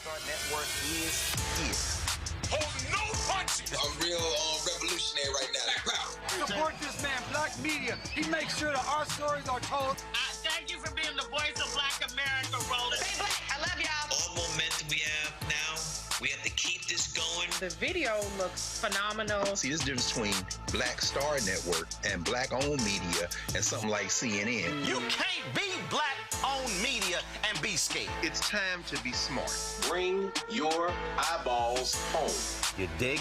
Star Network is here. Hold no punches! I'm real revolutionary right now. Support this man, Black Media. He makes sure that our stories are told. Thank you for being the voice of Black America, Roland. Stay black. I love y'all. All momentum we have now, we have to keep this going. The video looks phenomenal. See, this difference between Black Star Network and Black-owned media and something like CNN. You can't be Black-owned media and be scared. It's time to be smart. Bring your eyeballs home. You dig?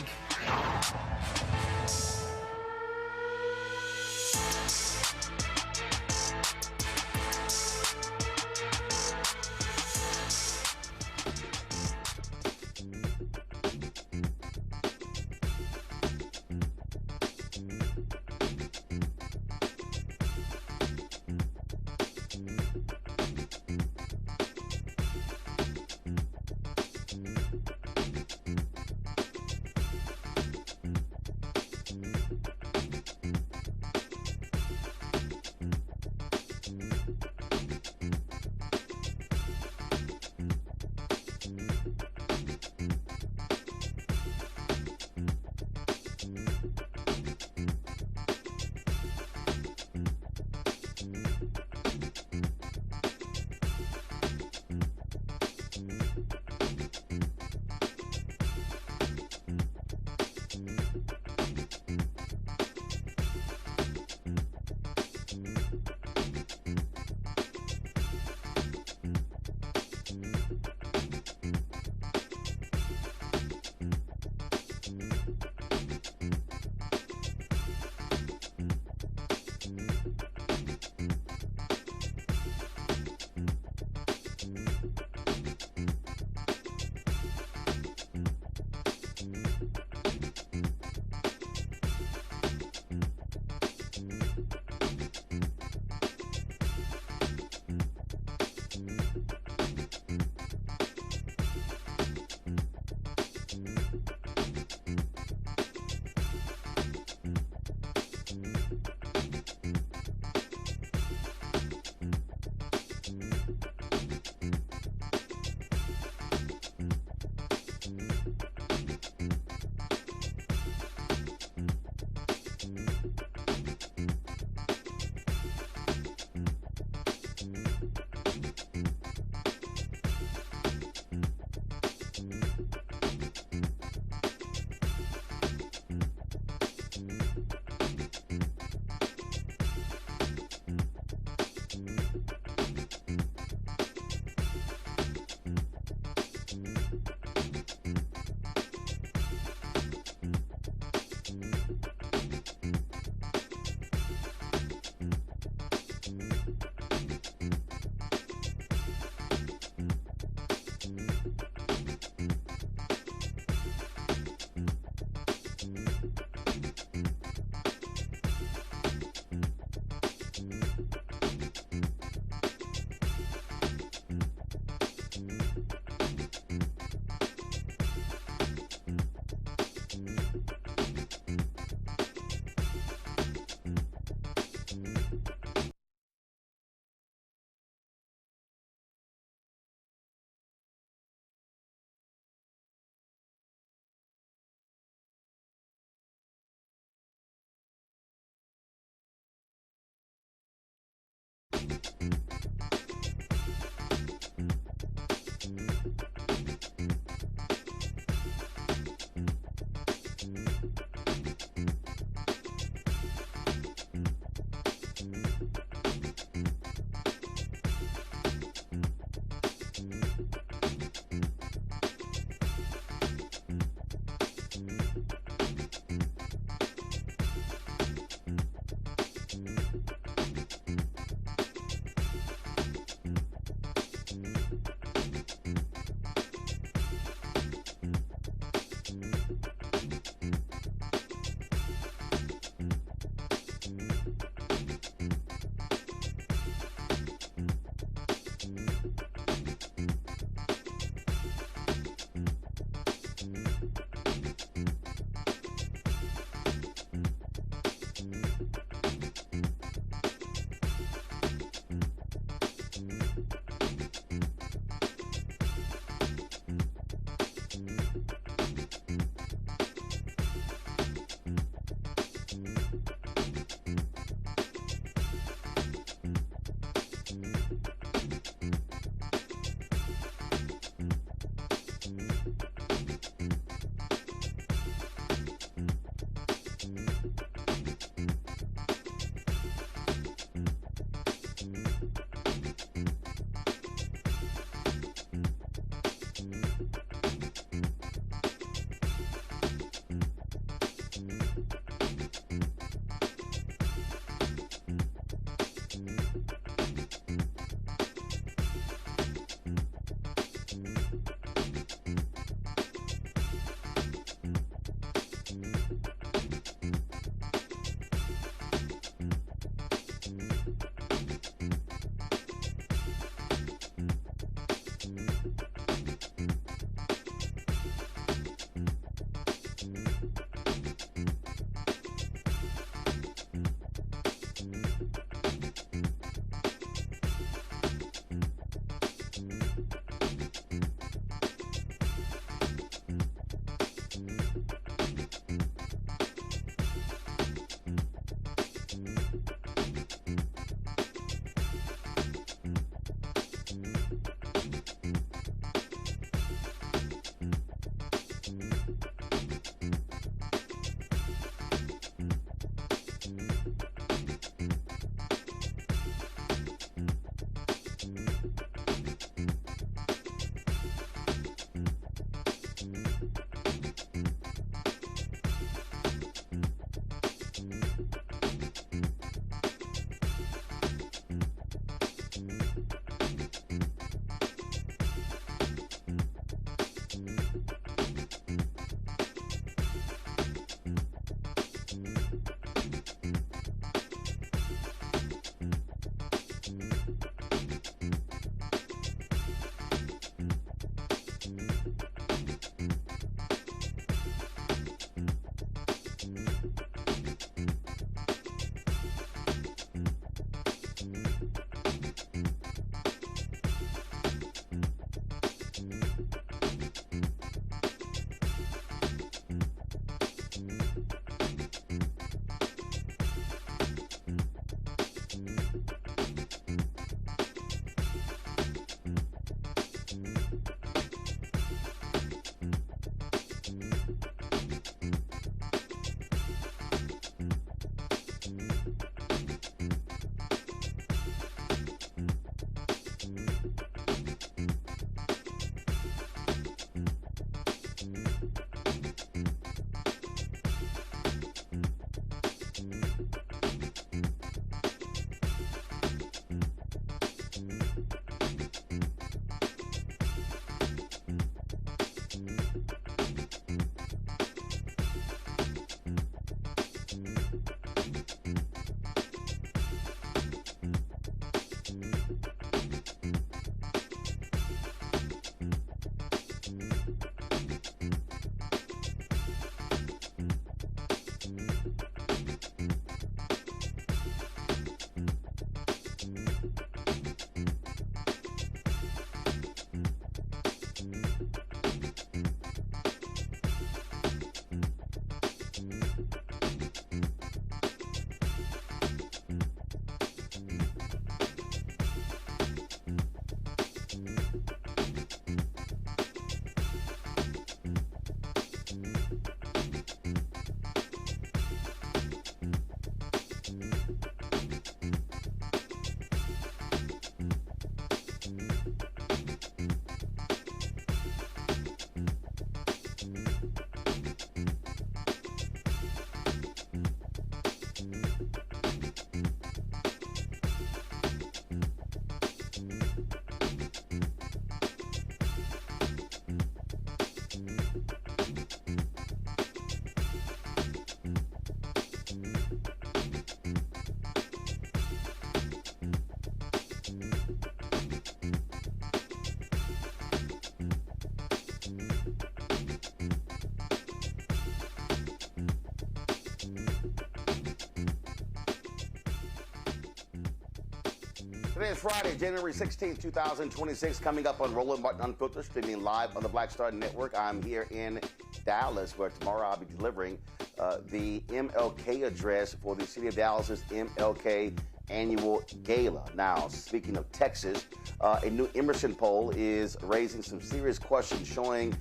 Today is Friday, January 16th, 2026. Coming up on Roland Martin Unfiltered, streaming live on the Black Star Network. I'm here in Dallas, where tomorrow I'll be delivering the MLK address for the City of Dallas's MLK Annual Gala. Now, speaking of Texas, a new Emerson poll is raising some serious questions, showing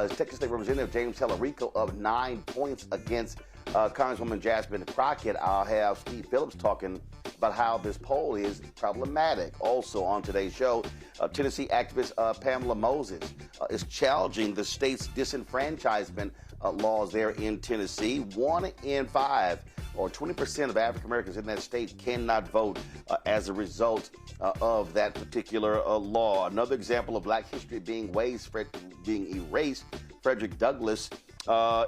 Texas State Representative James Tallarico up 9 points against Congresswoman Jasmine Crockett. I'll have Steve Phillips talking about how this poll is problematic. Also on today's show, Tennessee activist Pamela Moses is challenging the state's disenfranchisement laws there in Tennessee. 1 in 5, or 20% of African Americans in that state cannot vote as a result of that particular law. Another example of Black history being erased, Frederick Douglass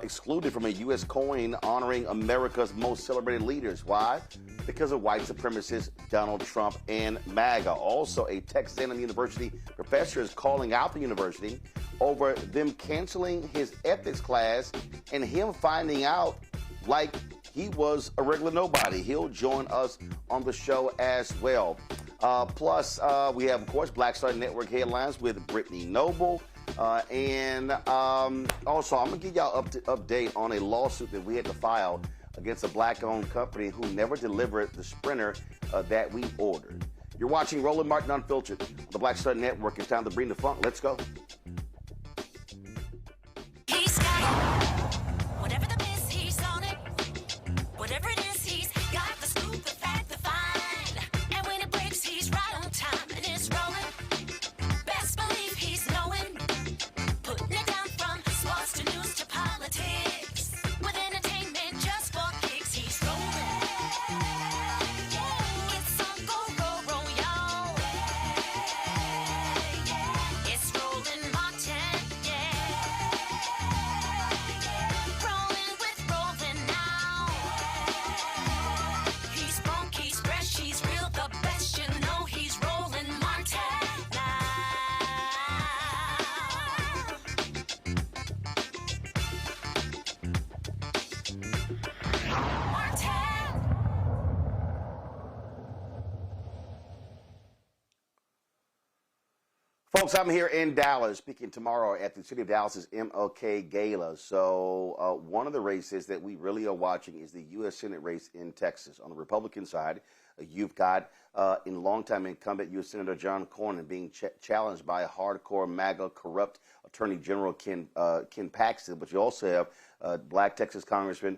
excluded from a U.S. coin honoring America's most celebrated leaders. Why? Because of white supremacists Donald Trump and MAGA. Also, a Texas A&M University professor is calling out the university over them canceling his ethics class and him finding out like he was a regular nobody. He'll join us on the show as well. Plus, we have, of course, Black Star Network headlines with Brittany Noble. And also, I'm going to give y'all an update on a lawsuit that we had to file against a Black-owned company who never delivered the Sprinter that we ordered. You're watching Roland Martin Unfiltered on the Black Star Network. It's time to bring the funk. Let's go. He's got whatever the miss, he's on it. Whatever it is, he's got the scoop, the fact, the find. And when it breaks, he's right on time and it's rolling. Best believe he's knowing. Putting it down from sports to news to politics. With entertainment just for kicks, he's rolling. It's on go, y'all. It's Roland Martin, rolling with Roland now. He's funk, he's fresh, he's real, the best, you know he's Roland Martin now. Folks, I'm here in Dallas, speaking tomorrow at the City of Dallas's MLK Gala. So one of the races that we really are watching is the U.S. Senate race in Texas. On the Republican side, you've got in longtime incumbent U.S. Senator John Cornyn being challenged by a hardcore MAGA corrupt Attorney General Ken Paxton, but you also have Black Texas Congressman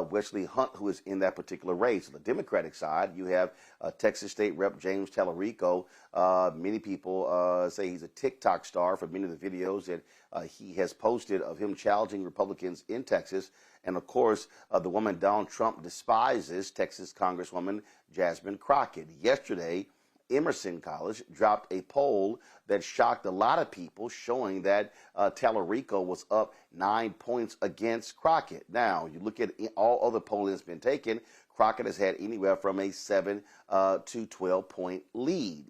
Wesley Hunt, who is in that particular race. On the Democratic side, you have Texas State Rep James Tallarico. Many people say he's a TikTok star for many of the videos that he has posted of him challenging Republicans in Texas. And of course, the woman Donald Trump despises, Texas Congresswoman Jasmine Crockett. Yesterday, Emerson College dropped a poll that shocked a lot of people, showing that Tallarico was up 9 points against Crockett. Now, you look at all other polling that's been taken, Crockett has had anywhere from a 7 to 12-point lead.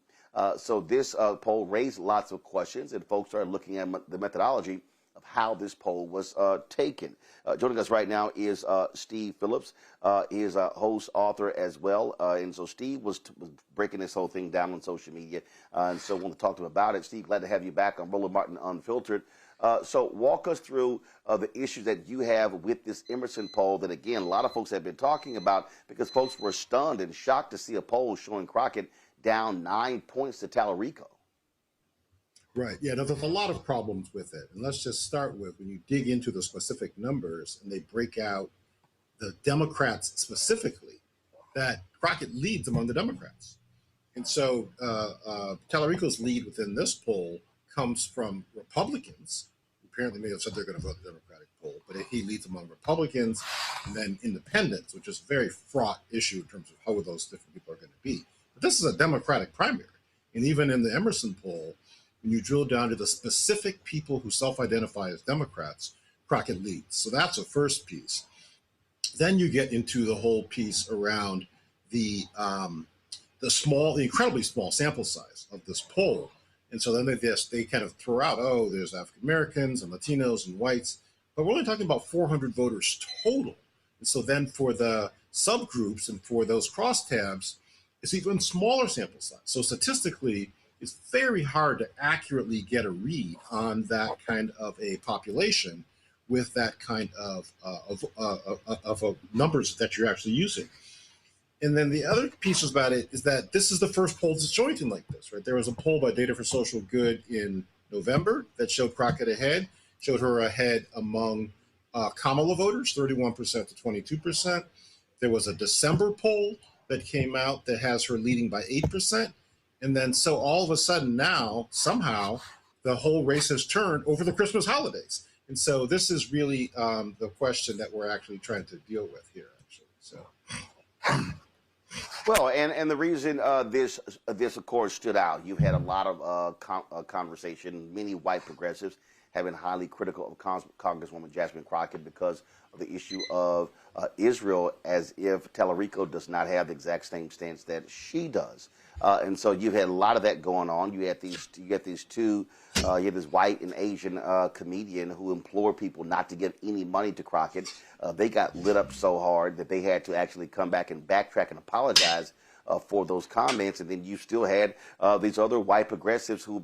So this poll raised lots of questions, and folks started looking at the methodology of how this poll was taken. Joining us right now is Steve Phillips. He is a host, author as well. And so Steve was breaking this whole thing down on social media. And so I want to talk to him about it. Steve, glad to have you back on Roland Martin Unfiltered. So walk us through the issues that you have with this Emerson poll that, again, a lot of folks have been talking about, because folks were stunned and shocked to see a poll showing Crockett down 9 points to Tallarico. Right. Yeah, there's a lot of problems with it. And let's just start with, when you dig into the specific numbers and they break out the Democrats specifically, that Crockett leads among the Democrats. And so Tallarico's lead within this poll comes from Republicans. Apparently may have said they're going to vote the Democratic poll, but he leads among Republicans and then independents, which is a very fraught issue in terms of how those different people are going to be. But this is a Democratic primary. And even in the Emerson poll, when you drill down to the specific people who self-identify as Democrats, Crockett leads. So that's a first piece. Then you get into the whole piece around the incredibly small sample size of this poll. And so then they kind of throw out, oh, there's African Americans and Latinos and whites, but we're only talking about 400 voters total. And so then for the subgroups and for those crosstabs, it's even smaller sample size. So statistically, it's very hard to accurately get a read on that kind of a population with that kind of numbers that you're actually using. And then the other piece about it is that this is the first poll that's showing anything like this, right? There was a poll by Data for Social Good in November that showed Crockett ahead, showed her ahead among Kamala voters, 31% to 22%. There was a December poll that came out that has her leading by 8%. And then so all of a sudden now, somehow, the whole race has turned over the Christmas holidays. And so this is really the question that we're actually trying to deal with here, actually. So. Well, and the reason this of course stood out, you've had a lot of conversation, many white progressives have been highly critical of Congresswoman Jasmine Crockett because of the issue of Israel, as if Tallarico does not have the exact same stance that she does. And so you've had a lot of that going on. You had these two, you had this white and Asian comedian who implored people not to give any money to Crockett. They got lit up so hard that they had to actually come back and backtrack and apologize for those comments. And then you still had these other white progressives who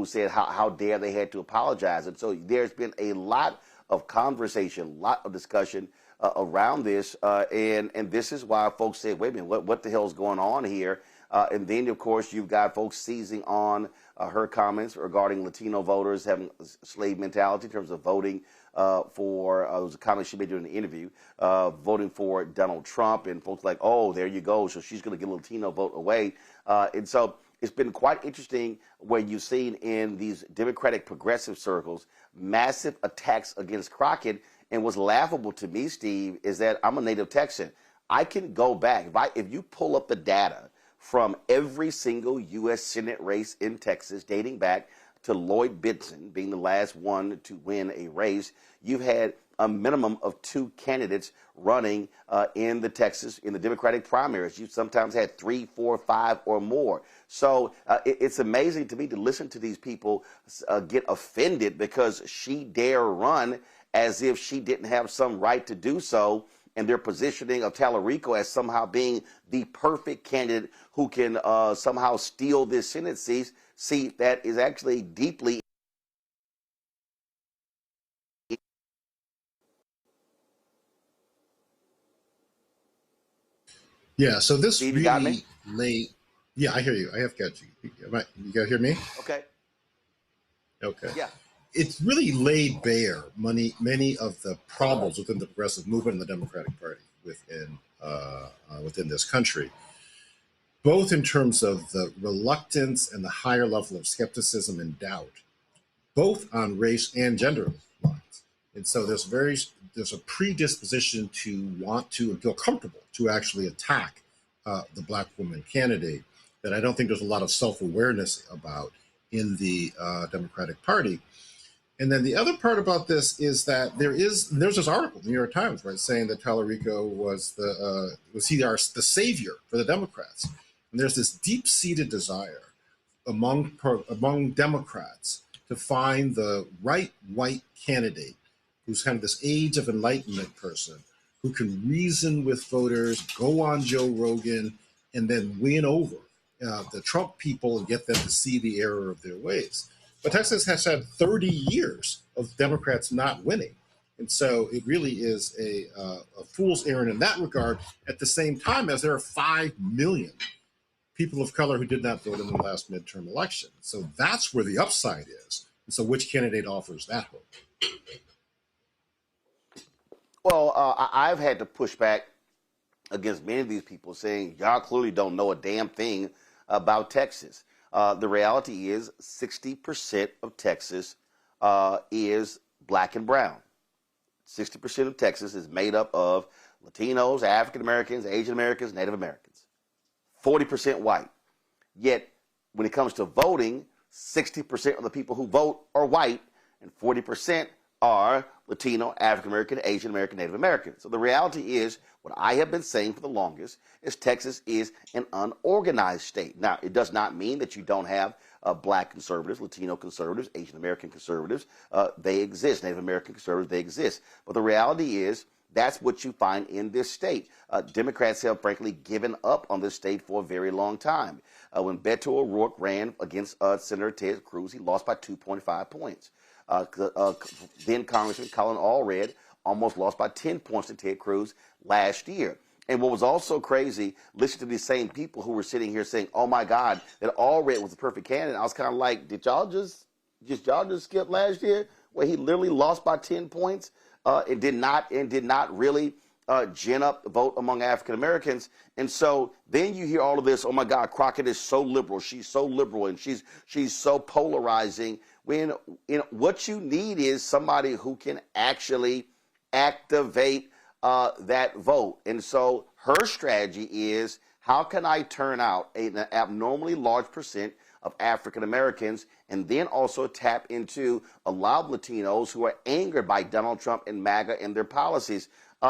said how dare they had to apologize. And so there's been a lot of conversation, a lot of discussion around this. And this is why folks said, wait a minute, what the hell's going on here? And then, of course, you've got folks seizing on her comments regarding Latino voters having a slave mentality in terms of voting for, it was a comment she made during the interview, voting for Donald Trump, and folks like, oh, there you go, so she's going to get a Latino vote away. And so it's been quite interesting where you've seen in these Democratic progressive circles massive attacks against Crockett. And what's laughable to me, Steve, is that I'm a native Texan. I can go back. If you pull up the data from every single U.S. Senate race in Texas, dating back to Lloyd Benson being the last one to win a race, you've had a minimum of 2 candidates running in the Democratic primaries. You sometimes had 3, 4, 5 or more. So it's amazing to me to listen to these people get offended because she dare run as if she didn't have some right to do so. And their positioning of Tallarico as somehow being the perfect candidate who can somehow steal this Senate seat that is actually deeply. Yeah, so this Steve, really you got me? late. Yeah, I hear you. I have got you. You got to hear me? Okay. Okay. Yeah. It's really laid bare many of the problems within the progressive movement and the Democratic Party within this country, both in terms of the reluctance and the higher level of skepticism and doubt, both on race and gender lines. And so there's a predisposition to want to and feel comfortable to actually attack the Black woman candidate that I don't think there's a lot of self-awareness about in the Democratic Party. And then the other part about this is that there's this article in the New York Times, right, saying that Tallarico was the savior for the Democrats. And there's this deep-seated desire among Democrats to find the right white candidate who's kind of this age of enlightenment person who can reason with voters, go on Joe Rogan, and then win over the Trump people and get them to see the error of their ways. But Texas has had 30 years of Democrats not winning. And so it really is a fool's errand in that regard, at the same time as there are 5 million people of color who did not vote in the last midterm election. So that's where the upside is. And so which candidate offers that hope? Well, I've had to push back against many of these people saying, y'all clearly don't know a damn thing about Texas. The reality is 60% of Texas is Black and brown. 60% of Texas is made up of Latinos, African Americans, Asian Americans, Native Americans. 40% white. Yet, when it comes to voting, 60% of the people who vote are white, and 40% are Latino, African American, Asian American, Native American. So the reality is, what I have been saying for the longest is Texas is an unorganized state. Now, it does not mean that you don't have Black conservatives, Latino conservatives, Asian American conservatives. They exist. Native American conservatives, they exist. But the reality is that's what you find in this state. Democrats have frankly given up on this state for a very long time. When Beto O'Rourke ran against Senator Ted Cruz, he lost by 2.5 points. Then Congressman Colin Allred almost lost by 10 points to Ted Cruz last year. And what was also crazy, listen to these same people who were sitting here saying, oh my God, that Allred was the perfect candidate. I was kind of like, did y'all just skip last year where he literally lost by 10 points? It did not really gin up the vote among African Americans. And so then you hear all of this, oh my God, Crockett is so liberal, she's so liberal, and she's so polarizing, when what you need is somebody who can actually activate that vote. And so her strategy is, how can I turn out an abnormally large percent of African Americans, and then also tap into a lot of Latinos who are angered by Donald Trump and MAGA and their policies.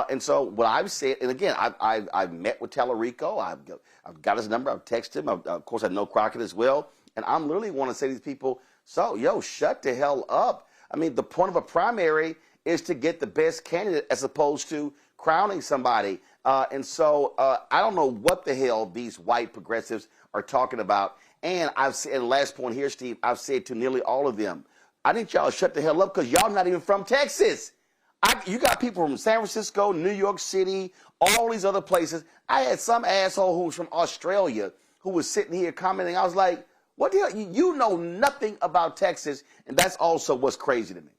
And so what I've said, and again, I've met with Tallarico, I've got his number, I've texted him, of course I know Crockett as well, and I'm literally want to say to these people, so, yo, shut the hell up. I mean, the point of a primary is to get the best candidate as opposed to crowning somebody. And so I don't know what the hell these white progressives are talking about. And I've said, and last point here, Steve, I've said to nearly all of them, I think y'all shut the hell up because y'all not even from Texas. You got people from San Francisco, New York City, all these other places. I had some asshole who was from Australia who was sitting here commenting. I was like, what the hell? You know nothing about Texas, and that's also what's crazy to me.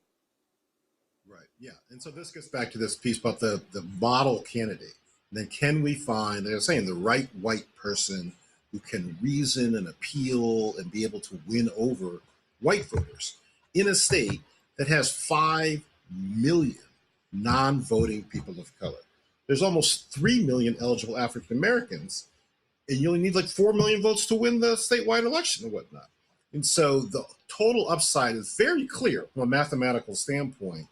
Right, yeah. And so this gets back to this piece about the model candidate. And then can we find, they're saying, the right white person who can reason and appeal and be able to win over white voters in a state that has 5 million non-voting people of color. There's almost 3 million eligible African Americans, and you only need like 4 million votes to win the statewide election and whatnot. And so the total upside is very clear from a mathematical standpoint.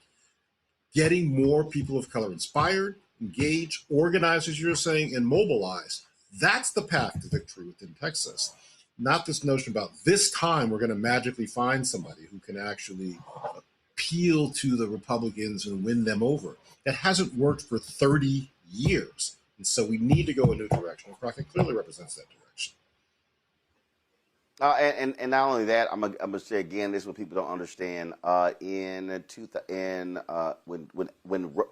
Getting more people of color inspired, engaged, organized, as you're saying, and mobilized. That's the path to victory within Texas. Not this notion about this time we're going to magically find somebody who can actually appeal to the Republicans and win them over. That hasn't worked for 30 years. And so we need to go a new direction. Crockett clearly represents that direction. And not only that, I'm gonna say again, this is what people don't understand. When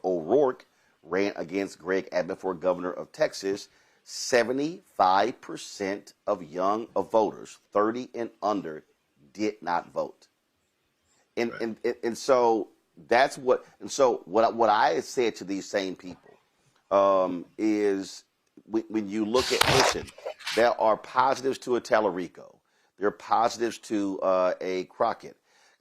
O'Rourke ran against Greg Abbott for governor of Texas, 75% of voters, 30 and under, did not vote. And right. and so that's what. And so what I said to these same people is, when you look at, listen, there are positives to a Tallarico. There are positives to a Crockett.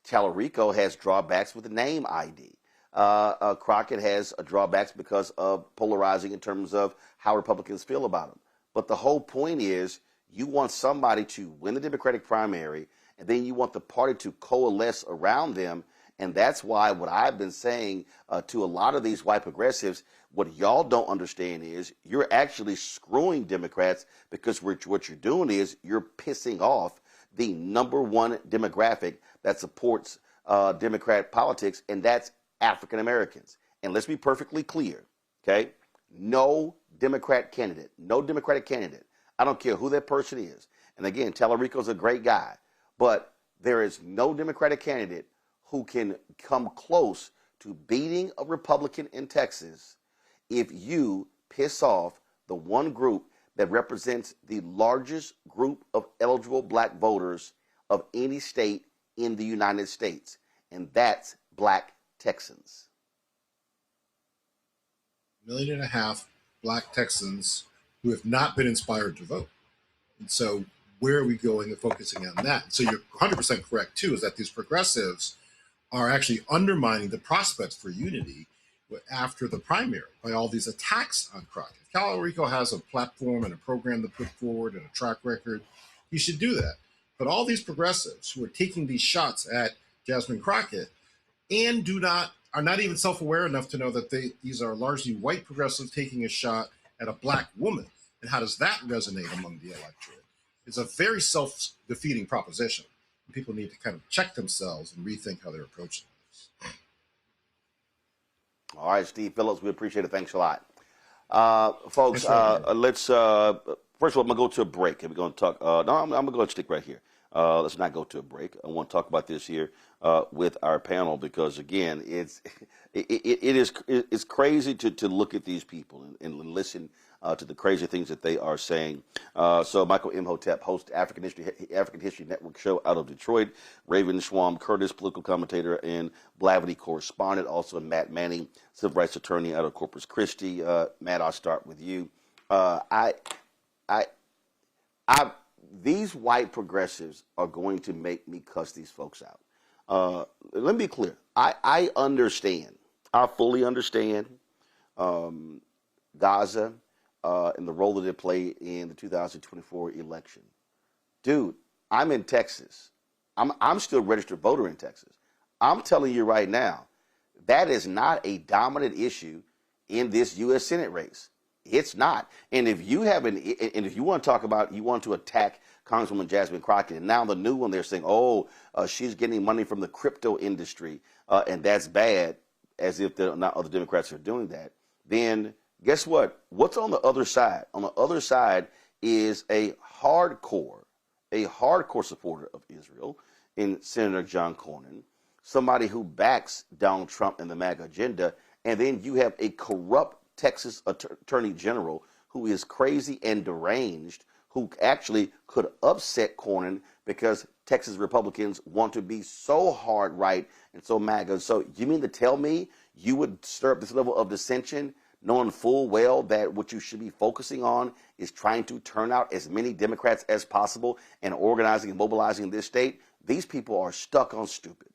Tallarico has drawbacks with the name ID. Crockett has drawbacks because of polarizing in terms of how Republicans feel about him. But the whole point is, you want somebody to win the Democratic primary, and then you want the party to coalesce around them. And that's why what I've been saying to a lot of these white progressives, what y'all don't understand is you're actually screwing Democrats, because what you're doing is you're pissing off the #1 demographic that supports Democrat politics, and that's African Americans. And let's be perfectly clear, okay? No Democratic candidate, I don't care who that person is. And again, Tallarico's a great guy, but there is no Democratic candidate who can come close to beating a Republican in Texas if you piss off the one group that represents the largest group of eligible black voters of any state in the United States, and that's black Texans. 1.5 million black Texans who have not been inspired to vote. And so where are we going and focusing on that? So you're 100% correct, too, is that these progressives are actually undermining the prospects for unity after the primary by all these attacks on Crockett. Tallarico has a platform and a program to put forward and a track record. You should do that. But all these progressives who are taking these shots at Jasmine Crockett and are not even self-aware enough to know that these are largely white progressives taking a shot at a black woman. And how does that resonate among the electorate? It's a very self-defeating proposition. People need to kind of check themselves and rethink how they're approaching this. All right, Steve Phillips, we appreciate it. Thanks a lot. Folks, let's, first of all, I'm going to go to a break. We're going to talk, no, I'm going to go and stick right here. Let's not go to a break. I want to talk about this here with our panel because, again, it's crazy to look at these people and listen to the crazy things that they are saying. So Michael Imhotep, host African History Network show out of Detroit. Raven Schwam Curtis, political commentator and Blavity correspondent. Also Matt Manning, civil rights attorney out of Corpus Christi. Matt, I'll start with you. These white progressives are going to make me cuss these folks out. Let me be clear. I understand. I fully understand Gaza and the role that it played in the 2024 election. Dude, I'm in Texas. I'm still a registered voter in Texas. I'm telling you right now, that is not a dominant issue in this U.S. Senate race. It's not. And if you want to talk about, you want to attack Congresswoman Jasmine Crockett, and now the new one, they're saying, she's getting money from the crypto industry, and that's bad, as if not other Democrats are doing that, then guess what? What's on the other side? On the other side is a hardcore supporter of Israel in Senator John Cornyn, somebody who backs Donald Trump and the MAGA agenda, and then you have a corrupt Texas Attorney General who is crazy and deranged, who actually could upset Cornyn because Texas Republicans want to be so hard right and so MAGA. So you mean to tell me you would stir up this level of dissension knowing full well that what you should be focusing on is trying to turn out as many Democrats as possible and organizing and mobilizing this state? These people are stuck on stupid.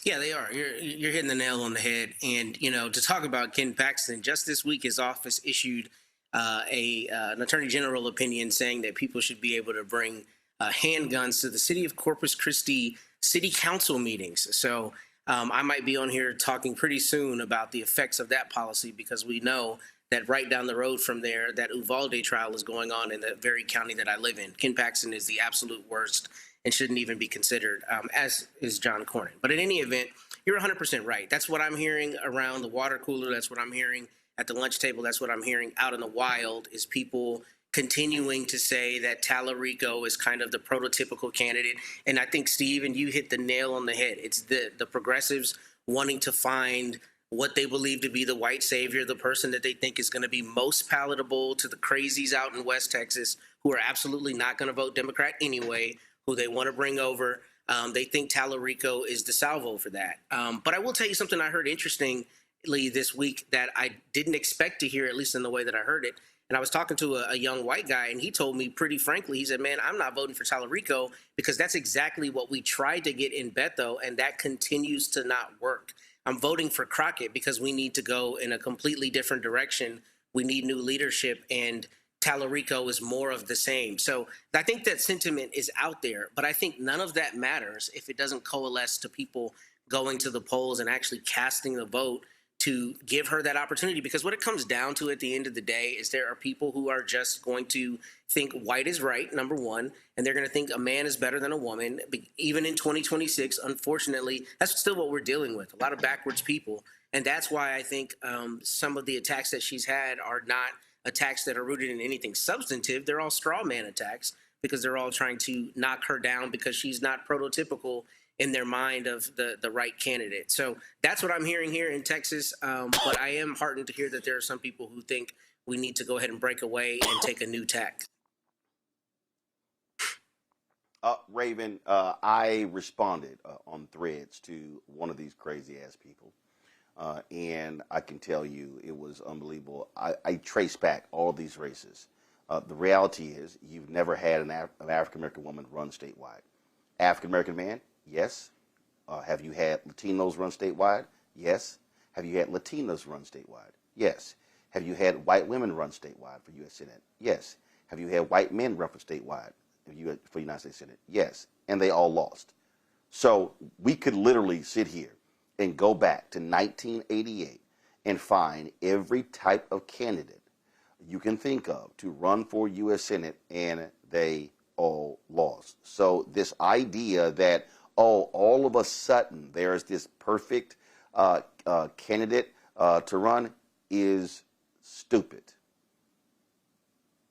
Yeah, they are. You're hitting the nail on the head. And, to talk about Ken Paxton, just this week his office issued an attorney general opinion saying that people should be able to bring handguns to the city of Corpus Christi city council meetings. So I might be on here talking pretty soon about the effects of that policy, because we know that right down the road from there, that Uvalde trial is going on in the very county that I live in. Ken Paxton is the absolute worst and shouldn't even be considered, as is John Cornyn. But in any event, you're 100% right. That's what I'm hearing around the water cooler. That's what I'm hearing at the lunch table. That's what I'm hearing out in the wild, is people continuing to say that Tallarico is kind of the prototypical candidate. And I think, Steve, and you hit the nail on the head. It's the progressives wanting to find what they believe to be the white savior, the person that they think is going to be most palatable to the crazies out in West Texas who are absolutely not going to vote Democrat anyway, who they want to bring over. They think Tallarico is the salvo for that. But I will tell you something I heard interestingly this week that I didn't expect to hear, at least in the way that I heard it. And I was talking to a young white guy, and he told me pretty frankly, he said, man, I'm not voting for Tallarico because that's exactly what we tried to get in Bethel, and that continues to not work. I'm voting for Crockett because we need to go in a completely different direction. We need new leadership, and Tallarico is more of the same. So I think that sentiment is out there, but I think none of that matters if it doesn't coalesce to people going to the polls and actually casting the vote to give her that opportunity. Because what it comes down to at the end of the day is there are people who are just going to think white is right, number one, and they're going to think a man is better than a woman. Even in 2026, unfortunately, that's still what we're dealing with, a lot of backwards people. And that's why I think some of the attacks that she's had are not attacks that are rooted in anything substantive. They're all straw man attacks because they're all trying to knock her down because she's not prototypical in their mind of the right candidate. So that's what I'm hearing here in Texas. But I am heartened to hear that there are some people who think we need to go ahead and break away and take a new tack. Raven, I responded on Threads to one of these crazy ass people. And I can tell you it was unbelievable. I traced back all these races. The reality is you've never had an African-American woman run statewide. African-American man? Yes. Have you had Latinos run statewide? Yes. Have you had Latinos run statewide? Yes. Have you had white women run statewide for U.S. Senate? Yes. Have you had white men run for statewide for United States Senate? Yes. And they all lost. So we could literally sit here and go back to 1988 and find every type of candidate you can think of to run for U.S. Senate, and they all lost. So this idea that, all of a sudden there's this perfect candidate to run is stupid.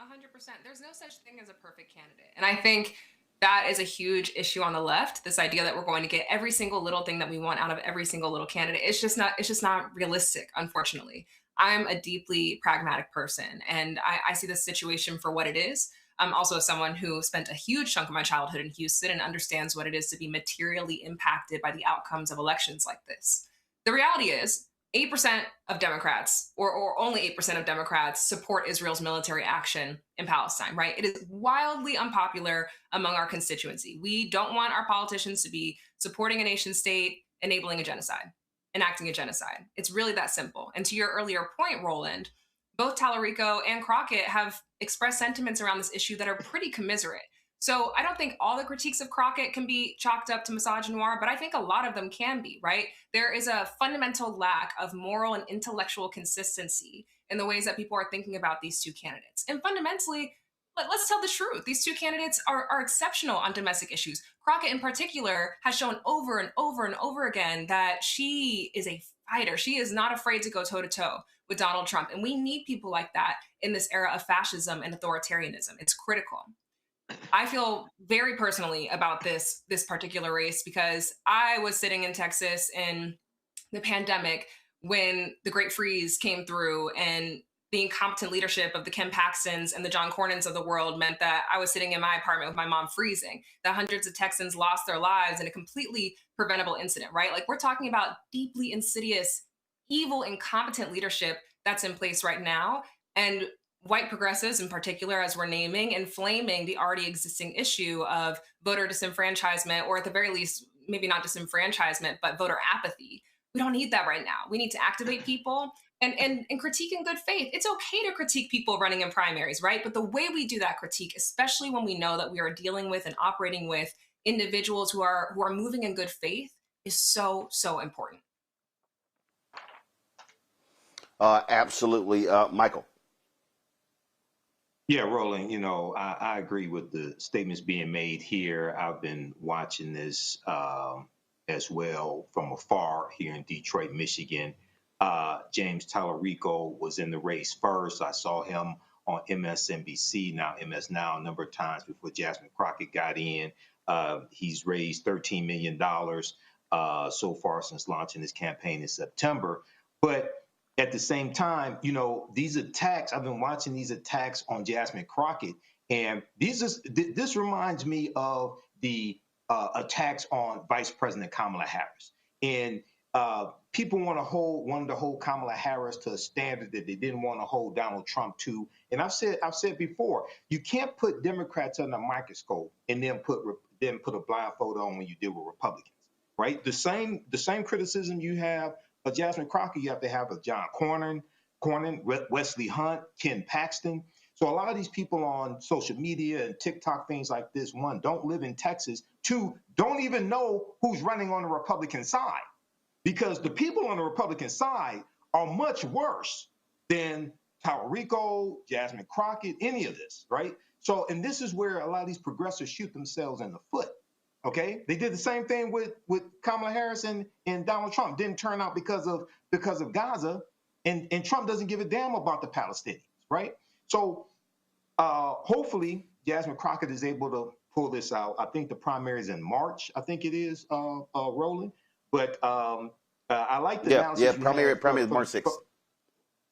100%. There's no such thing as a perfect candidate. And I think that is a huge issue on the left. This idea that we're going to get every single little thing that we want out of every single little candidate. It's just not realistic, unfortunately. I'm a deeply pragmatic person, and I see this situation for what it is. I'm also someone who spent a huge chunk of my childhood in Houston and understands what it is to be materially impacted by the outcomes of elections like this. The reality is 8% of Democrats, or only 8% of Democrats, support Israel's military action in Palestine, right? It is wildly unpopular among our constituency. We don't want our politicians to be supporting a nation state, enabling a genocide, enacting a genocide. It's really that simple. And to your earlier point, Roland, both Tallarico and Crockett have expressed sentiments around this issue that are pretty commiserate. So I don't think all the critiques of Crockett can be chalked up to misogynoir, but I think a lot of them can be, right? There is a fundamental lack of moral and intellectual consistency in the ways that people are thinking about these two candidates. And fundamentally, let's tell the truth. These two candidates are exceptional on domestic issues. Crockett in particular has shown over and over and over again that she is a fighter. She is not afraid to go toe-to-toe with Donald Trump. And we need people like that in this era of fascism and authoritarianism. It's critical. I feel very personally about this particular race because I was sitting in Texas in the pandemic when the Great Freeze came through, and the incompetent leadership of the Ken Paxtons and the John Cornyn's of the world meant that I was sitting in my apartment with my mom freezing, that hundreds of Texans lost their lives in a completely preventable incident, right? Like, we're talking about deeply insidious, evil, incompetent leadership that's in place right now. And white progressives in particular, as we're naming, inflaming the already existing issue of voter disenfranchisement, or at the very least, maybe not disenfranchisement, but voter apathy. We don't need that right now. We need to activate people and critique in good faith. It's okay to critique people running in primaries, right? But the way we do that critique, especially when we know that we are dealing with and operating with individuals who are moving in good faith, is so, so important. Absolutely. Michael. Yeah, Roland, I agree with the statements being made here. I've been watching this as well from afar here in Detroit, Michigan. James Tallarico was in the race first. I saw him on MSNBC, now MS Now, a number of times before Jasmine Crockett got in. He's raised $13 million so far since launching his campaign in September. But at the same time, these attacks, I've been watching these attacks on Jasmine Crockett, and this reminds me of the attacks on Vice President Kamala Harris. And people wanted to hold Kamala Harris to a standard that they didn't want to hold Donald Trump to. And I've said before, you can't put Democrats under a microscope and then put a blindfold on when you deal with Republicans, right? The same criticism you have of Jasmine Crockett, you have to have of John Cornyn, Wesley Hunt, Ken Paxton. So a lot of these people on social media and TikTok, things like this, one, don't live in Texas. Two, don't even know who's running on the Republican side, because the people on the Republican side are much worse than Tallarico, Jasmine Crockett, any of this, right? So, and this is where a lot of these progressives shoot themselves in the foot. Okay, they did the same thing with Kamala Harris and Donald Trump. Didn't turn out because of Gaza, and Trump doesn't give a damn about the Palestinians, right? So hopefully Jasmine Crockett is able to pull this out. I think the primary is in March. I think it is, Roland. But I like the analysis. Yeah, primary is March 6th.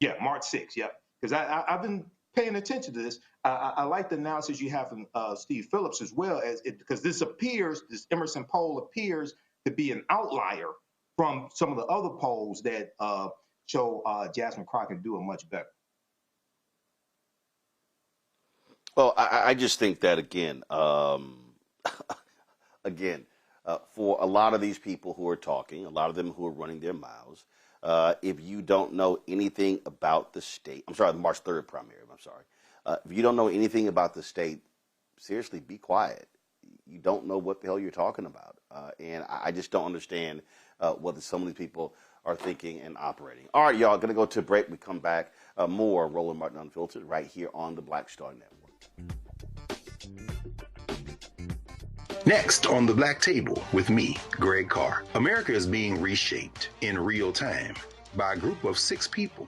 Yeah, March 6th. Yeah, because I've been paying attention to this. I like the analysis you have from Steve Phillips as well, because this Emerson poll appears to be an outlier from some of the other polls that show Jasmine Crockett doing much better. Well, I just think that again, for a lot of these people who are talking, a lot of them who are running their mouths, if you don't know anything about the state, the March 3rd primary, if you don't know anything about the state, seriously, be quiet. You don't know what the hell you're talking about. And I just don't understand what some of these people are thinking and operating. All right, y'all, going to go to a break. We come back, more Roland Martin Unfiltered right here on the Black Star Network. Next on the Black Table with me, Greg Carr. America is being reshaped in real time by a group of 6 people,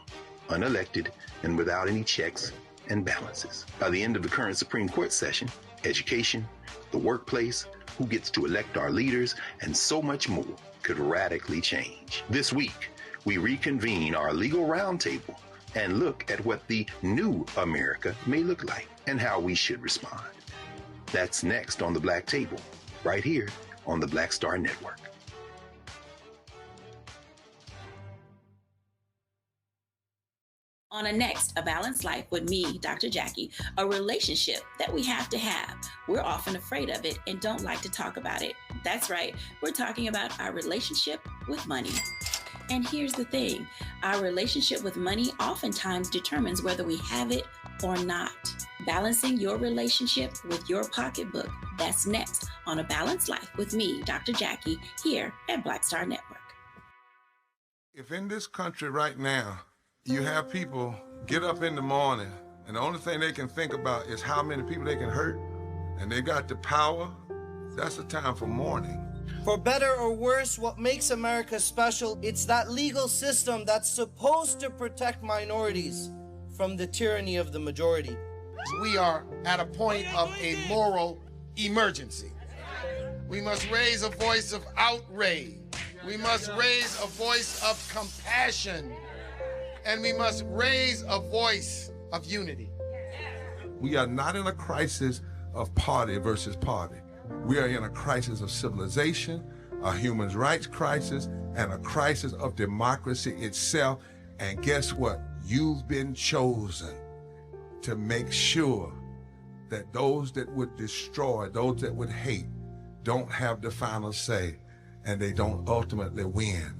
unelected and without any checks and balances. By the end of the current Supreme Court session, education, the workplace, who gets to elect our leaders, and so much more could radically change. This week, we reconvene our legal roundtable and look at what the new America may look like and how we should respond. That's next on the Black Table, right here on the Black Star Network. On a next, A Balanced Life with me, Dr. Jackie, a relationship that we have to have. We're often afraid of it and don't like to talk about it. That's right, we're talking about our relationship with money. And here's the thing, our relationship with money oftentimes determines whether we have it or not. Balancing your relationship with your pocketbook. That's next on A Balanced Life with me, Dr. Jackie, here at Black Star Network. If in this country right now, you have people get up in the morning and the only thing they can think about is how many people they can hurt, and they got the power, that's the time for mourning. For better or worse, what makes America special, it's that legal system that's supposed to protect minorities from the tyranny of the majority. We are at a point of a moral emergency. We must raise a voice of outrage. We must raise a voice of compassion. And we must raise a voice of unity. We are not in a crisis of party versus party. We are in a crisis of civilization, a human rights crisis, and a crisis of democracy itself. And guess what? You've been chosen to make sure that those that would destroy, those that would hate, don't have the final say, and they don't ultimately win.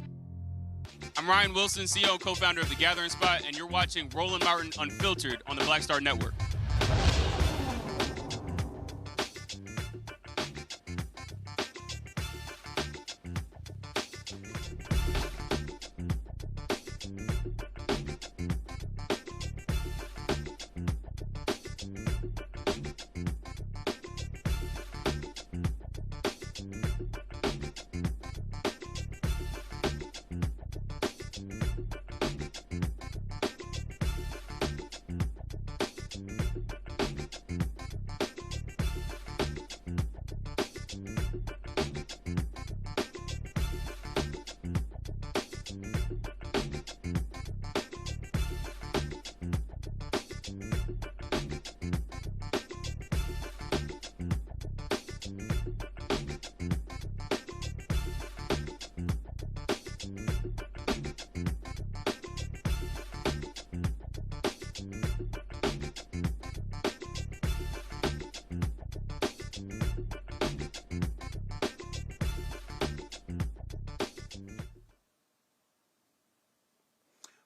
I'm Ryan Wilson, CEO and co-founder of The Gathering Spot, and you're watching Roland Martin Unfiltered on the Black Star Network.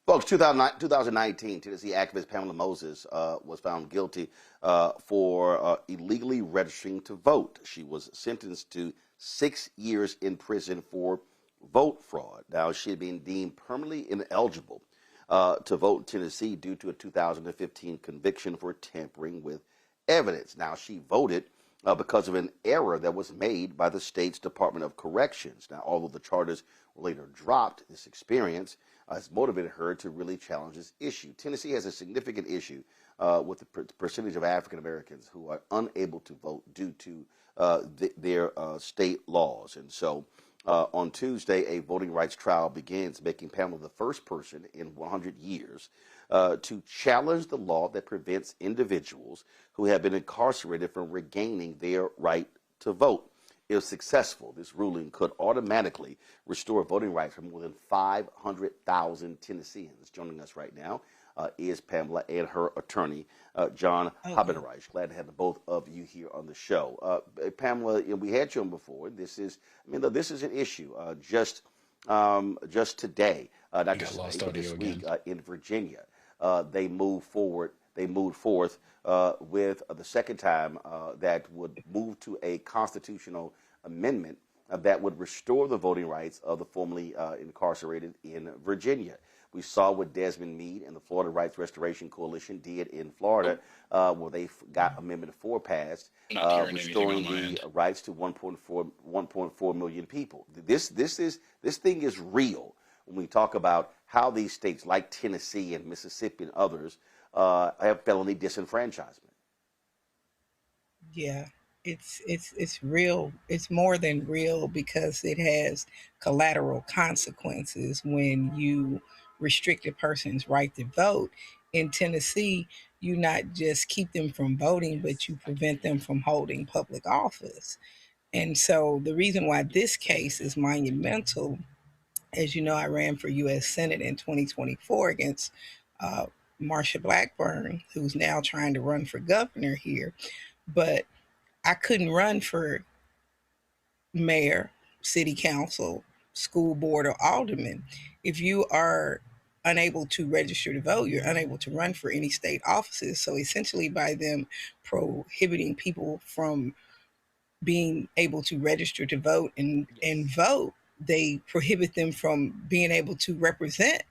Folks, 2019, Tennessee activist Pamela Moses was found guilty for illegally registering to vote. She was sentenced to 6 years in prison for vote fraud. Now, she had been deemed permanently ineligible to vote in Tennessee due to a 2015 conviction for tampering with evidence. Now, she voted because of an error that was made by the state's Department of Corrections. Now, although the charges were later dropped, this experience has motivated her to really challenge this issue. Tennessee has a significant issue with the percentage of African Americans who are unable to vote due to their state laws. And so on Tuesday, a voting rights trial begins, making Pamela the first person in 100 years to challenge the law that prevents individuals who have been incarcerated from regaining their right to vote. If successful, this ruling could automatically restore voting rights for more than 500,000 Tennesseans. Joining us right now is Pamela and her attorney, John Habenreich. Glad to have the both of you here on the show. Pamela, we had you on before. This is an issue just today, not just today, but this week in Virginia. They moved forth with the second time that would move to a constitutional amendment that would restore the voting rights of the formerly incarcerated in Virginia. We saw what Desmond Meade and the Florida Rights Restoration Coalition did in Florida, where they got Amendment 4 passed, restoring the rights to 1.4 million people. This thing is real when we talk about how these states like Tennessee and Mississippi and others have felony disenfranchisement. Yeah, it's real. It's more than real because it has collateral consequences when you restrict a person's right to vote. In Tennessee, you not just keep them from voting, but you prevent them from holding public office. And so the reason why this case is monumental, as you know, I ran for U.S. Senate in 2024 against Marsha Blackburn, who's now trying to run for governor here. But I couldn't run for mayor, city council, school board, or alderman. If you are unable to register to vote, you're unable to run for any state offices. So essentially, by them prohibiting people from being able to register to vote and vote, they prohibit them from being able to represent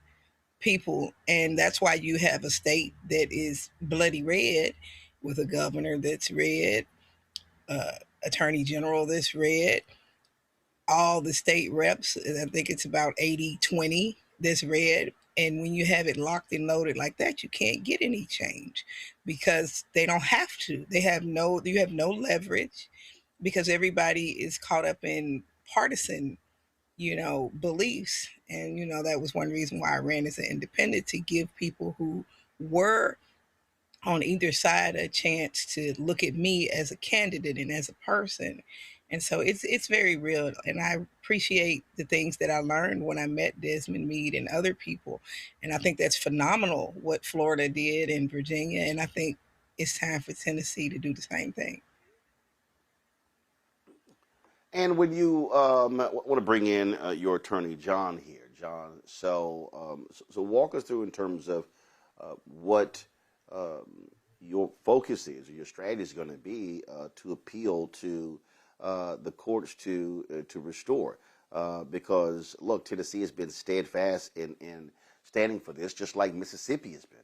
people. And that's why you have a state that is bloody red with a governor that's red, attorney general that's red, all the state reps, I think it's about 80-20 that's red. And when you have it locked and loaded like that, you can't get any change because they don't have to. You have no leverage because everybody is caught up in partisan, beliefs. And, that was one reason why I ran as an independent, to give people who were on either side a chance to look at me as a candidate and as a person. And so it's very real. And I appreciate the things that I learned when I met Desmond Meade and other people. And I think that's phenomenal what Florida did and Virginia. And I think it's time for Tennessee to do the same thing. And when you want to bring in your attorney, John, here, John, so walk us through in terms of what your focus is, or your strategy is going to be to appeal to the courts to restore, because look, Tennessee has been steadfast in standing for this, just like Mississippi has been.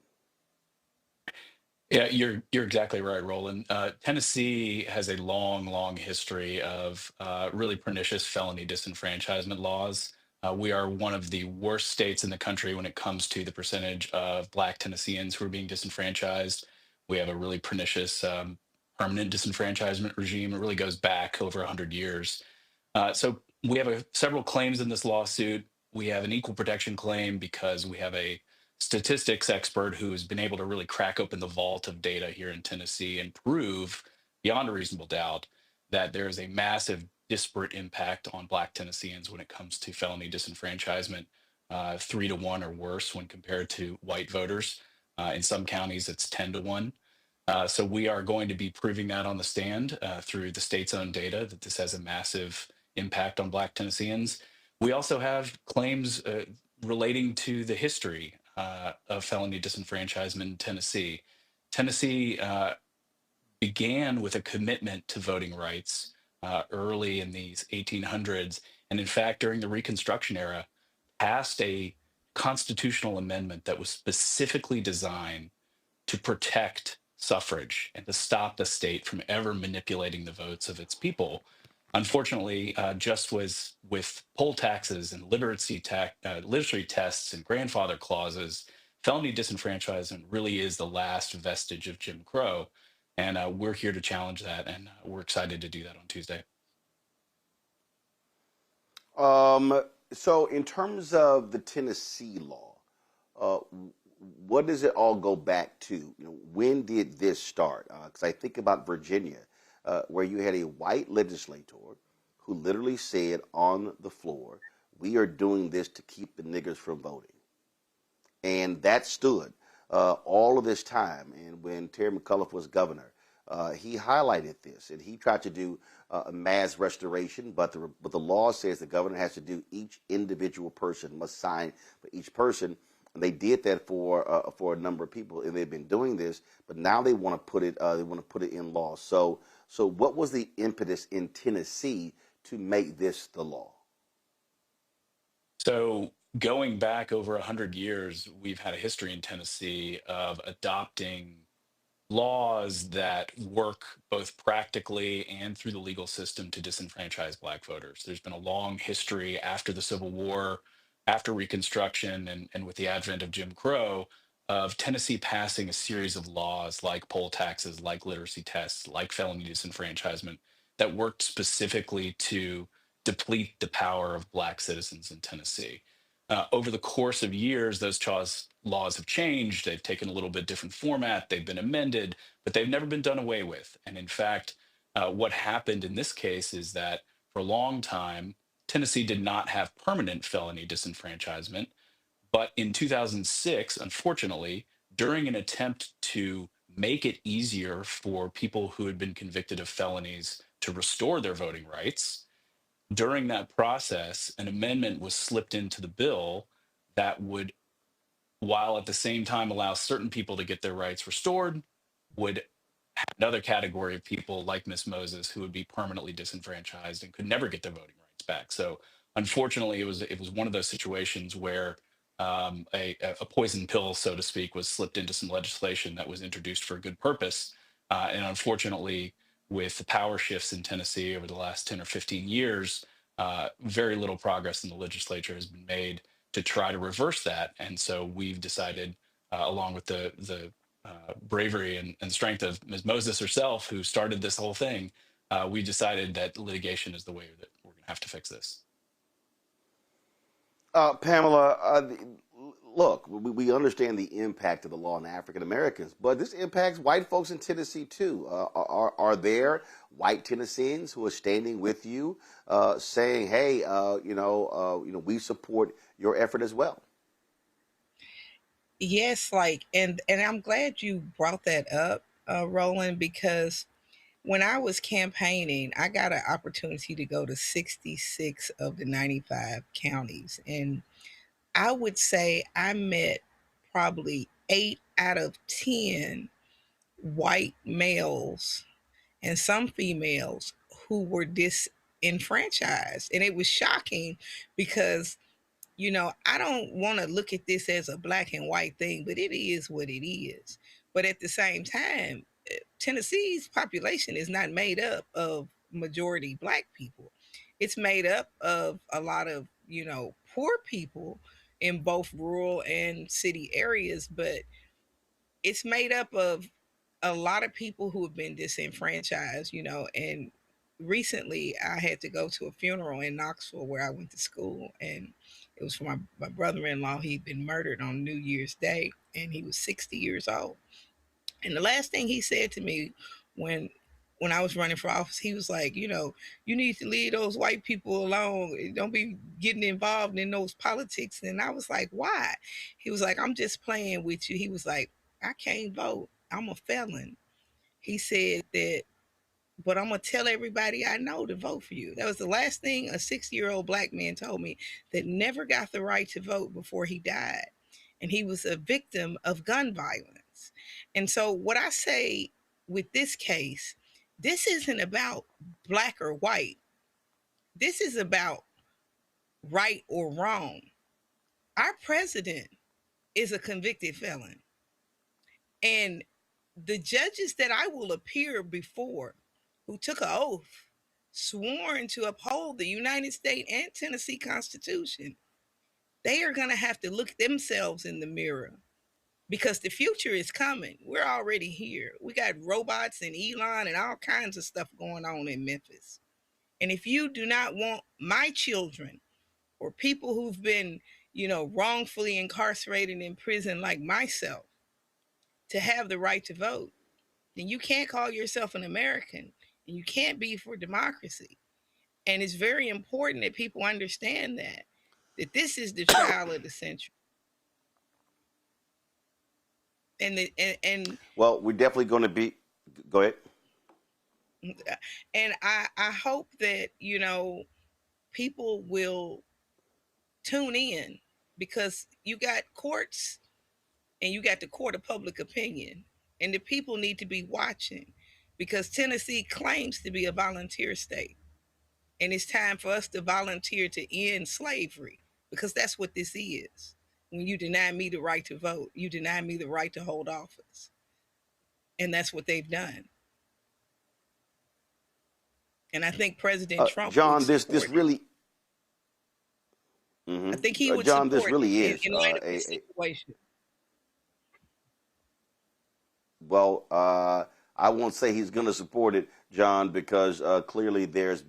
Yeah, you're exactly right, Roland. Tennessee has a long history of really pernicious felony disenfranchisement laws. We are one of the worst states in the country when it comes to the percentage of Black Tennesseans who are being disenfranchised. We have a really pernicious permanent disenfranchisement regime. It really goes back over 100 years. So we have several claims in this lawsuit. We have an equal protection claim because we have a statistics expert who has been able to really crack open the vault of data here in Tennessee and prove beyond a reasonable doubt that there is a massive disparate impact on Black Tennesseans when it comes to felony disenfranchisement, 3-to-1 or worse when compared to white voters. In some counties, it's 10-to-1. So we are going to be proving that on the stand through the state's own data, that this has a massive impact on Black Tennesseans. We also have claims relating to the history of felony disenfranchisement in Tennessee. Tennessee began with a commitment to voting rights early in the 1800s, and in fact, during the Reconstruction era, passed a constitutional amendment that was specifically designed to protect suffrage and to stop the state from ever manipulating the votes of its people. Unfortunately, just was with poll taxes and literacy tests and grandfather clauses, felony disenfranchisement really is the last vestige of Jim Crow. And we're here to challenge that, and we're excited to do that on Tuesday. So in terms of the Tennessee law, what does it all go back to? When did this start? Because I think about Virginia, where you had a white legislator who literally said on the floor, "We are doing this to keep the niggers from voting." And that stood all of this time. And when Terry McAuliffe was governor, he highlighted this, and he tried to do a mass restoration, but the law says the governor has to do, each individual person must sign for each person. And they did that for a number of people, and they've been doing this, but now they want to put it in law. So what was the impetus in Tennessee to make this the law? So going back over 100 years, we've had a history in Tennessee of adopting laws that work both practically and through the legal system to disenfranchise Black voters. There's been a long history after the Civil War, after Reconstruction, and with the advent of Jim Crow, of Tennessee passing a series of laws like poll taxes, like literacy tests, like felony disenfranchisement, that worked specifically to deplete the power of Black citizens in Tennessee. Over the course of years, those laws have changed. They've taken a little bit different format. They've been amended, but they've never been done away with. And in fact, what happened in this case is that for a long time, Tennessee did not have permanent felony disenfranchisement. But in 2006, unfortunately, during an attempt to make it easier for people who had been convicted of felonies to restore their voting rights, during that process, an amendment was slipped into the bill that would, while at the same time allow certain people to get their rights restored, would have another category of people like Miss Moses who would be permanently disenfranchised and could never get their voting rights back. So unfortunately, it was one of those situations where a poison pill, so to speak, was slipped into some legislation that was introduced for a good purpose. And unfortunately, with the power shifts in Tennessee over the last 10 or 15 years, very little progress in the legislature has been made to try to reverse that. And so we've decided, along with the bravery and strength of Ms. Moses herself, who started this whole thing, we decided that litigation is the way that we're going to have to fix this. Pamela, look, we understand the impact of the law on African Americans, but this impacts white folks in Tennessee too. Are there white Tennesseans who are standing with you, saying, "Hey, we support your effort as well"? Yes, and I'm glad you brought that up, Roland, because when I was campaigning, I got an opportunity to go to 66 of the 95 counties. And I would say I met probably 8 out of 10 white males and some females who were disenfranchised. And it was shocking because, I don't want to look at this as a black and white thing, but it is what it is. But at the same time, Tennessee's population is not made up of majority black people. It's made up of a lot of, poor people in both rural and city areas, but it's made up of a lot of people who have been disenfranchised, and recently I had to go to a funeral in Knoxville where I went to school, and it was for my brother-in-law. He'd been murdered on New Year's Day, and he was 60 years old. And the last thing he said to me when I was running for office, he was like, you need to leave those white people alone. Don't be getting involved in those politics. And I was like, why? He was like, I'm just playing with you. He was like, I can't vote. I'm a felon. He said that, but I'm going to tell everybody I know to vote for you. That was the last thing a 60-year-old black man told me that never got the right to vote before he died. And he was a victim of gun violence. And so what I say with this case, this isn't about black or white. This is about right or wrong. Our president is a convicted felon. And the judges that I will appear before, who took an oath, sworn to uphold the United States and Tennessee Constitution, they are going to have to look themselves in the mirror because the future is coming. We're already here. We got robots and Elon and all kinds of stuff going on in Memphis. And if you do not want my children or people who've been, wrongfully incarcerated in prison like myself to have the right to vote, then you can't call yourself an American and you can't be for democracy. And it's very important that people understand that this is the trial of the century. And well, we're definitely going to be. Go ahead. And I hope that people will tune in because you got courts and you got the court of public opinion, and the people need to be watching because Tennessee claims to be a volunteer state. And it's time for us to volunteer to end slavery, because that's what this is. When you deny me the right to vote, you deny me the right to hold office. And that's what they've done. And I think President Trump, John, this really. I think he would John, support this really it is in light of the situation. Well, I won't say he's going to support it, John, because clearly there's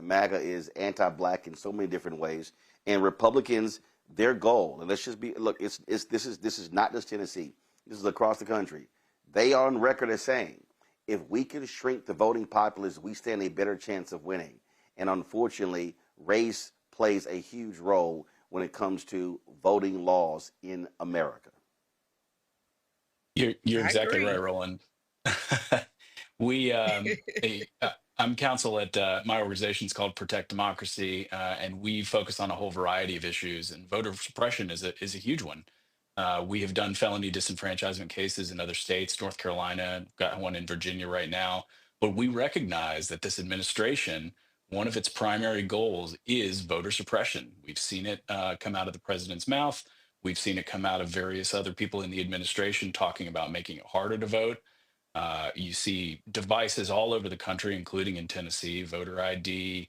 MAGA is anti-black in so many different ways, and Republicans, their goal, and let's just be look, this is not just Tennessee, this is across the country. They are on record as saying, if we can shrink the voting populace, we stand a better chance of winning. And unfortunately, race plays a huge role when it comes to voting laws in America. You're exactly right, Roland. I'm counsel at my organization's called Protect Democracy, and we focus on a whole variety of issues. And voter suppression is a huge one. We have done felony disenfranchisement cases in other states, North Carolina, got one in Virginia right now. But we recognize that this administration, one of its primary goals is voter suppression. We've seen it come out of the president's mouth. We've seen it come out of various other people in the administration talking about making it harder to vote. You see devices all over the country, including in Tennessee, voter ID,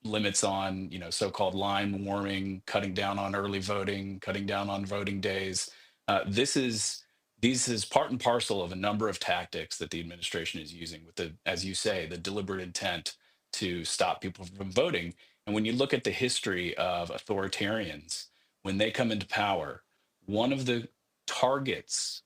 limits on, so-called line warming, cutting down on early voting, cutting down on voting days. This is part and parcel of a number of tactics that the administration is using with as you say, the deliberate intent to stop people from voting. And when you look at the history of authoritarians, when they come into power, one of the targets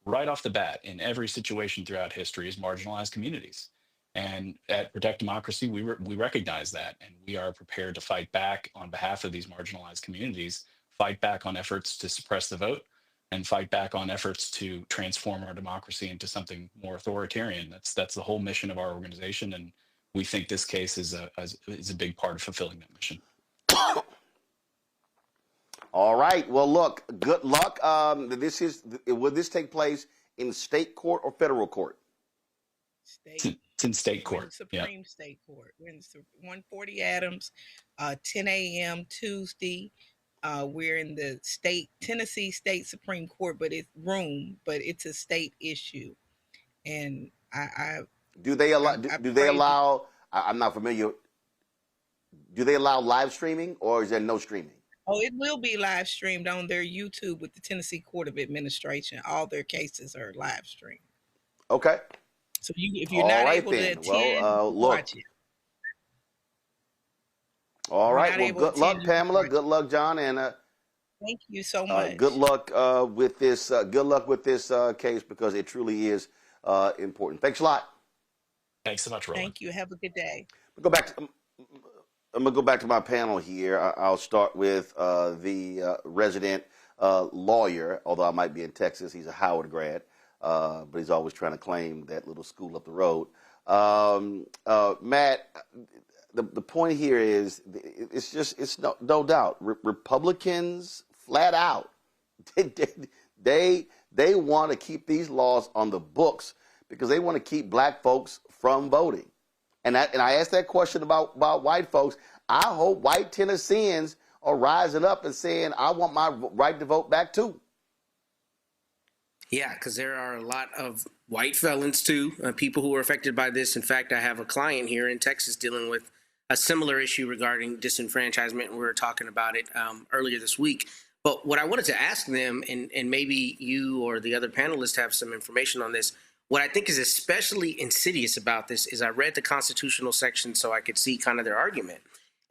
right off the bat in every situation throughout history is marginalized communities. And at Protect Democracy, we recognize that, and we are prepared to fight back on behalf of these marginalized communities, fight back on efforts to suppress the vote, and fight back on efforts to transform our democracy into something more authoritarian. That's the whole mission of our organization, and we think this case is a big part of fulfilling that mission. All right. Well, look, good luck. Will this take place in state court or federal court? State. It's in state court. Supreme State Court. We're in 140 Adams, 10 a.m. Tuesday. We're in the Tennessee State Supreme Court, but it's a state issue. And do they allow? I'm not familiar. Do they allow live streaming, or is there no streaming? Oh, it will be live streamed on their YouTube with the Tennessee Court of Administration. All their cases are live streamed. Okay. So if you're not able to attend, watch it. All right. Well, good luck, Pamela. Good luck, John, and thank you so much. Good luck with this. Good luck with this case, because it truly is important. Thanks a lot. Thanks so much, Roland. Thank you. Have a good day. I'm gonna go back to my panel here. I'll start with the resident lawyer, although I might be in Texas. He's a Howard grad, but he's always trying to claim that little school up the road. Matt, the point here is it's no doubt Republicans flat out they want to keep these laws on the books because they want to keep black folks from voting. And I asked that question about white folks. I hope white Tennesseans are rising up and saying, I want my right to vote back too. Yeah, because there are a lot of white felons too, people who are affected by this. In fact, I have a client here in Texas dealing with a similar issue regarding disenfranchisement. We were talking about it earlier this week. But what I wanted to ask them, and maybe you or the other panelists have some information on this, what I think is especially insidious about this is I read the constitutional section so I could see kind of their argument.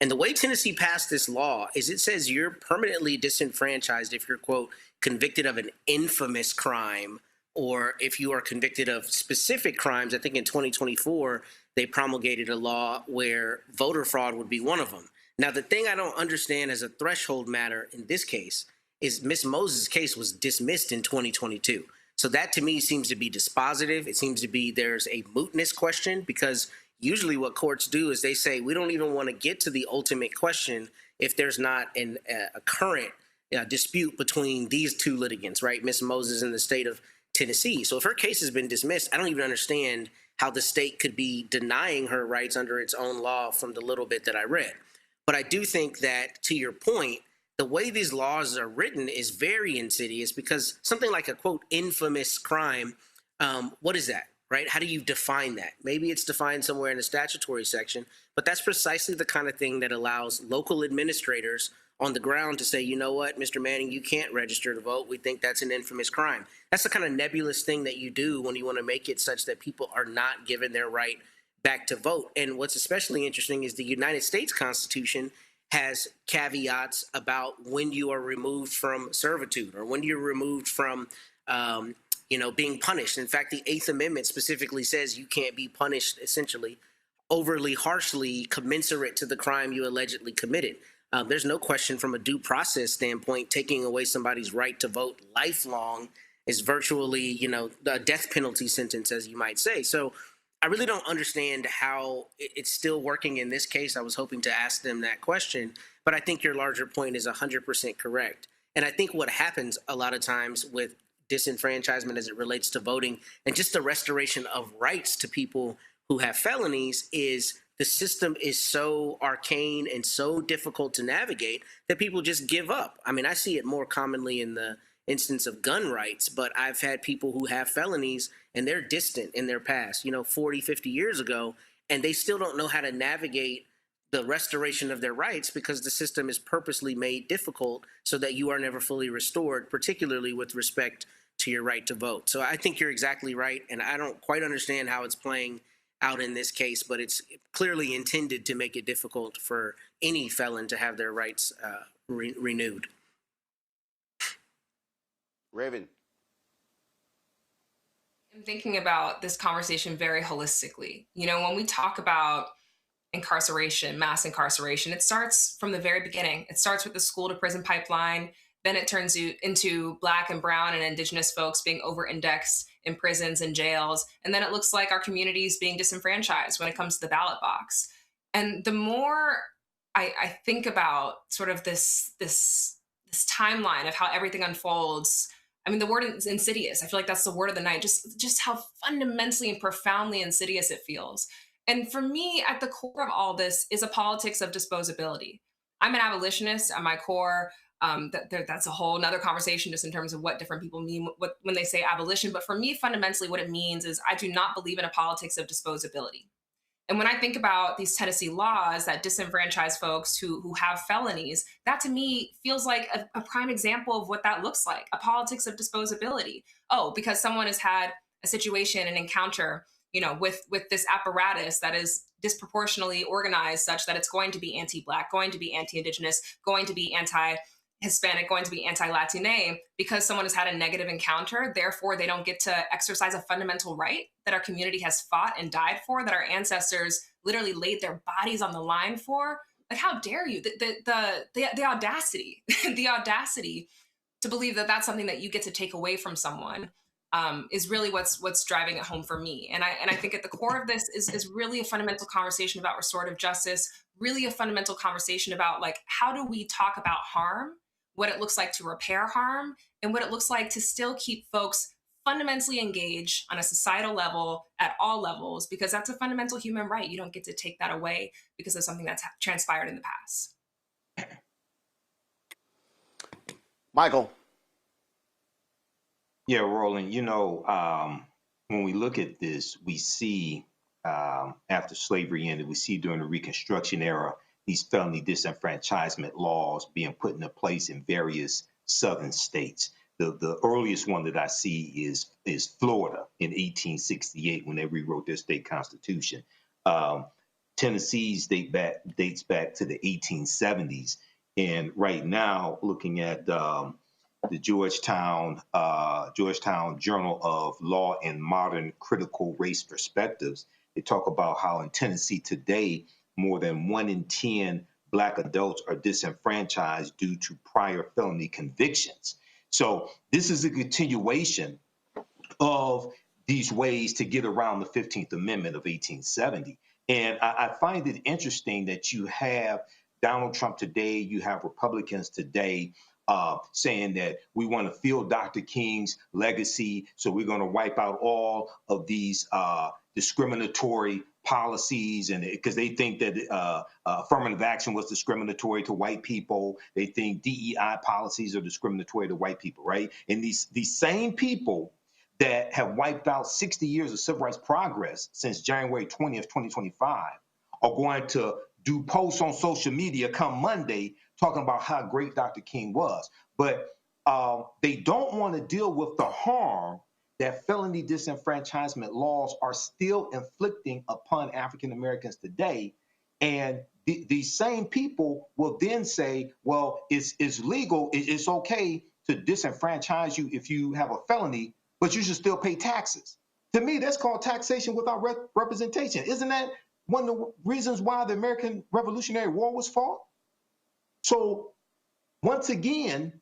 And the way Tennessee passed this law is it says you're permanently disenfranchised if you're, quote, convicted of an infamous crime, or if you are convicted of specific crimes. I think in 2024, they promulgated a law where voter fraud would be one of them. Now, the thing I don't understand as a threshold matter in this case is Ms. Moses' case was dismissed in 2022. So that to me seems to be dispositive. It seems to be there's a mootness question, because usually what courts do is they say we don't even want to get to the ultimate question if there's not a current dispute between these two litigants, right? Ms. Moses in the state of Tennessee. So if her case has been dismissed, I don't even understand how the state could be denying her rights under its own law from the little bit that I read. But I do think that, to your point, the way these laws are written is very insidious, because something like a, quote, infamous crime, what is that, right? How do you define that? Maybe it's defined somewhere in the statutory section, but that's precisely the kind of thing that allows local administrators on the ground to say, you know what, Mr. Manning, you can't register to vote. We think that's an infamous crime. That's the kind of nebulous thing that you do when you want to make it such that people are not given their right back to vote. And what's especially interesting is the United States Constitution has caveats about when you are removed from servitude or when you're removed from, being punished. In fact, the Eighth Amendment specifically says you can't be punished, essentially, overly harshly, commensurate to the crime you allegedly committed. There's no question from a due process standpoint, taking away somebody's right to vote lifelong is virtually, a death penalty sentence, as you might say. So I really don't understand how it's still working in this case. I was hoping to ask them that question, but I think your larger point is 100% correct. And I think what happens a lot of times with disenfranchisement as it relates to voting and just the restoration of rights to people who have felonies is the system is so arcane and so difficult to navigate that people just give up. I mean, I see it more commonly in the instance of gun rights, but I've had people who have felonies and they're distant in their past, 40, 50 years ago, and they still don't know how to navigate the restoration of their rights because the system is purposely made difficult so that you are never fully restored, particularly with respect to your right to vote. So I think you're exactly right, and I don't quite understand how it's playing out in this case, but it's clearly intended to make it difficult for any felon to have their rights renewed. Raven. I'm thinking about this conversation very holistically. When we talk about incarceration, mass incarceration, it starts from the very beginning. It starts with the school to prison pipeline. Then it turns into Black and Brown and Indigenous folks being over-indexed in prisons and jails. And then it looks like our communities being disenfranchised when it comes to the ballot box. And the more I think about sort of this timeline of how everything unfolds, I mean, the word is insidious. I feel like that's the word of the night, just how fundamentally and profoundly insidious it feels. And for me, at the core of all this is a politics of disposability. I'm an abolitionist at my core. That's a whole nother conversation just in terms of what different people mean when they say abolition. But for me, fundamentally, what it means is I do not believe in a politics of disposability. And when I think about these Tennessee laws that disenfranchise folks who have felonies, that to me feels like a prime example of what that looks like, a politics of disposability. Oh, because someone has had a situation, an encounter, with this apparatus that is disproportionately organized such that it's going to be anti-Black, going to be anti-Indigenous, going to be anti-Hispanic, going to be anti-Latine, because someone has had a negative encounter. Therefore, they don't get to exercise a fundamental right that our community has fought and died for, that our ancestors literally laid their bodies on the line for. Like, how dare you? The audacity, the audacity to believe that that's something that you get to take away from someone is really what's driving it home for me. And I think at the core of this is really a fundamental conversation about restorative justice, really a fundamental conversation about, like, how do we talk about harm, what it looks like to repair harm, and what it looks like to still keep folks fundamentally engaged on a societal level at all levels, because that's a fundamental human right. You don't get to take that away because of something that's transpired in the past. Michael. Yeah, Roland, when we look at this, we see after slavery ended, we see during the Reconstruction era, these felony disenfranchisement laws being put into place in various southern states. The earliest one that I see is Florida in 1868 when they rewrote their state constitution. Tennessee's dates back to the 1870s. And right now, looking at the Georgetown Journal of Law and Modern Critical Race Perspectives, they talk about how in Tennessee today, more than 1 in 10 Black adults are disenfranchised due to prior felony convictions. So this is a continuation of these ways to get around the 15th Amendment of 1870. And I find it interesting that you have Donald Trump today, you have Republicans today saying that we want to fill Dr. King's legacy, so we're going to wipe out all of these discriminatory policies, and because they think that affirmative action was discriminatory to white people. They think DEI policies are discriminatory to white people, right? And these same people that have wiped out 60 years of civil rights progress since January 20th, 2025, are going to do posts on social media come Monday talking about how great Dr. King was. But they don't want to deal with the harm that felony disenfranchisement laws are still inflicting upon African Americans today. And these same people will then say, well, it's legal, it's okay to disenfranchise you if you have a felony, but you should still pay taxes. To me, that's called taxation without representation. Isn't that one of the reasons why the American Revolutionary War was fought? So once again,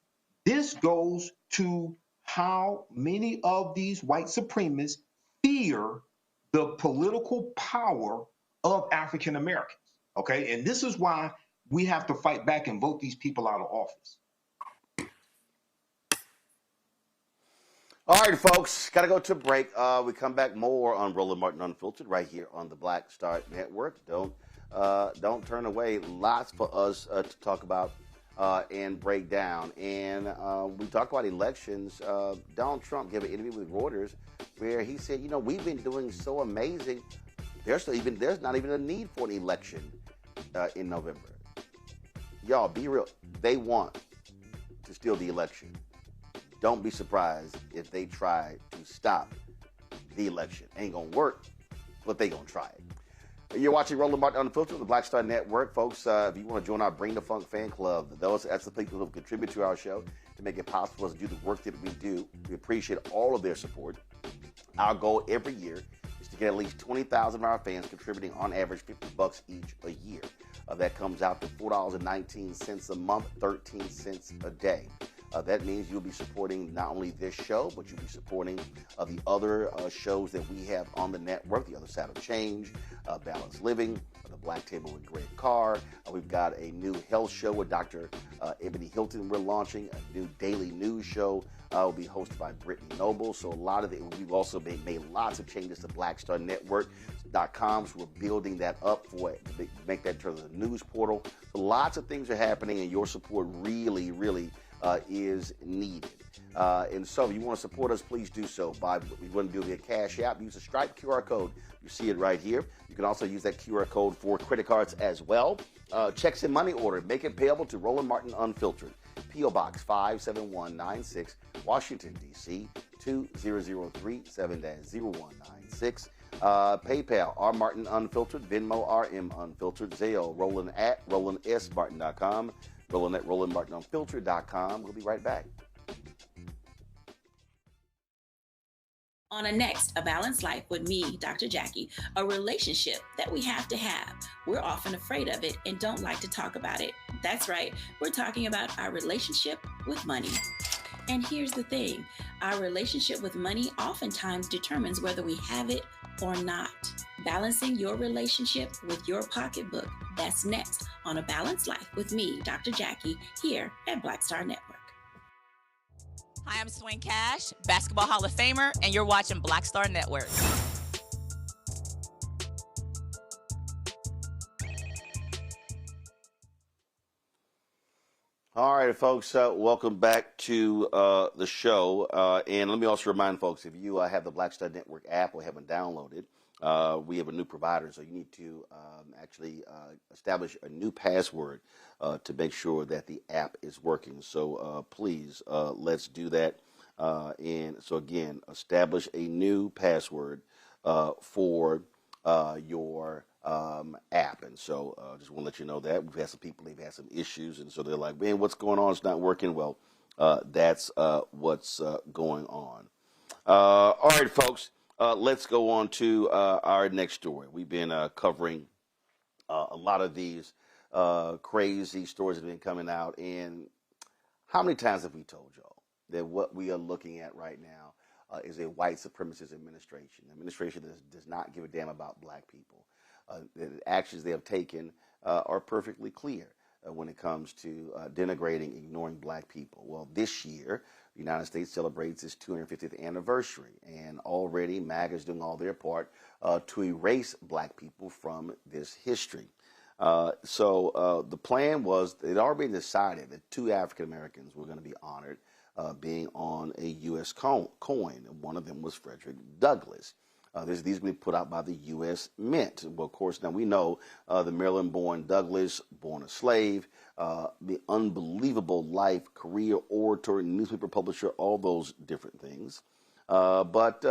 this goes to how many of these white supremacists fear the political power of African Americans, okay? And this is why we have to fight back and vote these people out of office. All right, folks, got to go to a break. We come back more on Roland Martin Unfiltered right here on the Black Star Network. Don't turn away. Lots for us to talk about and break down. And we talk about elections. Donald Trump gave an interview with Reuters where he said, we've been doing so amazing. There's not even a need for an election in November. Y'all, be real. They want to steal the election. Don't be surprised if they try to stop the election. Ain't gonna work, but they gonna try it. You're watching Roland Martin Unfiltered on the Black Star Network. Folks, if you want to join our Bring the Funk fan club, that's the people who contribute to our show to make it possible for us to do the work that we do. We appreciate all of their support. Our goal every year is to get at least 20,000 of our fans contributing on average $50 each a year. That comes out to $4.19 a month, 13 cents a day. That means you'll be supporting not only this show, but you'll be supporting the other shows that we have on the network, The Other Side of Change, Balanced Living, The Black Table with Greg Carr. We've got a new health show with Dr. Ebony Hilton we're launching, a new daily news show will be hosted by Brittany Noble. So a lot of we've also made lots of changes to BlackStarNetwork.com. So we're building that up to make that turn into a news portal. So lots of things are happening, and your support really, really is needed. And so if you want to support us, please do so by what we want to do via Cash App. Use the Stripe QR code. You see it right here. You can also use that QR code for credit cards as well. Checks and money order. Make it payable to Roland Martin Unfiltered. P.O. Box 57196, Washington, D.C. 20037-0196. PayPal, R. Martin Unfiltered. Venmo, RM Unfiltered. Zelle, Roland at RolandSMartin.com. Roland at RolandMartinUnfiltered.com. We'll be right back. On a next, A Balanced Life with me, Dr. Jackie, a relationship that we have to have. We're often afraid of it and don't like to talk about it. That's right, we're talking about our relationship with money. And here's the thing, our relationship with money oftentimes determines whether we have it or not. Balancing your relationship with your pocketbook. That's next on A Balanced Life with me, Dr. Jackie, here at Black Star Network. Hi, I'm Swing Cash, Basketball Hall of Famer, and you're watching Black Star Network. All right, folks, welcome back to the show. And let me also remind folks, if you have the Black Star Network app or haven't downloaded, we have a new provider, so you need to actually establish a new password to make sure that the app is working. So please, let's do that. And so again, establish a new password for your app. And so just want to let you know that we've had some people, they've had some issues, and so they're like, man, what's going on? It's not working. Well, that's what's going on. All right, folks. Let's go on to our next story. We've been covering a lot of these crazy stories that have been coming out. And how many times have we told y'all that what we are looking at right now is a white supremacist administration, an administration that does not give a damn about black people. The actions they have taken are perfectly clear. when it comes to denigrating, ignoring black people. Well, this year, the United States celebrates its 250th anniversary, and already MAGA is doing all their part to erase black people from this history. So the plan was, it already decided that 2 African Americans were going to be honored being on a U.S. coin. One of them was Frederick Douglass. These will be put out by the U.S. Mint. Well, of course, now we know the Maryland-born Douglass, born a slave, the unbelievable life, career, orator, newspaper publisher, all those different things. But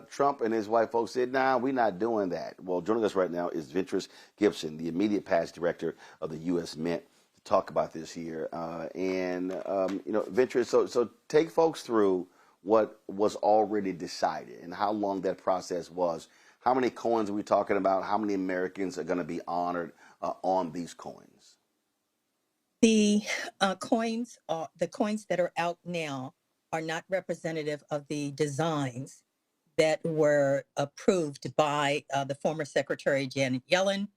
Trump and his white folks said, nah, we're not doing that. Well, joining us right now is Ventress Gibson, the immediate past director of the U.S. Mint, to talk about this here. Ventress, so take folks through what was already decided and how long that process was. How many coins are we talking about? How many Americans are going to be honored on these coins? The coins that are out now are not representative of the designs that were approved by the former Secretary Janet Yellen,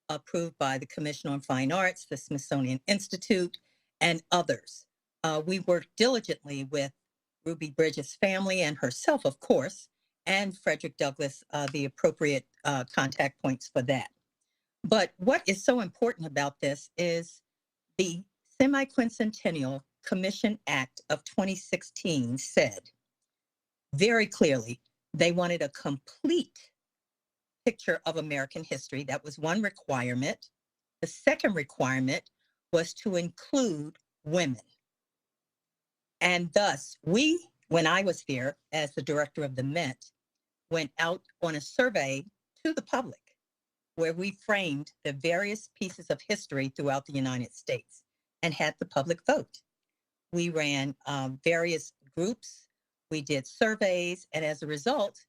approved by the Commission on Fine Arts, the Smithsonian Institute, and others. We worked diligently with Ruby Bridges' family and herself, of course, and Frederick Douglass, the appropriate contact points for that. But what is so important about this is the Semi-Quincentennial Commission Act of 2016 said very clearly they wanted a complete picture of American history. That was one requirement. The second requirement was to include women. And thus, when I was there as the director of the Mint, went out on a survey to the public where we framed the various pieces of history throughout the United States and had the public vote. We ran various groups, we did surveys, and as a result,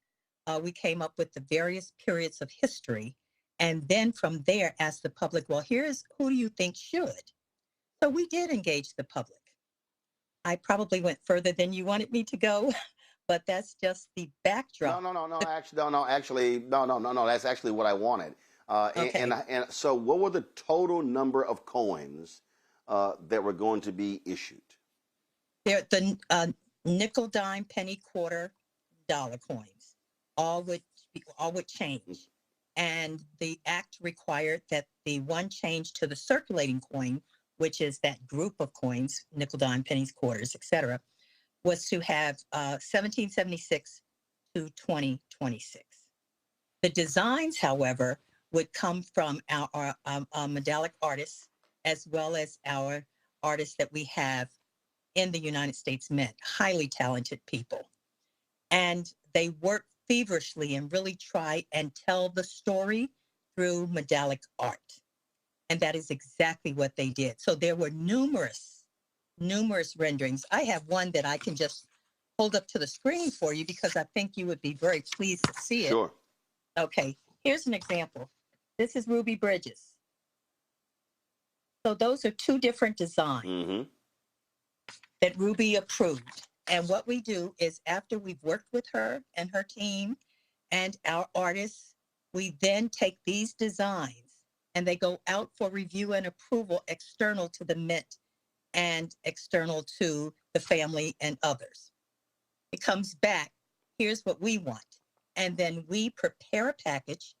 we came up with the various periods of history. And then from there, asked the public, well, here's who do you think should? So we did engage the public. I probably went further than you wanted me to go, but that's just the backdrop. No. That's actually what I wanted. Okay. And so what were the total number of coins that were going to be issued? The nickel, dime, penny, quarter, dollar coins, all would change. And the act required that the one change to the circulating coin, which is that group of coins, nickel, dime, pennies, quarters, etc., was to have 1776 to 2026. The designs, however, would come from our medallic artists, as well as our artists that we have in the United States Mint, highly talented people. And they work feverishly and really try and tell the story through medallic art. And that is exactly what they did. So there were numerous renderings. I have one that I can just hold up to the screen for you because I think you would be very pleased to see it. Sure. Okay, here's an example. This is Ruby Bridges. So those are 2 different designs that Ruby approved. And what we do is after we've worked with her and her team and our artists, we then take these designs and they go out for review and approval external to the Mint and external to the family and others. It comes back, here's what we want. And then we prepare a package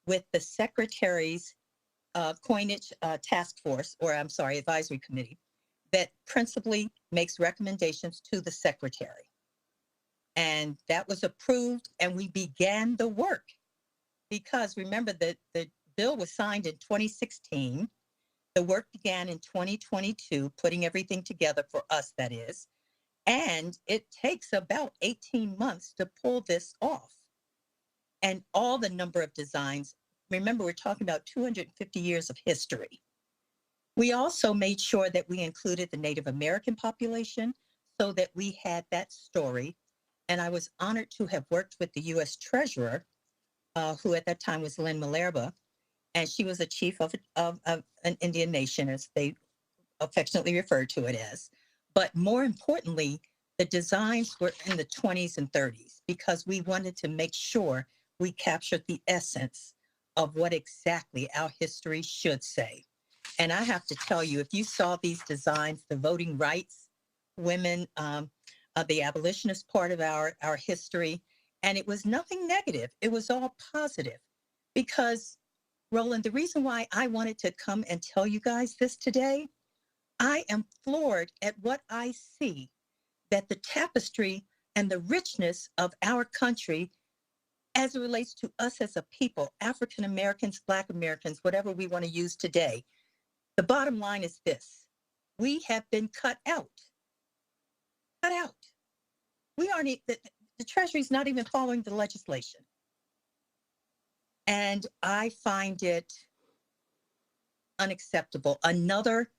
with the Secretary's coinage task force, advisory committee, that principally makes recommendations to the Secretary. And that was approved and we began the work. Because remember that the bill was signed in 2016. The work began in 2022, putting everything together for us, that is. And it takes about 18 months to pull this off. And all the number of designs, remember, we're talking about 250 years of history. We also made sure that we included the Native American population so that we had that story. And I was honored to have worked with the U.S. Treasurer, who at that time was Lynn Malerba, and she was a chief of an Indian nation, as they affectionately refer to it as. But more importantly, the designs were in the 20s and 30s because we wanted to make sure we captured the essence of what exactly our history should say. And I have to tell you, if you saw these designs, the voting rights, women, the abolitionist part of our history, and it was nothing negative. It was all positive. Because, Roland, the reason why I wanted to come and tell you guys this today, I am floored at what I see, that the tapestry and the richness of our country as it relates to us as a people, African Americans, Black Americans, whatever we want to use today. The bottom line is this: we have been cut out. Cut out. We aren't, the Treasury's not even following the legislation. And I find it unacceptable. Another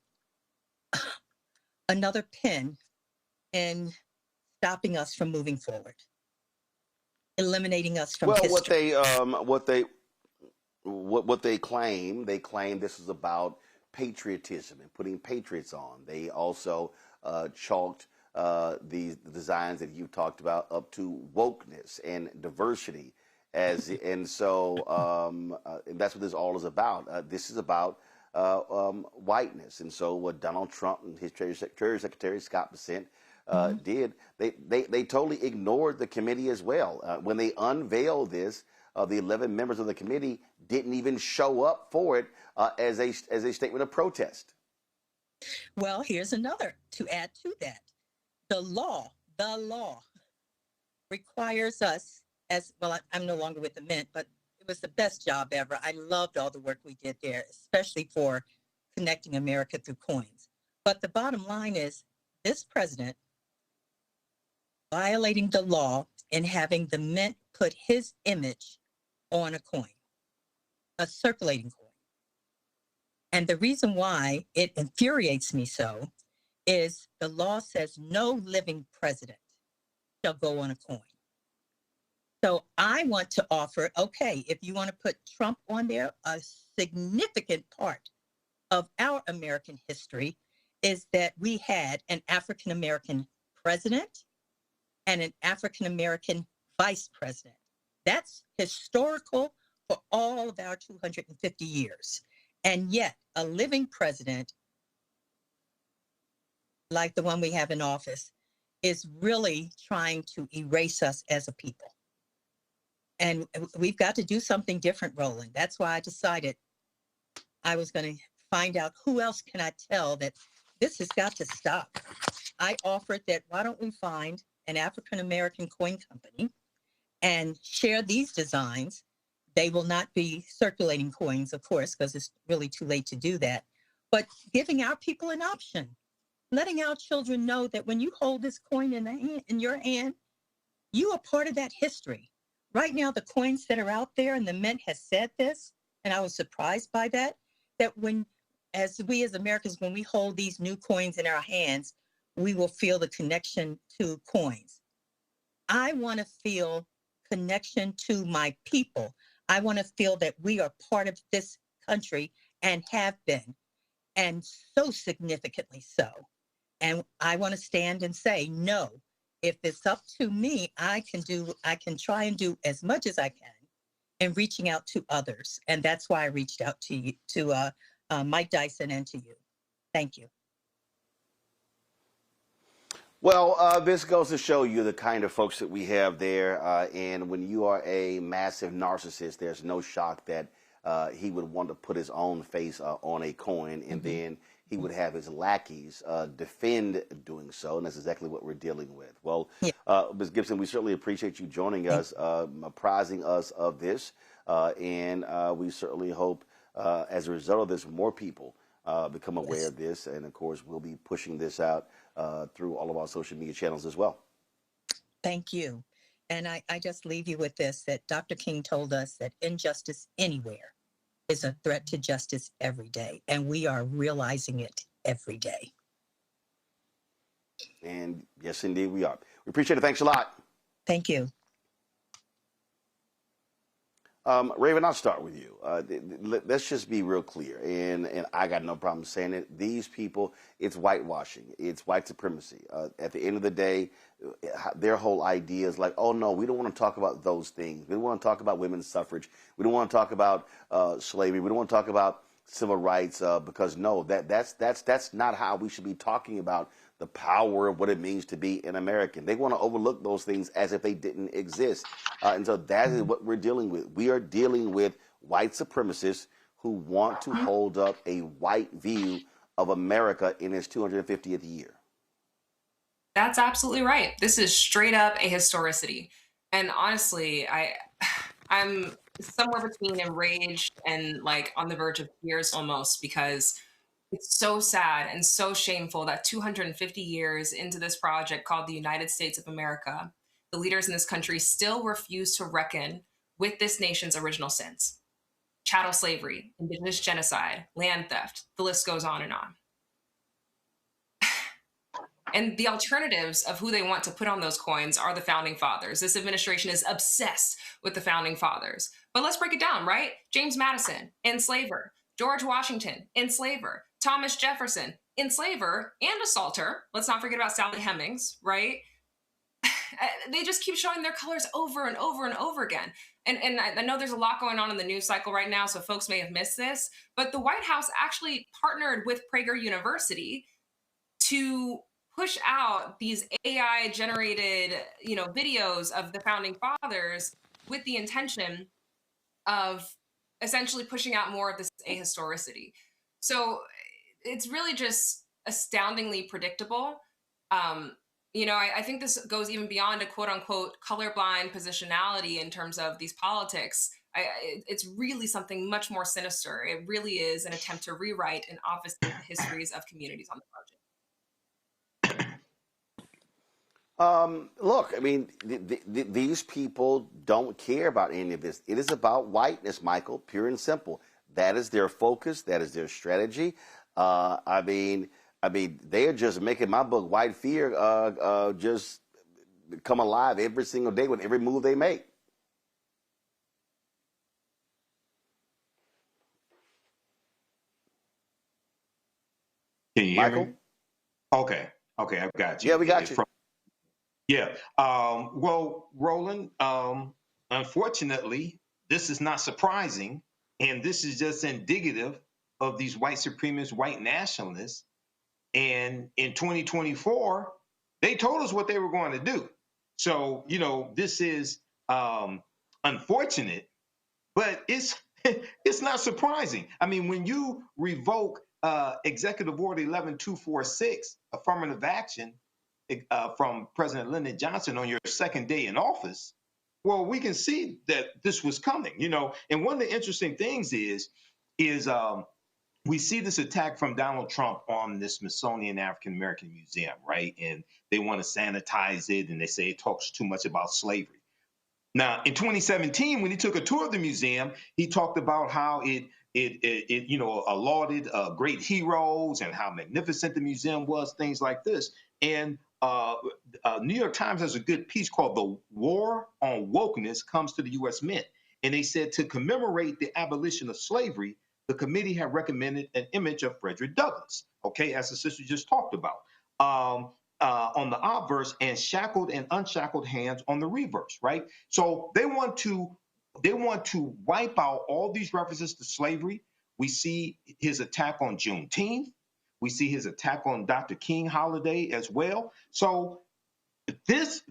pin in stopping us from moving forward, eliminating us from history. What they claim this is about patriotism and putting patriots on. They also chalked the designs that you talked about up to wokeness and diversity, and so that's what this all is about. This is about whiteness, and so what Donald Trump and his Treasury Secretary Scott Bessent did, they totally ignored the committee as well. When they unveiled this, the 11 members of the committee didn't even show up for it as a statement of protest. Well, here's another to add to that. The law requires us, as well, I'm no longer with the Mint, but it was the best job ever. I loved all the work we did there, especially for connecting America through coins. But the bottom line is this president violating the law and having the Mint put his image on a coin, a circulating coin. And the reason why it infuriates me so is the law says no living president shall go on a coin. So I want to offer, okay, if you want to put Trump on there, a significant part of our American history is that we had an African-American president and an African-American vice president. That's historical for all of our 250 years. And yet a living president like the one we have in office is really trying to erase us as a people. And we've got to do something different, Roland. That's why I decided I was going to find out who else can I tell that this has got to stop. I offered that why don't we find an African-American coin company and share these designs. They will not be circulating coins, of course, because it's really too late to do that. But giving our people an option, letting our children know that when you hold this coin in your hand, you are part of that history. Right now, the coins that are out there, and the Mint has said this, and I was surprised by that as Americans, when we hold these new coins in our hands, we will feel the connection to coins. I want to feel connection to my people. I want to feel that we are part of this country and have been, and so significantly so. And I want to stand and say, no, if it's up to me, I can try and do as much as I can in reaching out to others. And that's why I reached out to you, to Mike Dyson, and to you. Thank you. Well, this goes to show you the kind of folks that we have there. And when you are a massive narcissist, there's no shock that he would want to put his own face on a coin, and then he would have his lackeys defend doing so. And that's exactly what we're dealing with. Well, Ms. Gibson, we certainly appreciate you joining us, apprising us of this. And we certainly hope, as a result of this, more people become aware of this. And, of course, we'll be pushing this out through all of our social media channels as well. Thank you. And I just leave you with this, that Dr. King told us that injustice anywhere is a threat to justice every day. And we are realizing it every day. And yes, indeed, we are. We appreciate it. Thanks a lot. Thank you. Raven, I'll start with you. Let's just be real clear, and I got no problem saying it. These people, it's whitewashing. It's white supremacy. At the end of the day, their whole idea is like, oh, no, we don't want to talk about those things. We don't want to talk about women's suffrage. We don't want to talk about slavery. We don't want to talk about civil rights, because no, that's not how we should be talking about the power of what it means to be an American. They want to overlook those things as if they didn't exist. And so that is what we're dealing with. We are dealing with white supremacists who want to hold up a white view of America in its 250th year. That's absolutely right. This is straight up a historicity. And honestly, I'm somewhere between enraged and like on the verge of tears almost, because it's so sad and so shameful that 250 years into this project called the United States of America, the leaders in this country still refuse to reckon with this nation's original sins. Chattel slavery, indigenous genocide, land theft, the list goes on and on. And the alternatives of who they want to put on those coins are the founding fathers. This administration is obsessed with the founding fathers. But let's break it down, right? James Madison, enslaver. George Washington, enslaver. Thomas Jefferson, enslaver and assaulter. Let's not forget about Sally Hemings, right? They just keep showing their colors over and over and over again. And I know there's a lot going on in the news cycle right now, so folks may have missed this, but the White House actually partnered with Prager University to push out these AI-generated, videos of the founding fathers with the intention of essentially pushing out more of this ahistoricity. So it's really just astoundingly predictable. I think this goes even beyond a quote unquote colorblind positionality in terms of these politics. It's really something much more sinister. It really is an attempt to rewrite and obfuscate the histories of communities on the project. Look, I mean, these people don't care about any of this. It is about whiteness, Michael, pure and simple. That is their focus. That is their strategy. I mean, they are just making my book, White Fear, just come alive every single day with every move they make. Can you hear me? Okay, I've got you. Yeah, we got you. Yeah. Well, Roland, unfortunately, this is not surprising, and this is just indicative of these white supremacists, white nationalists. And in 2024, they told us what they were going to do. So, this is unfortunate, but it's not surprising. I mean, when you revoke Executive Order 11246, affirmative action, from President Lyndon Johnson on your second day in office, well, we can see that this was coming, And one of the interesting things is we see this attack from Donald Trump on the Smithsonian African American Museum, right? And they want to sanitize it, and they say it talks too much about slavery. Now, in 2017, when he took a tour of the museum, he talked about how it lauded great heroes and how magnificent the museum was, things like this. And New York Times has a good piece called "The War on Wokeness Comes to the U.S. Mint," and they said to commemorate the abolition of slavery, the committee had recommended an image of Frederick Douglass, okay, as the sister just talked about, on the obverse, and shackled and unshackled hands on the reverse, right? So they want to wipe out all these references to slavery. We see his attack on Juneteenth. We see his attack on Dr. King holiday as well. So this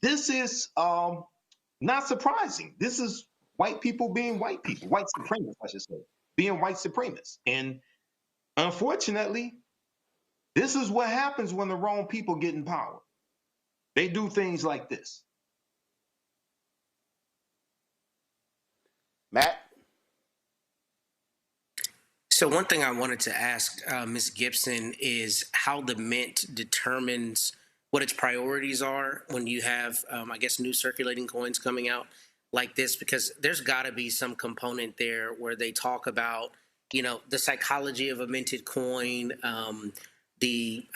is not surprising. This is white people being white people, white supremacists, I should say, being white supremacists. And unfortunately, this is what happens when the wrong people get in power. They do things like this. Matt? So one thing I wanted to ask Ms. Gibson is how the Mint determines what its priorities are when you have, new circulating coins coming out like this, because there's got to be some component there where they talk about, the psychology of a minted coin, the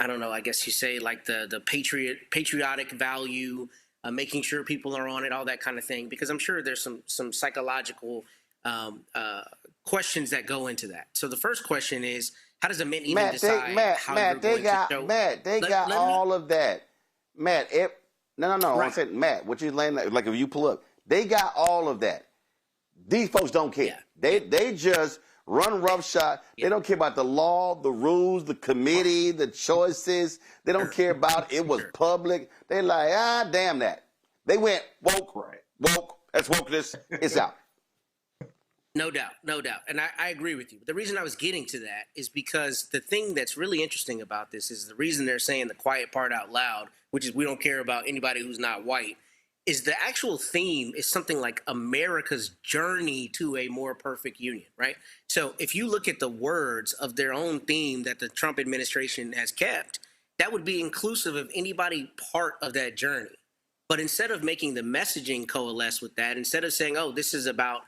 patriotic value, making sure people are on it, all that kind of thing, because I'm sure there's some psychological questions that go into that. So the first question is, how does the Mint even decide how you're going to show? Matt, they got all of that. Matt, no. Right. I said, Matt, what you laying like if you pull up, they got all of that. These folks don't care. Yeah. They just run roughshod. They don't care about the law, the rules, the committee, the choices. They don't care about it was public. They're like, damn that. They went woke, woke. That's wokeness. It's out. No doubt, no doubt. And I agree with you. The reason I was getting to that is because the thing that's really interesting about this is the reason they're saying the quiet part out loud, which is we don't care about anybody who's not white, is the actual theme is something like America's journey to a more perfect union, right? So if you look at the words of their own theme that the Trump administration has kept, that would be inclusive of anybody part of that journey. But instead of making the messaging coalesce with that, instead of saying, oh, this is about,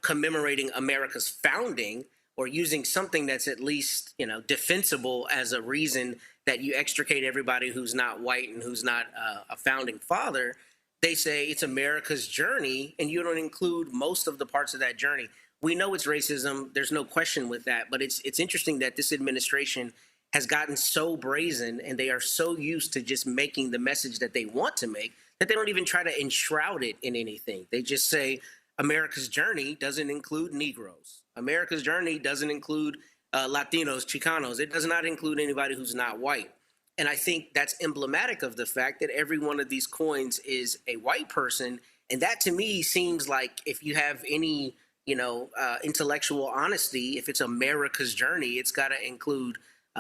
commemorating America's founding or using something that's at least, defensible as a reason that you extricate everybody who's not white and who's not a founding father, they say it's America's journey, and you don't include most of the parts of that journey. We know it's racism. There's no question with that. But it's interesting that this administration has gotten so brazen and they are so used to just making the message that they want to make that they don't even try to enshroud it in anything. They just say America's journey doesn't include Negroes. America's journey doesn't include Latinos, Chicanos. It does not include anybody who's not white. And I think that's emblematic of the fact that every one of these coins is a white person. And that to me seems like if you have any, intellectual honesty, if it's America's journey, it's got to include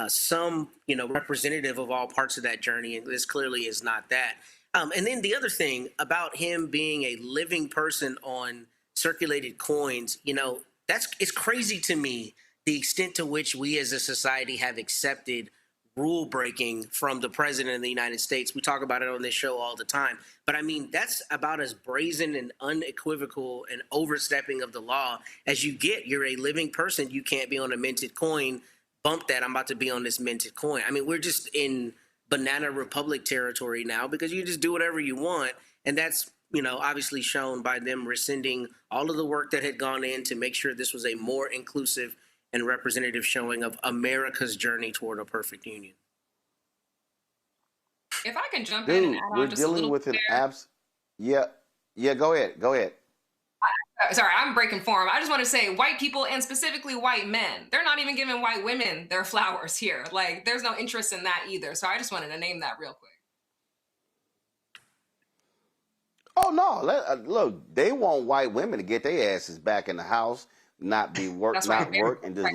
some, representative of all parts of that journey. And this clearly is not that. And then the other thing about him being a living person on circulated coins, it's crazy to me, the extent to which we as a society have accepted rule breaking from the president of the United States. We talk about it on this show all the time. But I mean, that's about as brazen and unequivocal and overstepping of the law as you get. You're a living person. You can't be on a minted coin. Bump that. I'm about to be on this minted coin. I mean, we're just in Banana Republic territory now because you just do whatever you want. And that's, obviously shown by them rescinding all of the work that had gone in to make sure this was a more inclusive and representative showing of America's journey toward a perfect union. If I can jump in and add on just a little bit. Yeah, go ahead. Sorry, I'm breaking form. I just want to say white people and specifically white men, they're not even giving white women their flowers here. Like, there's no interest in that either. So I just wanted to name that real quick. Oh, no. Look, they want white women to get their asses back in the house, not be work, and just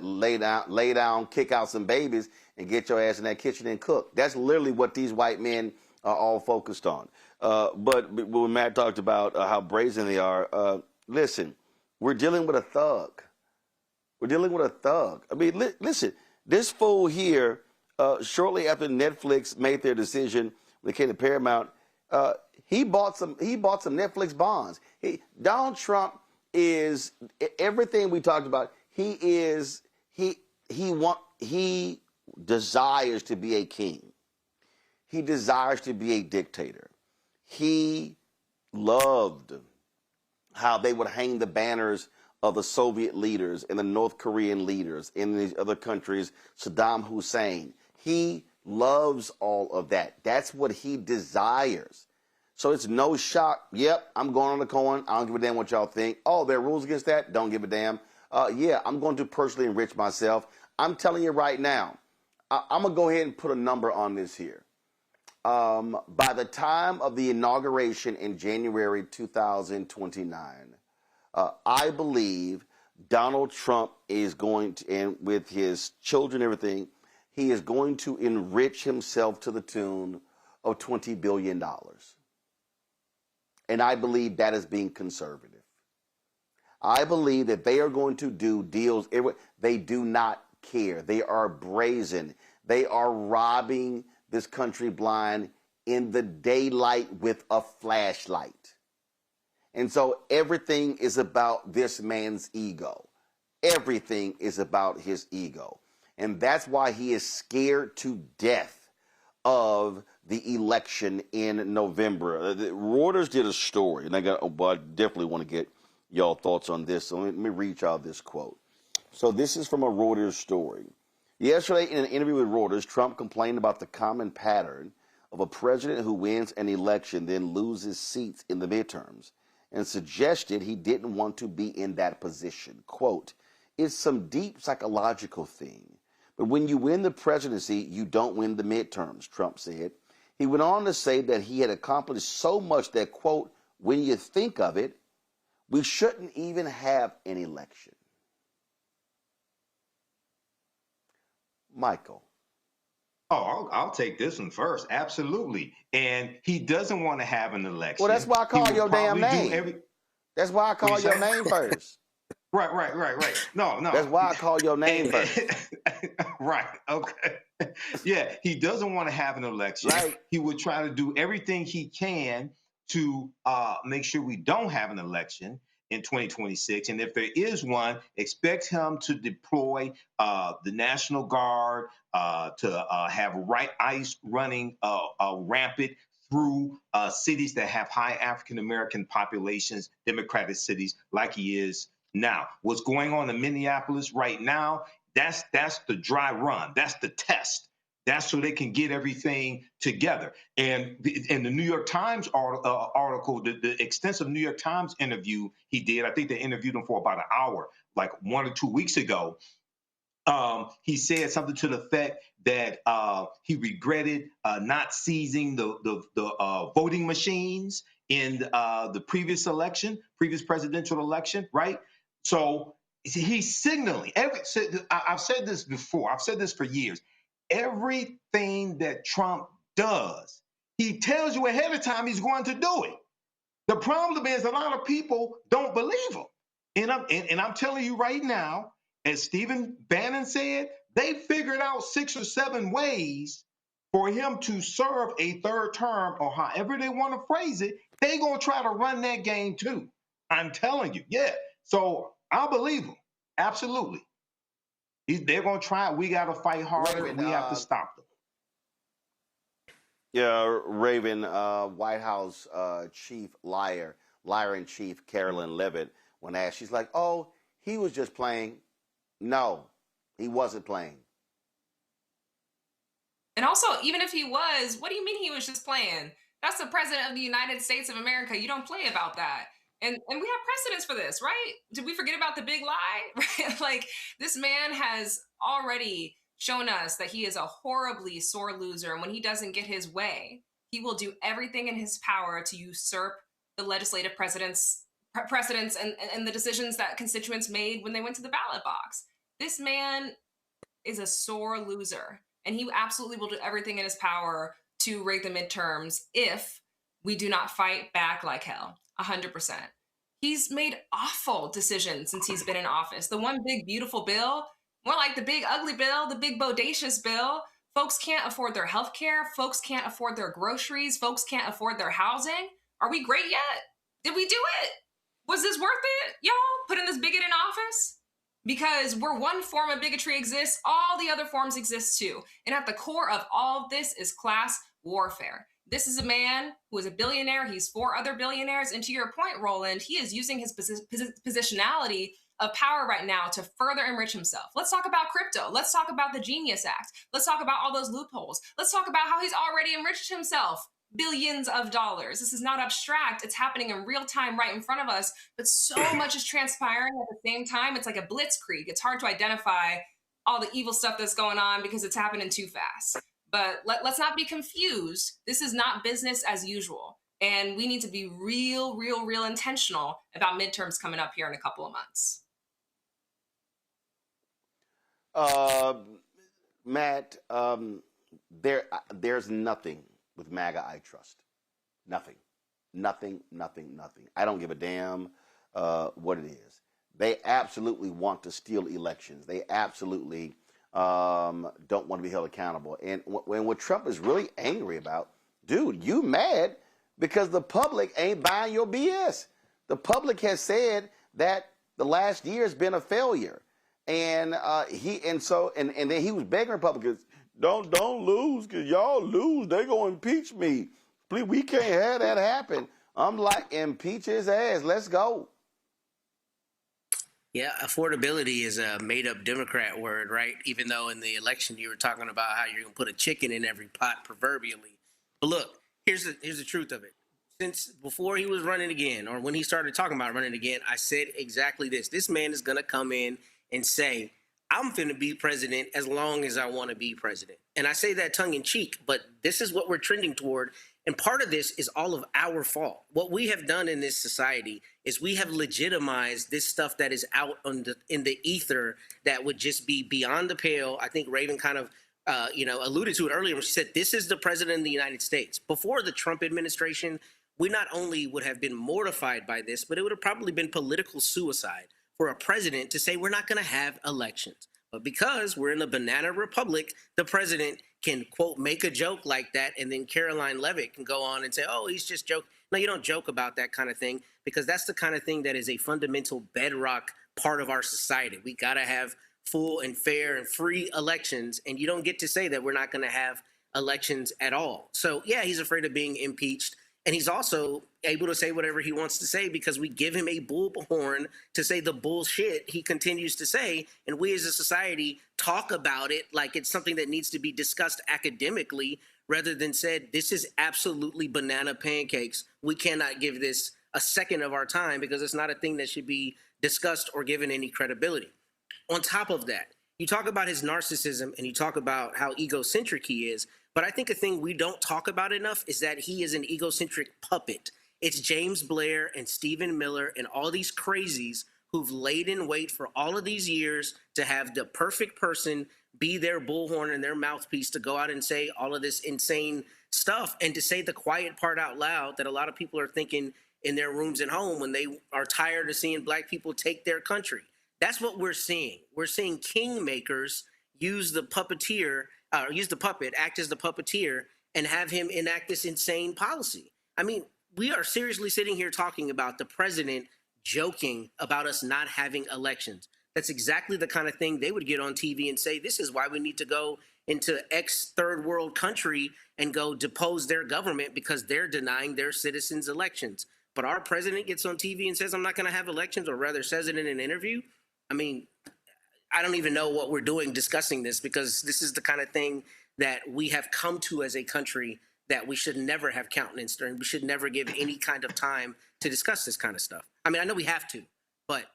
lay down, kick out some babies and get your ass in that kitchen and cook. That's literally what these white men are all focused on. But when Matt talked about how brazen they are, listen, we're dealing with a thug. I mean, listen, this fool here, shortly after Netflix made their decision when it came to Paramount, he bought some Netflix bonds. Donald Trump is everything we talked about. He desires to be a king. He desires to be a dictator. He loved how they would hang the banners of the Soviet leaders and the North Korean leaders in these other countries, Saddam Hussein. He loves all of that. That's what he desires. So it's no shock. Yep, I'm going on the coin. I don't give a damn what y'all think. Oh, there are rules against that? Don't give a damn. Yeah, I'm going to personally enrich myself. I'm telling you right now, I'm going to go ahead and put a number on this here. By the time of the inauguration in January 2029, I believe Donald Trump is going to, and with his children and everything, he is going to enrich himself to the tune of $20 billion. And I believe that is being conservative. I believe that they are going to do deals. They do not care. They are brazen. They are robbing this country blind in the daylight with a flashlight. And so everything is about this man's ego. Everything is about his ego. And that's why he is scared to death of the election in November. Reuters did a story, and I definitely want to get y'all thoughts on this. So let me read y'all this quote. So this is from a Reuters story. Yesterday, in an interview with Reuters, Trump complained about the common pattern of a president who wins an election then loses seats in the midterms and suggested he didn't want to be in that position. Quote, It's some deep psychological thing. But when you win the presidency, you don't win the midterms, Trump said. He went on to say that he had accomplished so much that, quote, when you think of it, we shouldn't even have an election. Michael. Oh, I'll take this one first. Absolutely. And he doesn't want to have an election. Well, that's why I call your damn name. That's why I call your name first. Right. No. That's why I call your name first. Right. Okay. Yeah, he doesn't want to have an election. Right. He would try to do everything he can to make sure we don't have an election in 2026. And if there is one, expect him to deploy the National Guard, to have ICE running rampant through cities that have high African-American populations, Democratic cities like he is now. What's going on in Minneapolis right now, that's the dry run. That's the test. That's so they can get everything together. And in the New York Times article, the extensive New York Times interview he did, I think they interviewed him for about an hour, like 1 or 2 weeks ago. He said something to the effect that he regretted not seizing the voting machines in the previous presidential election, right? So he's signaling. I've said this before. I've said this for years. Everything that Trump does, he tells you ahead of time he's going to do it. The problem is a lot of people don't believe him. And I'm telling you right now, as Stephen Bannon said, they figured out 6 or 7 ways for him to serve a third term, or however they want to phrase it. They're going to try to run that game too. I'm telling you. Yeah. So I believe him. Absolutely. They're going to try it. We got to fight harder. Raven, we have to stop them. Yeah, Raven, White House chief liar-in-chief Carolyn Levitt, when asked, she's like, oh, he was just playing. No, he wasn't playing. And also, even if he was, what do you mean he was just playing? That's the president of the United States of America. You don't play about that. And we have precedents for this, right? Did we forget about the big lie? Right? Like, this man has already shown us that he is a horribly sore loser. And when he doesn't get his way, he will do everything in his power to usurp the legislative precedents and the decisions that constituents made when they went to the ballot box. This man is a sore loser, and he absolutely will do everything in his power to rig the midterms if we do not fight back like hell. 100%. He's made awful decisions since he's been in office. The one big beautiful bill, more like the big ugly bill, the big bodacious bill. Folks can't afford their health care. Folks can't afford their groceries. Folks can't afford their housing. Are we great yet? Did we do it? Was this worth it, y'all? Putting this bigot in office? Because where one form of bigotry exists, all the other forms exist too. And at the core of all of this is class warfare. This is a man who is a billionaire. He's 4 other billionaires. And to your point, Roland, he is using his positionality of power right now to further enrich himself. Let's talk about crypto. Let's talk about the Genius Act. Let's talk about all those loopholes. Let's talk about how he's already enriched himself. Billions of dollars. This is not abstract. It's happening in real time right in front of us. But so much is transpiring at the same time. It's like a blitzkrieg. It's hard to identify all the evil stuff that's going on because it's happening too fast. But let's not be confused. This is not business as usual. And we need to be real intentional about midterms coming up here in a couple of months. Matt, there's nothing with MAGA I trust. Nothing. I don't give a damn what it is. They absolutely want to steal elections. They absolutely don't want to be held accountable. And what Trump is really angry about, dude, you mad because the public ain't buying your BS. The public has said that the last year has been a failure. And then he was begging Republicans, don't lose, because y'all lose, they gonna impeach me. Please, we can't have that happen. I'm like, impeach his ass. Let's go. Yeah, affordability is a made-up Democrat word, right? Even though in the election you were talking about how you're going to put a chicken in every pot, proverbially. But look, here's the truth of it. Since before he was running again, or when he started talking about running again, I said exactly this. This man is going to come in and say, I'm finna be president as long as I want to be president. And I say that tongue in cheek, but this is what we're trending toward. And part of this is all of our fault. What we have done in this society is we have legitimized this stuff that is out in the ether that would just be beyond the pale. I think Raven kind of alluded to it earlier when she said, this is the president of the United States. Before the Trump administration, we not only would have been mortified by this, but it would have probably been political suicide for a president to say we're not going to have elections. But because we're in a banana republic, the president can, quote, make a joke like that, and then Caroline Leavitt can go on and say, oh, he's just joking. No, you don't joke about that kind of thing, because that's the kind of thing that is a fundamental bedrock part of our society. We got to have full and fair and free elections, and you don't get to say that we're not going to have elections at all. So, yeah, he's afraid of being impeached. And he's also able to say whatever he wants to say because we give him a bullhorn to say the bullshit he continues to say. And we as a society talk about it like it's something that needs to be discussed academically rather than said, this is absolutely banana pancakes. We cannot give this a second of our time because it's not a thing that should be discussed or given any credibility. On top of that, you talk about his narcissism and you talk about how egocentric he is. But I think a thing we don't talk about enough is that he is an egocentric puppet. It's James Blair and Stephen Miller and all these crazies who've laid in wait for all of these years to have the perfect person be their bullhorn and their mouthpiece to go out and say all of this insane stuff and to say the quiet part out loud that a lot of people are thinking in their rooms at home when they are tired of seeing black people take their country. That's what we're seeing. We're seeing kingmakers use the puppeteer, use the puppet, act as the puppeteer, and have him enact this insane policy. I mean, we are seriously sitting here talking about the president joking about us not having elections. That's exactly the kind of thing they would get on TV and say, this is why we need to go into X third world country and go depose their government because they're denying their citizens elections. But our president gets on TV and says, I'm not going to have elections, or rather says it in an interview. I mean, I don't even know what we're doing discussing this, because this is the kind of thing that we have come to as a country that we should never have countenanced, and we should never give any kind of time to discuss this kind of stuff. I mean, I know we have to, but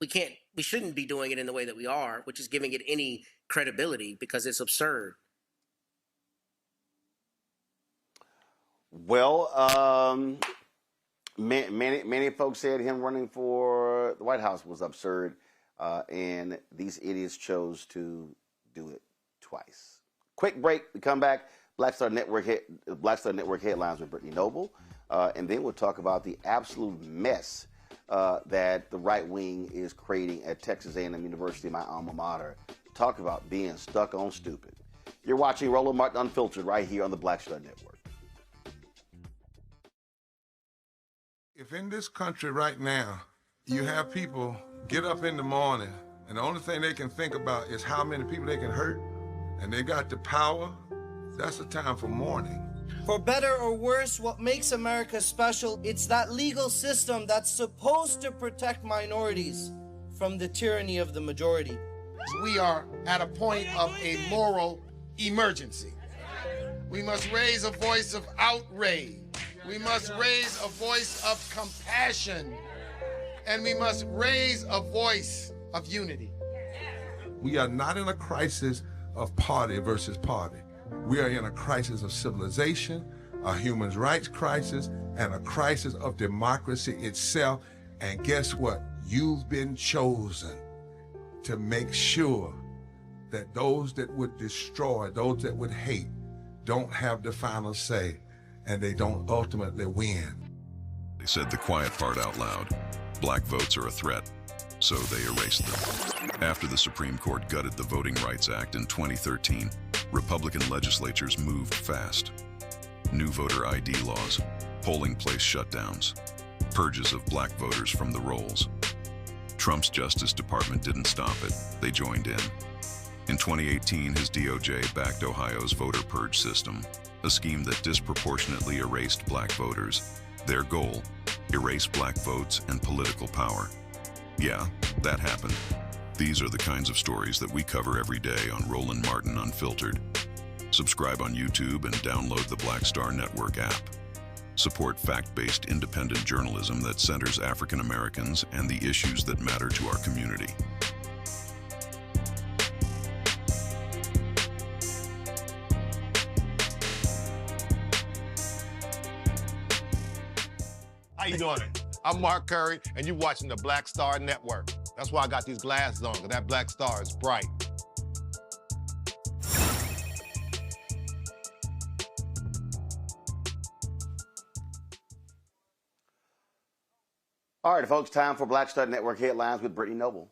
we shouldn't be doing it in the way that we are, which is giving it any credibility because it's absurd. Well, many folks said him running for the White House was absurd. And these idiots chose to do it twice. Quick break. We come back. Black Star Network headlines with Brittany Noble. And then we'll talk about the absolute mess that the right wing is creating at Texas A&M University, my alma mater. Talk about being stuck on stupid. You're watching Roland Martin Unfiltered right here on the Black Star Network. If in this country right now, you have people get up in the morning and the only thing they can think about is how many people they can hurt, and they got the power, that's a time for mourning. For better or worse, what makes America special, it's that legal system that's supposed to protect minorities from the tyranny of the majority. We are at a point of a moral emergency. We must raise a voice of outrage. We must raise a voice of compassion. And we must raise a voice of unity. We are not in a crisis of party versus party. We are in a crisis of civilization, a human rights crisis, and a crisis of democracy itself. And guess what? You've been chosen to make sure that those that would destroy, those that would hate, don't have the final say, and they don't ultimately win. They said the quiet part out loud. Black votes are a threat, so they erased them. After the Supreme Court gutted the Voting Rights Act in 2013, Republican legislatures moved fast. New voter ID laws, polling place shutdowns, purges of black voters from the rolls. Trump's Justice Department didn't stop it, they joined in. In 2018, his DOJ backed Ohio's voter purge system, a scheme that disproportionately erased black voters. Their goal, erase black votes and political power. Yeah, that happened. These are the kinds of stories that we cover every day on Roland Martin Unfiltered. Subscribe on YouTube and download the Black Star Network app. Support fact-based independent journalism that centers African Americans and the issues that matter to our community. How you doing? I'm Mark Curry, and you're watching the Black Star Network. That's why I got these glasses on, because that black star is bright. All right, folks, time for Black Star Network headlines with Brittany Noble.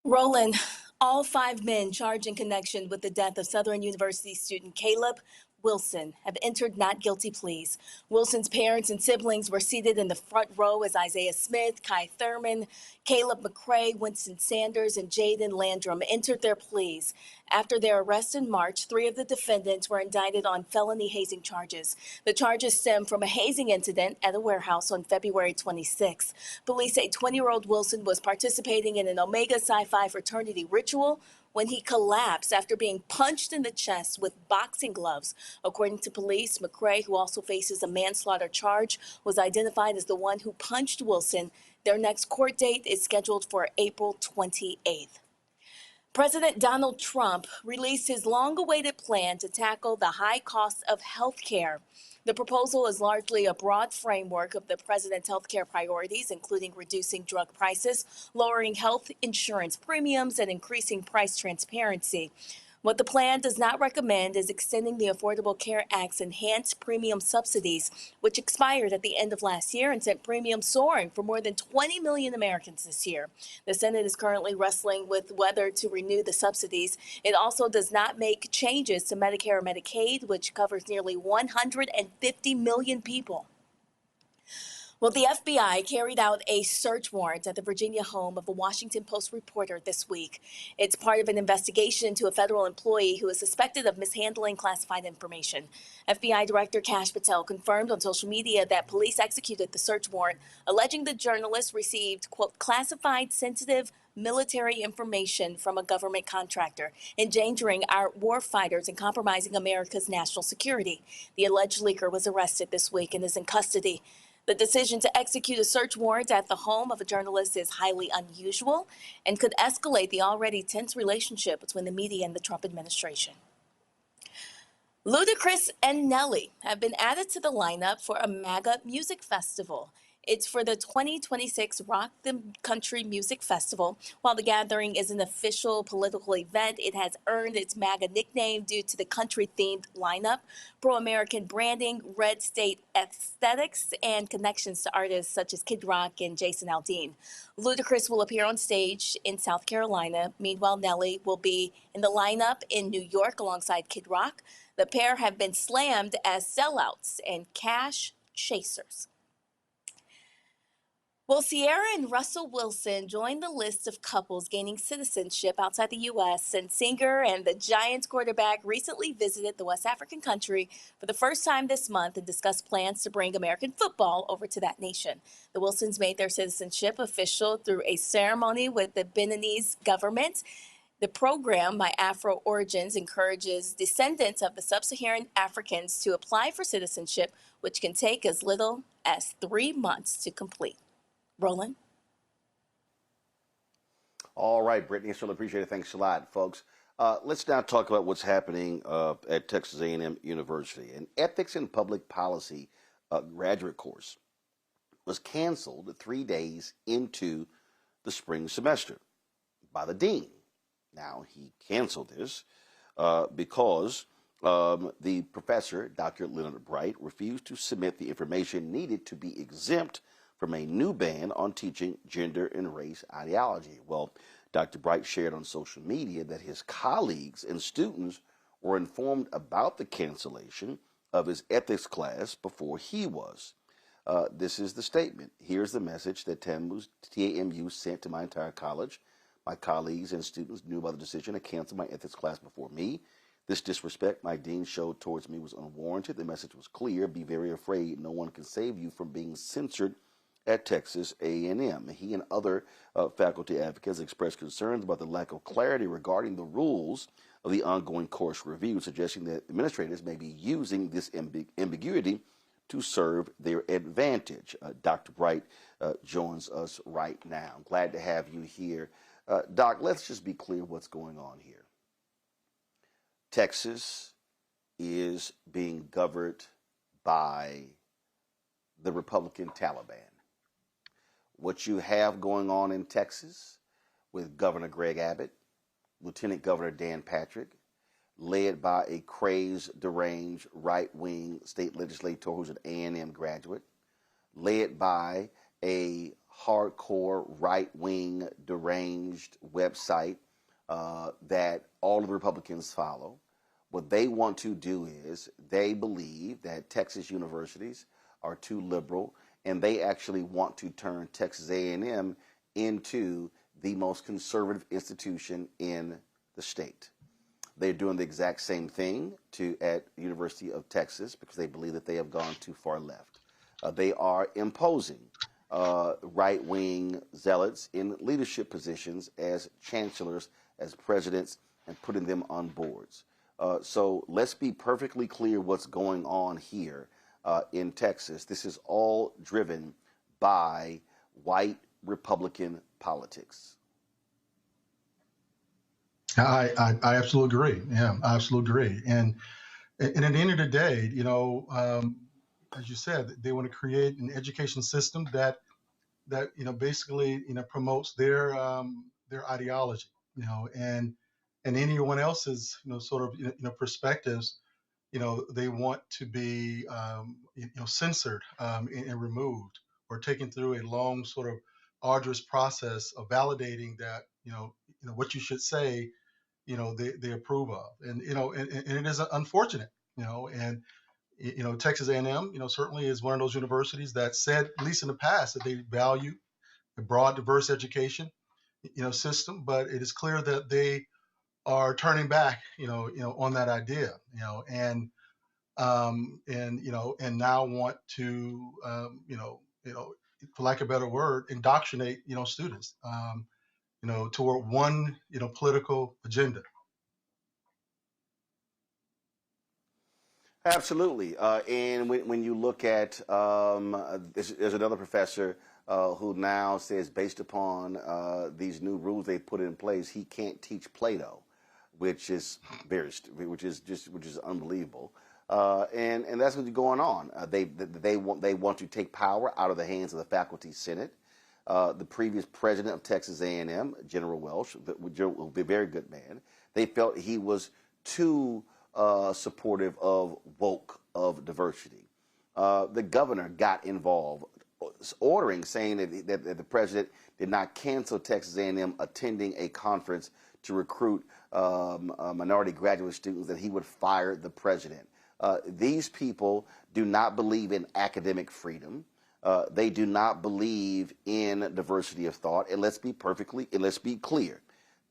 Roland, all 5 men charged in connection with the death of Southern University student Caleb Wilson have entered not guilty pleas. Wilson's parents and siblings were seated in the front row as Isaiah Smith, Kai Thurman, Caleb McCrae, Winston Sanders, and Jaden Landrum entered their pleas. After their arrest in March, 3 of the defendants were indicted on felony hazing charges. The charges stem from a hazing incident at a warehouse on February 26. Police say 20-year-old Wilson was participating in an Omega Psi Phi fraternity ritual when he collapsed after being punched in the chest with boxing gloves. According to police, McCrae, who also faces a manslaughter charge, was identified as the one who punched Wilson. Their next court date is scheduled for April 28th. President Donald Trump released his long-awaited plan to tackle the high cost of health care. The proposal is largely a broad framework of the president's health care priorities, including reducing drug prices, lowering health insurance premiums, and increasing price transparency. What the plan does not recommend is extending the Affordable Care Act's enhanced premium subsidies, which expired at the end of last year and sent premiums soaring for more than 20 million Americans this year. The Senate is currently wrestling with whether to renew the subsidies. It also does not make changes to Medicare or Medicaid, which covers nearly 150 million people. Well, the FBI carried out a search warrant at the Virginia home of a Washington Post reporter this week. It's part of an investigation into a federal employee who is suspected of mishandling classified information. FBI Director Kash Patel confirmed on social media that police executed the search warrant, alleging the journalist received, quote, classified sensitive military information from a government contractor, endangering our war fighters and compromising America's national security. The alleged leaker was arrested this week and is in custody. The decision to execute a search warrant at the home of a journalist is highly unusual and could escalate the already tense relationship between the media and the Trump administration. Ludacris and Nelly have been added to the lineup for a MAGA music festival. It's for the 2026 Rock the Country Music Festival. While the gathering is an official political event, it has earned its MAGA nickname due to the country-themed lineup, pro-American branding, red state aesthetics, and connections to artists such as Kid Rock and Jason Aldean. Ludacris will appear on stage in South Carolina. Meanwhile, Nelly will be in the lineup in New York alongside Kid Rock. The pair have been slammed as sellouts and cash chasers. Well, Sierra and Russell Wilson joined the list of couples gaining citizenship outside the U.S. and singer and the Giants quarterback recently visited the West African country for the first time this month and discussed plans to bring American football over to that nation. The Wilsons made their citizenship official through a ceremony with the Beninese government. The program, My Afro Origins, encourages descendants of the sub-Saharan Africans to apply for citizenship, which can take as little as 3 months to complete. Roland. All right, Brittany, I certainly appreciate it. Thanks a lot, folks. Let's now talk about what's happening at Texas A&M University. An ethics and public policy graduate course was canceled 3 days into the spring semester by the dean. Now, he canceled this because the professor, Dr. Leonard Bright, refused to submit the information needed to be exempt from a new ban on teaching gender and race ideology. Well, Dr. Bright shared on social media that his colleagues and students were informed about the cancellation of his ethics class before he was. This is the statement. Here's the message that TAMU sent to my entire college. My colleagues and students knew about the decision to cancel my ethics class before me. This disrespect my dean showed towards me was unwarranted. The message was clear. Be very afraid. No one can save you from being censored at Texas A&M. He and other faculty advocates expressed concerns about the lack of clarity regarding the rules of the ongoing course review, suggesting that administrators may be using this ambiguity to serve their advantage. Dr. Bright joins us right now. I'm glad to have you here. Doc, let's just be clear what's going on here. Texas is being governed by the Republican Taliban. What you have going on in Texas with Governor Greg Abbott, Lieutenant Governor Dan Patrick, led by a crazed, deranged, right-wing state legislator who's an A&M graduate, led by a hardcore, right-wing, deranged website that all of the Republicans follow. What they want to do is they believe that Texas universities are too liberal, and they actually want to turn Texas A&M into the most conservative institution in the state. They're doing the exact same thing at University of Texas because they believe that they have gone too far left. They are imposing right-wing zealots in leadership positions as chancellors, as presidents, and putting them on boards. So let's be perfectly clear what's going on here in Texas. This is all driven by white Republican politics. I absolutely agree. Yeah, I absolutely agree. And at the end of the day, as you said, they want to create an education system that basically promotes their ideology, and anyone else's sort of perspectives, they want to be censored and removed, or taken through a long sort of arduous process of validating that what you should say they approve of, and it is unfortunate, and Texas A&M certainly is one of those universities that said, at least in the past, that they value a broad, diverse education system, but it is clear that they are turning back on that idea, and now want to for lack of a better word, indoctrinate students toward one political agenda. Absolutely. And when you look at, there's another professor who now says, based upon these new rules they put in place, he can't teach Plato, which is unbelievable. And that's what's going on. They want to take power out of the hands of the faculty senate. The previous president of Texas A&M, General Welsh, will be a very good man. They felt he was too supportive of woke, of diversity. The governor got involved, saying that the president did not cancel Texas A&M attending a conference to recruit minority graduate students, that he would fire the president. These people do not believe in academic freedom. They do not believe in diversity of thought. And let's be clear.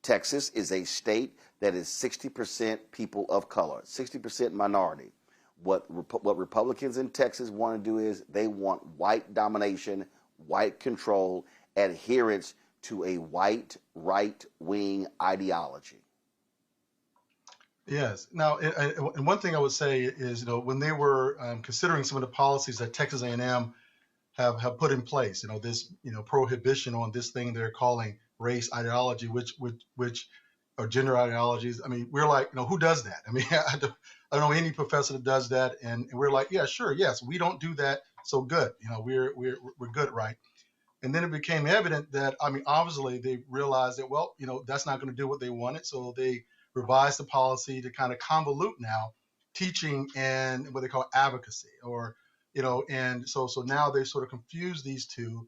Texas is a state that is 60% people of color, 60% minority. What Republicans in Texas want to do is they want white domination, white control, adherence to a white right-wing ideology. Yes. Now, and one thing I would say is, when they were considering some of the policies that Texas A&M have put in place, this prohibition on this thing they're calling race ideology, which or gender ideologies. I mean, we're like, who does that? I mean, I don't know any professor that does that, and we're like, yeah, sure, yes, we don't do that, so good. We're good, right? And then it became evident that, I mean, obviously they realized that, well, that's not going to do what they wanted, so they revised the policy to kind of convolute now teaching and what they call advocacy, or and so now they sort of confuse these two,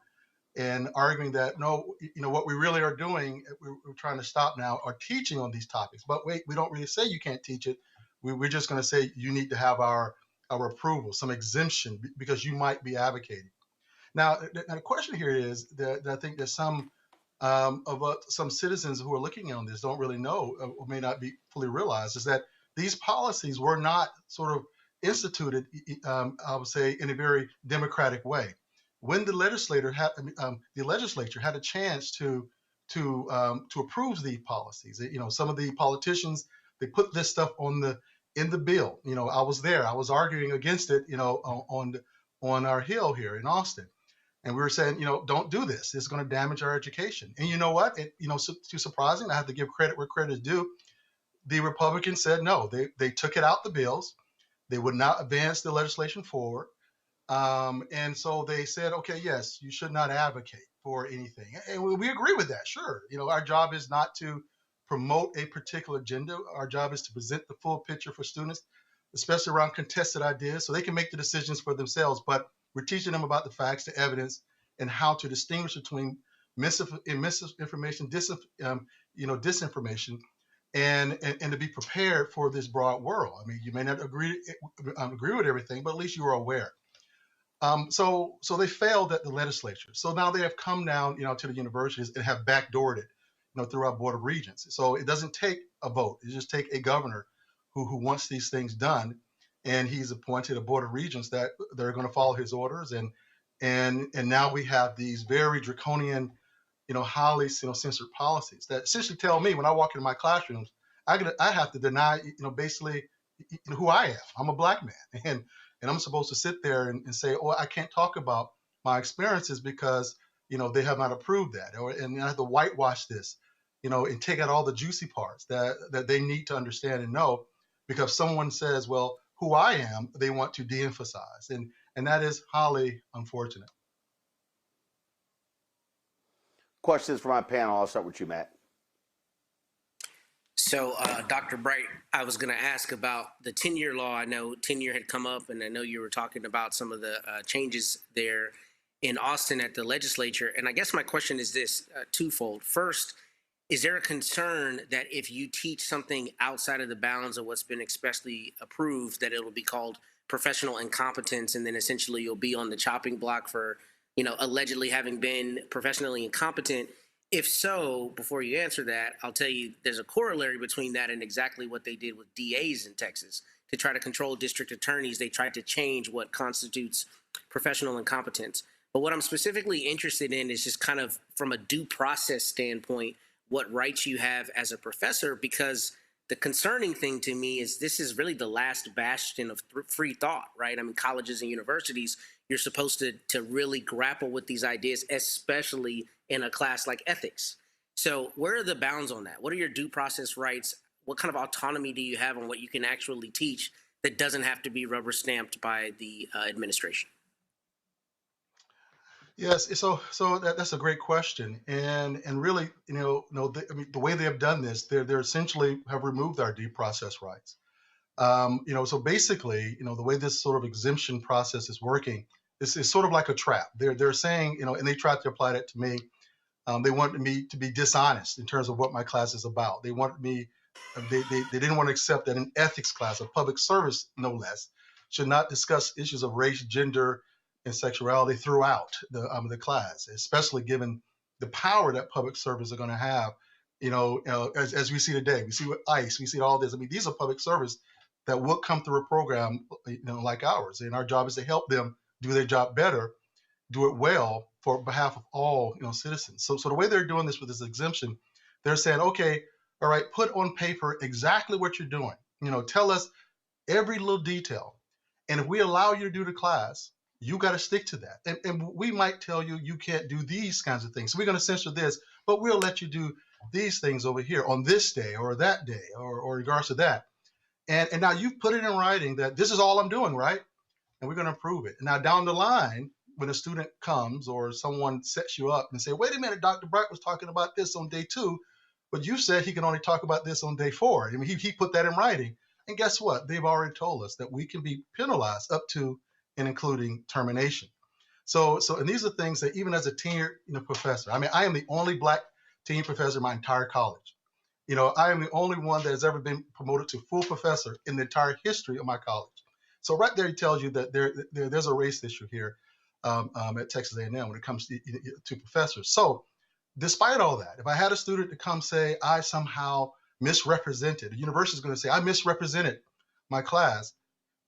and arguing that no, what we really are doing, we're trying to stop now, are teaching on these topics. But wait, we don't really say you can't teach it. We're just going to say you need to have our approval, some exemption, because you might be advocating. Now the question here is that I think that some citizens who are looking on this don't really know, or may not be fully realized, is that these policies were not sort of instituted, I would say, in a very democratic way. When the legislature had a chance to approve these policies, some of the politicians, they put this stuff in the bill. I was there. I was arguing against it. On our Hill here in Austin, and we were saying, don't do this. It's going to damage our education. And you know what? Too surprising. I have to give credit where credit is due. The Republicans said no. They took it out the bills. They would not advance the legislation forward. And so they said, okay, yes, you should not advocate for anything. And we agree with that, sure. Our job is not to promote a particular agenda. Our job is to present the full picture for students, especially around contested ideas, so they can make the decisions for themselves. But we're teaching them about the facts, the evidence, and how to distinguish between misinformation, disinformation, and to be prepared for this broad world. I mean, you may not agree with everything, but at least you are aware. So they failed at the legislature. So now they have come down, to the universities and have backdoored it, through our Board of Regents. So it doesn't take a vote. It just take a governor who wants these things done, and he's appointed a Board of Regents that they're going to follow his orders. And now we have these very draconian, highly censored policies that essentially tell me when I walk into my classrooms, I have to deny, basically, who I am. I'm a black man, and I'm supposed to sit there and say, oh, I can't talk about my experiences because, they have not approved that, and I have to whitewash this, and take out all the juicy parts that they need to understand and know, because someone says, well, who I am, they want to de-emphasize, and that is highly unfortunate. Questions for my panel. I'll start with you, Matt. So, Dr. Bright, I was going to ask about the tenure law. I know tenure had come up, and I know you were talking about some of the changes there in Austin at the legislature. And I guess my question is this, twofold. First, is there a concern that if you teach something outside of the bounds of what's been expressly approved, that it'll be called professional incompetence, and then essentially you'll be on the chopping block for, allegedly having been professionally incompetent? If so, before you answer that, I'll tell you there's a corollary between that and exactly what they did with DAs in Texas. To try to control district attorneys, they tried to change what constitutes professional incompetence. But what I'm specifically interested in is just kind of from a due process standpoint, what rights you have as a professor, because the concerning thing to me is this is really the last bastion of free thought, right? I mean, colleges and universities, you're supposed to really grapple with these ideas, especially in a class like ethics. So where are the bounds on that? What are your due process rights? What kind of autonomy do you have on what you can actually teach that doesn't have to be rubber stamped by the administration? Yes, so that's a great question, and really, the way they have done this, they're essentially have removed our due process rights. So basically, the way this sort of exemption process is working, is sort of like a trap. They're saying, and they tried to apply that to me. They wanted me to be dishonest in terms of what my class is about. They wanted me, they didn't want to accept that an ethics class, a public service no less, should not discuss issues of race, gender, and sexuality throughout the class, especially given the power that public servants are going to have. As we see today, we see with ICE, we see all this. I mean, these are public service that will come through a program, like ours, and our job is to help them do their job better, do it well for behalf of all citizens. So the way they're doing this with this exemption, they're saying, okay, all right, put on paper exactly what you're doing. Tell us every little detail, and if we allow you to do the class, you got to stick to that. And we might tell you you can't do these kinds of things. So we're going to censor this, but we'll let you do these things over here on this day or that day or in regards to that. And now you've put it in writing that this is all I'm doing, right? And we're going to approve it. Now down the line, when a student comes or someone sets you up and say, wait a minute, Dr. Bright was talking about this on day 2, but you said he can only talk about this on day 4. I mean, he put that in writing. And guess what? They've already told us that we can be penalized up to and including termination. So and these are things that even as a tenured professor, I mean, I am the only black tenured professor in my entire college. I am the only one that has ever been promoted to full professor in the entire history of my college. So right there, it tells you that there's a race issue here at Texas A&M when it comes to professors. So despite all that, if I had a student to come say, I somehow misrepresented, the university is going to say, I misrepresented my class,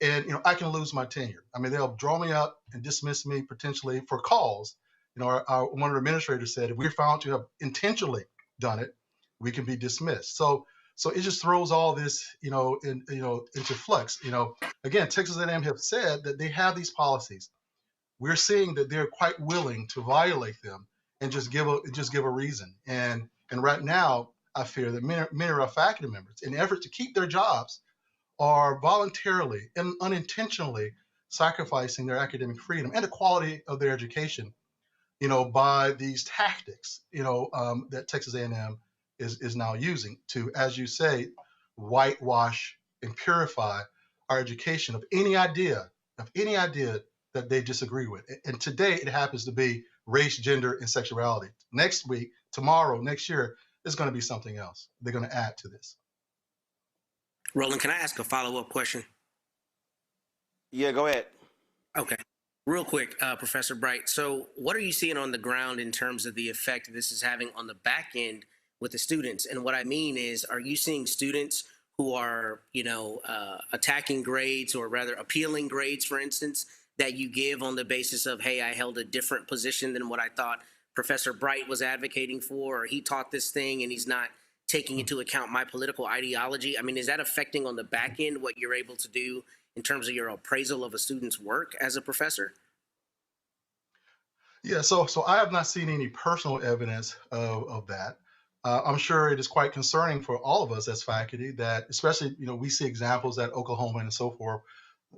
and I can lose my tenure. I mean, they'll draw me up and dismiss me potentially for cause. One of the administrators said, if we're found to have intentionally done it, we can be dismissed. So it just throws all this, into flux. Again, Texas A&M have said that they have these policies. We're seeing that they're quite willing to violate them and just give a reason. And right now, I fear that many of our faculty members, in an effort to keep their jobs, are voluntarily and unintentionally sacrificing their academic freedom and the quality of their education, by these tactics, that Texas A&M is now using to, as you say, whitewash and purify our education of any idea that they disagree with. And today it happens to be race, gender, and sexuality. Next week, tomorrow, next year, it's going to be something else. They're going to add to this. Roland, can I ask a follow-up question? Yeah, go ahead. Okay. Real quick, Professor Bright. So what are you seeing on the ground in terms of the effect this is having on the back end with the students? And what I mean is, are you seeing students who are, attacking grades, or rather appealing grades, for instance, that you give on the basis of, hey, I held a different position than what I thought Professor Bright was advocating for, or he taught this thing and he's not taking into account my political ideology? I mean, is that affecting on the back end what you're able to do in terms of your appraisal of a student's work as a professor? Yeah, so I have not seen any personal evidence of that. I'm sure it is quite concerning for all of us as faculty that, especially, we see examples at Oklahoma and so forth,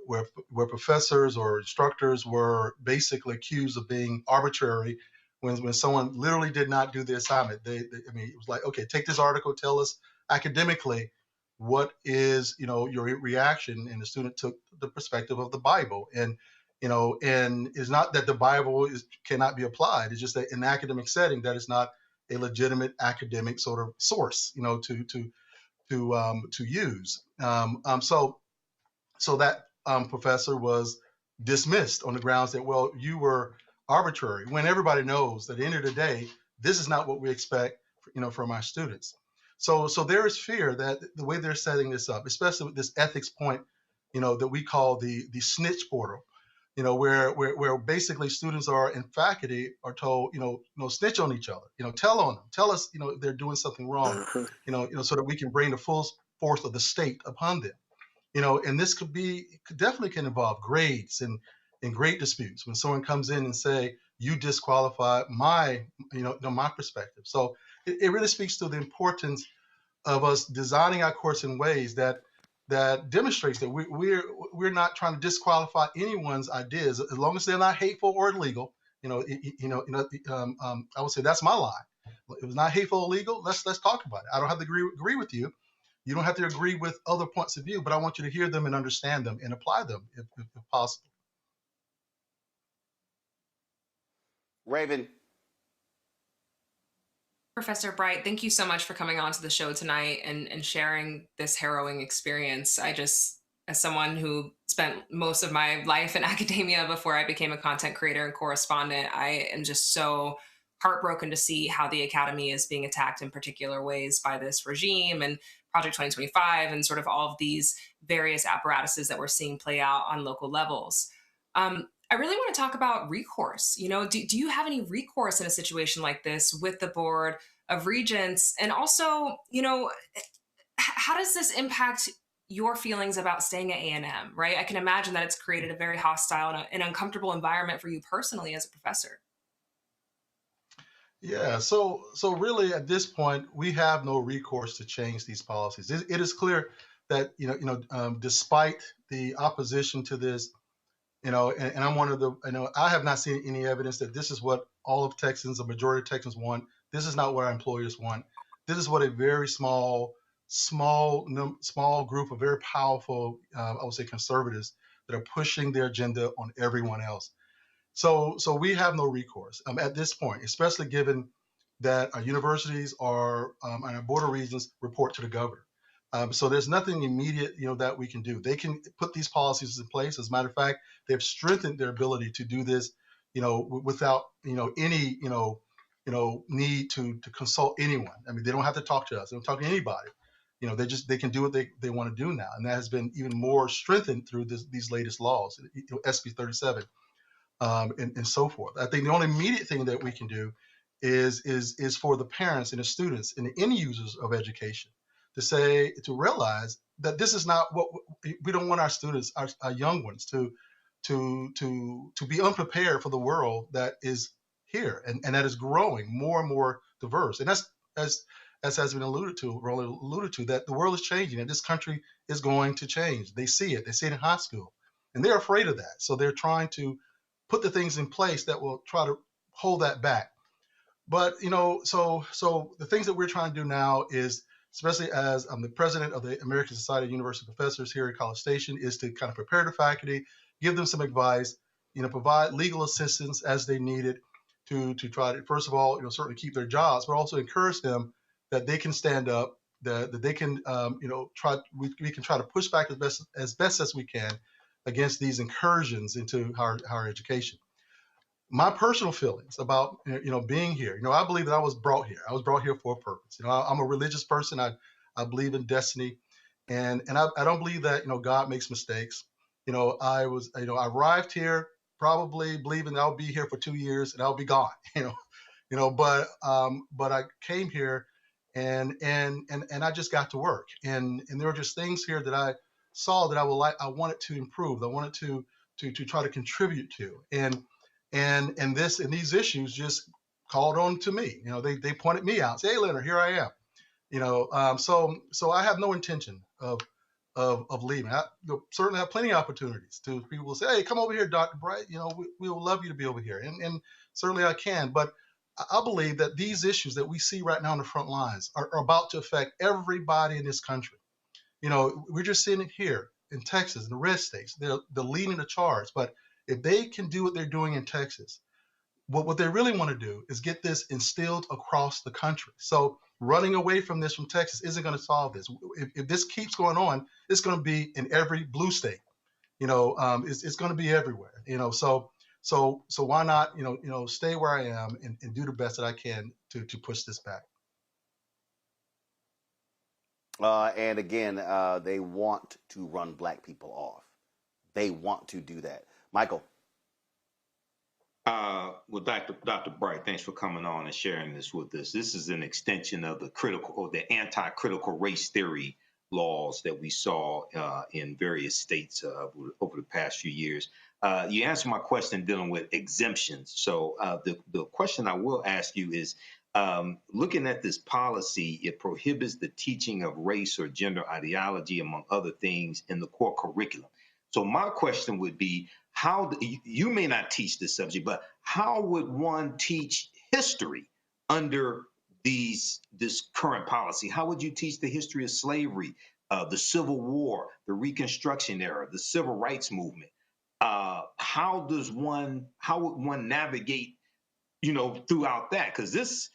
where professors or instructors were basically accused of being arbitrary when someone literally did not do the assignment. It was like, okay, take this article, tell us academically what is, your reaction, and the student took the perspective of the Bible. And it's not that the Bible cannot be applied. It's just that in an academic setting, that is not a legitimate academic sort of source, to use. So that professor was dismissed on the grounds that, well, you were arbitrary, when everybody knows that at the end of the day, this is not what we expect, from our students. So there is fear that the way they're setting this up, especially with this ethics point, that we call the snitch portal, where basically students and faculty are told, snitch on each other, tell on them, tell us, they're doing something wrong, so that we can bring the full force of the state upon them. And this definitely can involve grades and grade disputes when someone comes in and say, you disqualify my perspective. So it really speaks to the importance of us designing our course in ways that demonstrates that we're not trying to disqualify anyone's ideas, as long as they're not hateful or illegal. I would say that's my line. If it's not hateful or illegal, let's talk about it. I don't have to agree with you. You don't have to agree with other points of view, but I want you to hear them and understand them and apply them if possible. Raven. Professor Bright, thank you so much for coming on to the show tonight and sharing this harrowing experience. As someone who spent most of my life in academia before I became a content creator and correspondent, I am just so heartbroken to see how the academy is being attacked in particular ways by this regime and Project 2025 and sort of all of these various apparatuses that we're seeing play out on local levels. I really want to talk about recourse. Do you have any recourse in a situation like this with the Board of Regents? And also, how does this impact your feelings about staying at A&M, right? I can imagine that it's created a very hostile and uncomfortable environment for you personally as a professor. Yeah, so really at this point, we have no recourse to change these policies. It is clear that, despite the opposition to this, and I'm one of the, I have not seen any evidence that this is what all of Texans, a majority of Texans want. This is not what our employers want. This is what a very small group of very powerful, I would say, conservatives that are pushing their agenda on everyone else. So we have no recourse at this point, especially given that our universities and our Board of Regents report to the governor. So there's nothing immediate, that we can do. They can put these policies in place. As a matter of fact, they've strengthened their ability to do this, without, any, need to consult anyone. I mean, they don't have to talk to us. They don't talk to anybody. They can do what they want to do now. And that has been even more strengthened through these latest laws, SB 37, and so forth. I think the only immediate thing that we can do is for the parents and the students and the end users of education to realize that this is not what we don't want our students, our young ones, to be unprepared for the world that is here and that is growing more and more diverse. And that's as has been Roland alluded to, that the world is changing and this country is going to change. They see it in high school. and they're afraid of that. So they're trying to put the things in place that will try to hold that back. But so the things that we're trying to do now is, especially as I'm the president of the American Society of University Professors here at College Station, is to kind of prepare the faculty, give them some advice, provide legal assistance as they need it to try to, first of all, certainly keep their jobs, but also encourage them that they can stand up, that they can, we can try to push back as best as we can against these incursions into higher education. My personal feelings about being here, I believe that I was brought here. I was brought here for a purpose. I'm a religious person. I believe in destiny, and I don't believe that God makes mistakes. I arrived here probably believing that I'll be here for 2 years and I'll be gone. But I came here and I just got to work, and there were just things here that I saw that I wanted to improve. I wanted to try to contribute to, and these issues just called on to me. They pointed me out, say, "Hey, Leonard, here I am." So I have no intention of leaving. I certainly have plenty of opportunities to people will say, "Hey, come over here, Dr. Bright. We would love you to be over here," and certainly I can. But I believe that these issues that we see right now on the front lines are about to affect everybody in this country. We're just seeing it here in Texas, in the red states. They're leading the charge. But if they can do what they're doing in Texas, what they really want to do is get this instilled across the country. So running away from this from Texas isn't going to solve this. If this keeps going on, it's going to be in every blue state. It's going to be everywhere. So why not stay where I am and do the best that I can to push this back. And again, they want to run black people off. They want to do that. Michael. Well, Dr. Bright, thanks for coming on and sharing this with us. This is an extension of the anti-critical race theory laws that we saw in various states over the past few years. You answered my question dealing with exemptions. So the question I will ask you is, looking at this policy, it prohibits the teaching of race or gender ideology, among other things, in the core curriculum. So my question would be, you may not teach this subject, but how would one teach history under this current policy? How would you teach the history of slavery, the Civil War, the Reconstruction era, the Civil Rights Movement? How would one navigate, throughout that? Because this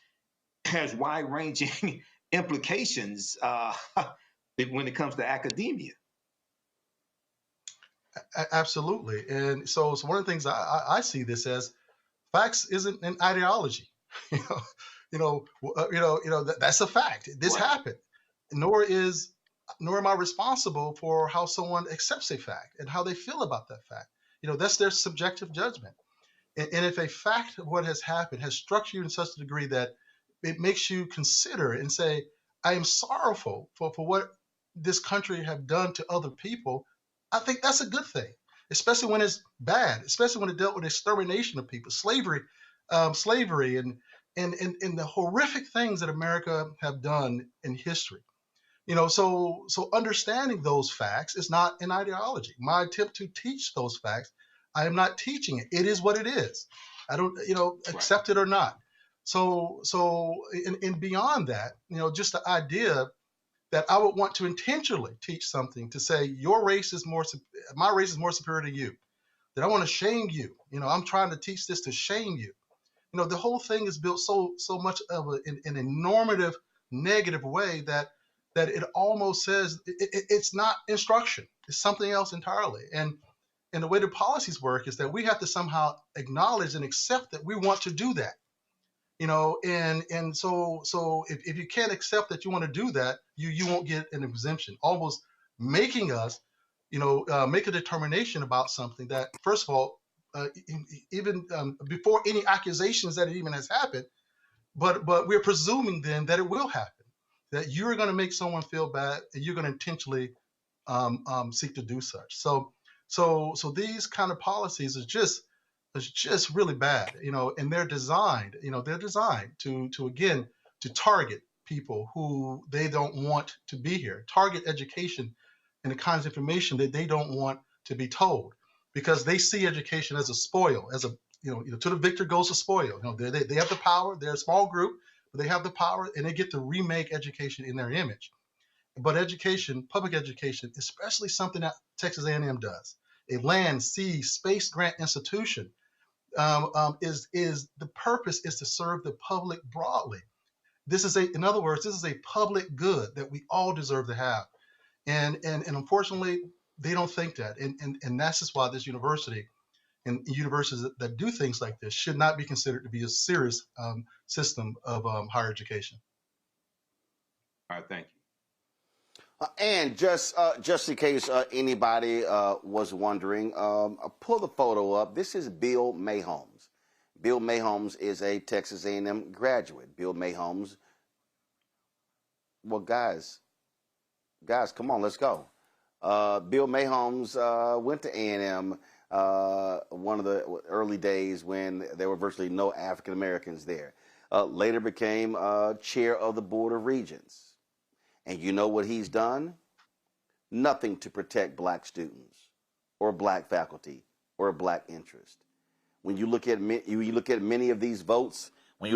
has wide-ranging implications when it comes to academia. Absolutely. And so one of the things I see this as, facts isn't an ideology. That's a fact. This happened. Nor am I responsible for how someone accepts a fact and how they feel about that fact. That's their subjective judgment. And if a fact of what has happened has struck you in such a degree that it makes you consider and say, I am sorrowful for what this country have done to other people, I think that's a good thing, especially when it's bad, especially when it dealt with extermination of people, slavery, and the horrific things that America have done in history. So understanding those facts is not an ideology. My attempt to teach those facts, I am not teaching it. It is what it is. I don't, accept it or not. So beyond that, just the idea that I would want to intentionally teach something to say my race is more superior to you, that I want to shame you. I'm trying to teach this to shame you. The whole thing is built so much of in a normative, negative way that it almost says it's not instruction. It's something else entirely. And the way the policies work is that we have to somehow acknowledge and accept that we want to do that. And so if you can't accept that you want to do that, you won't get an exemption, almost making us, make a determination about something that, first of all, even before any accusations that it even has happened, but we're presuming then that it will happen, that you're going to make someone feel bad and you're going to intentionally seek to do such. So these kind of policies are just really bad, and they're designed, to target people who they don't want to be here, target education and the kinds of information that they don't want to be told. because they see education as a spoil, as a, to the victor goes the spoil. They have the power. They're a small group, but they have the power, and they get to remake education in their image. But education, public education, especially something that Texas A&M does, a land, sea, space grant institution, is the purpose is to serve the public broadly. In other words, this is a public good that we all deserve to have. And unfortunately, they don't think that. And that's just why this university and universities that do things like this should not be considered to be a serious system of higher education. All right, thank you. And just in case anybody was wondering, pull the photo up. This is Bill Mayholmes. Bill Mayholmes is a Texas A&M graduate. Bill Mayholmes. Well, guys, come on, let's go. Bill Mayholmes went to A&M one of the early days when there were virtually no African Americans there. Later became chair of the Board of Regents. And you know what he's done? Nothing to protect black students or black faculty or black interest. When you look at many of these votes, they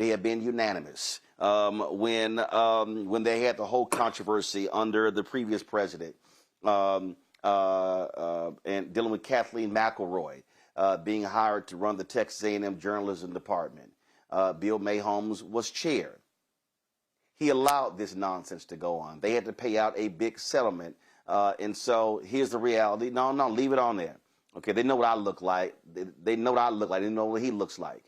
have been unanimous. When they had the whole controversy under the previous president, and dealing with Kathleen McElroy being hired to run the Texas A&M journalism department, Bill Mayholmes was chair. He allowed this nonsense to go on. They had to pay out a big settlement. And so here's the reality. No, leave it on there. Okay, they know what I look like. They know what I look like. They know what he looks like.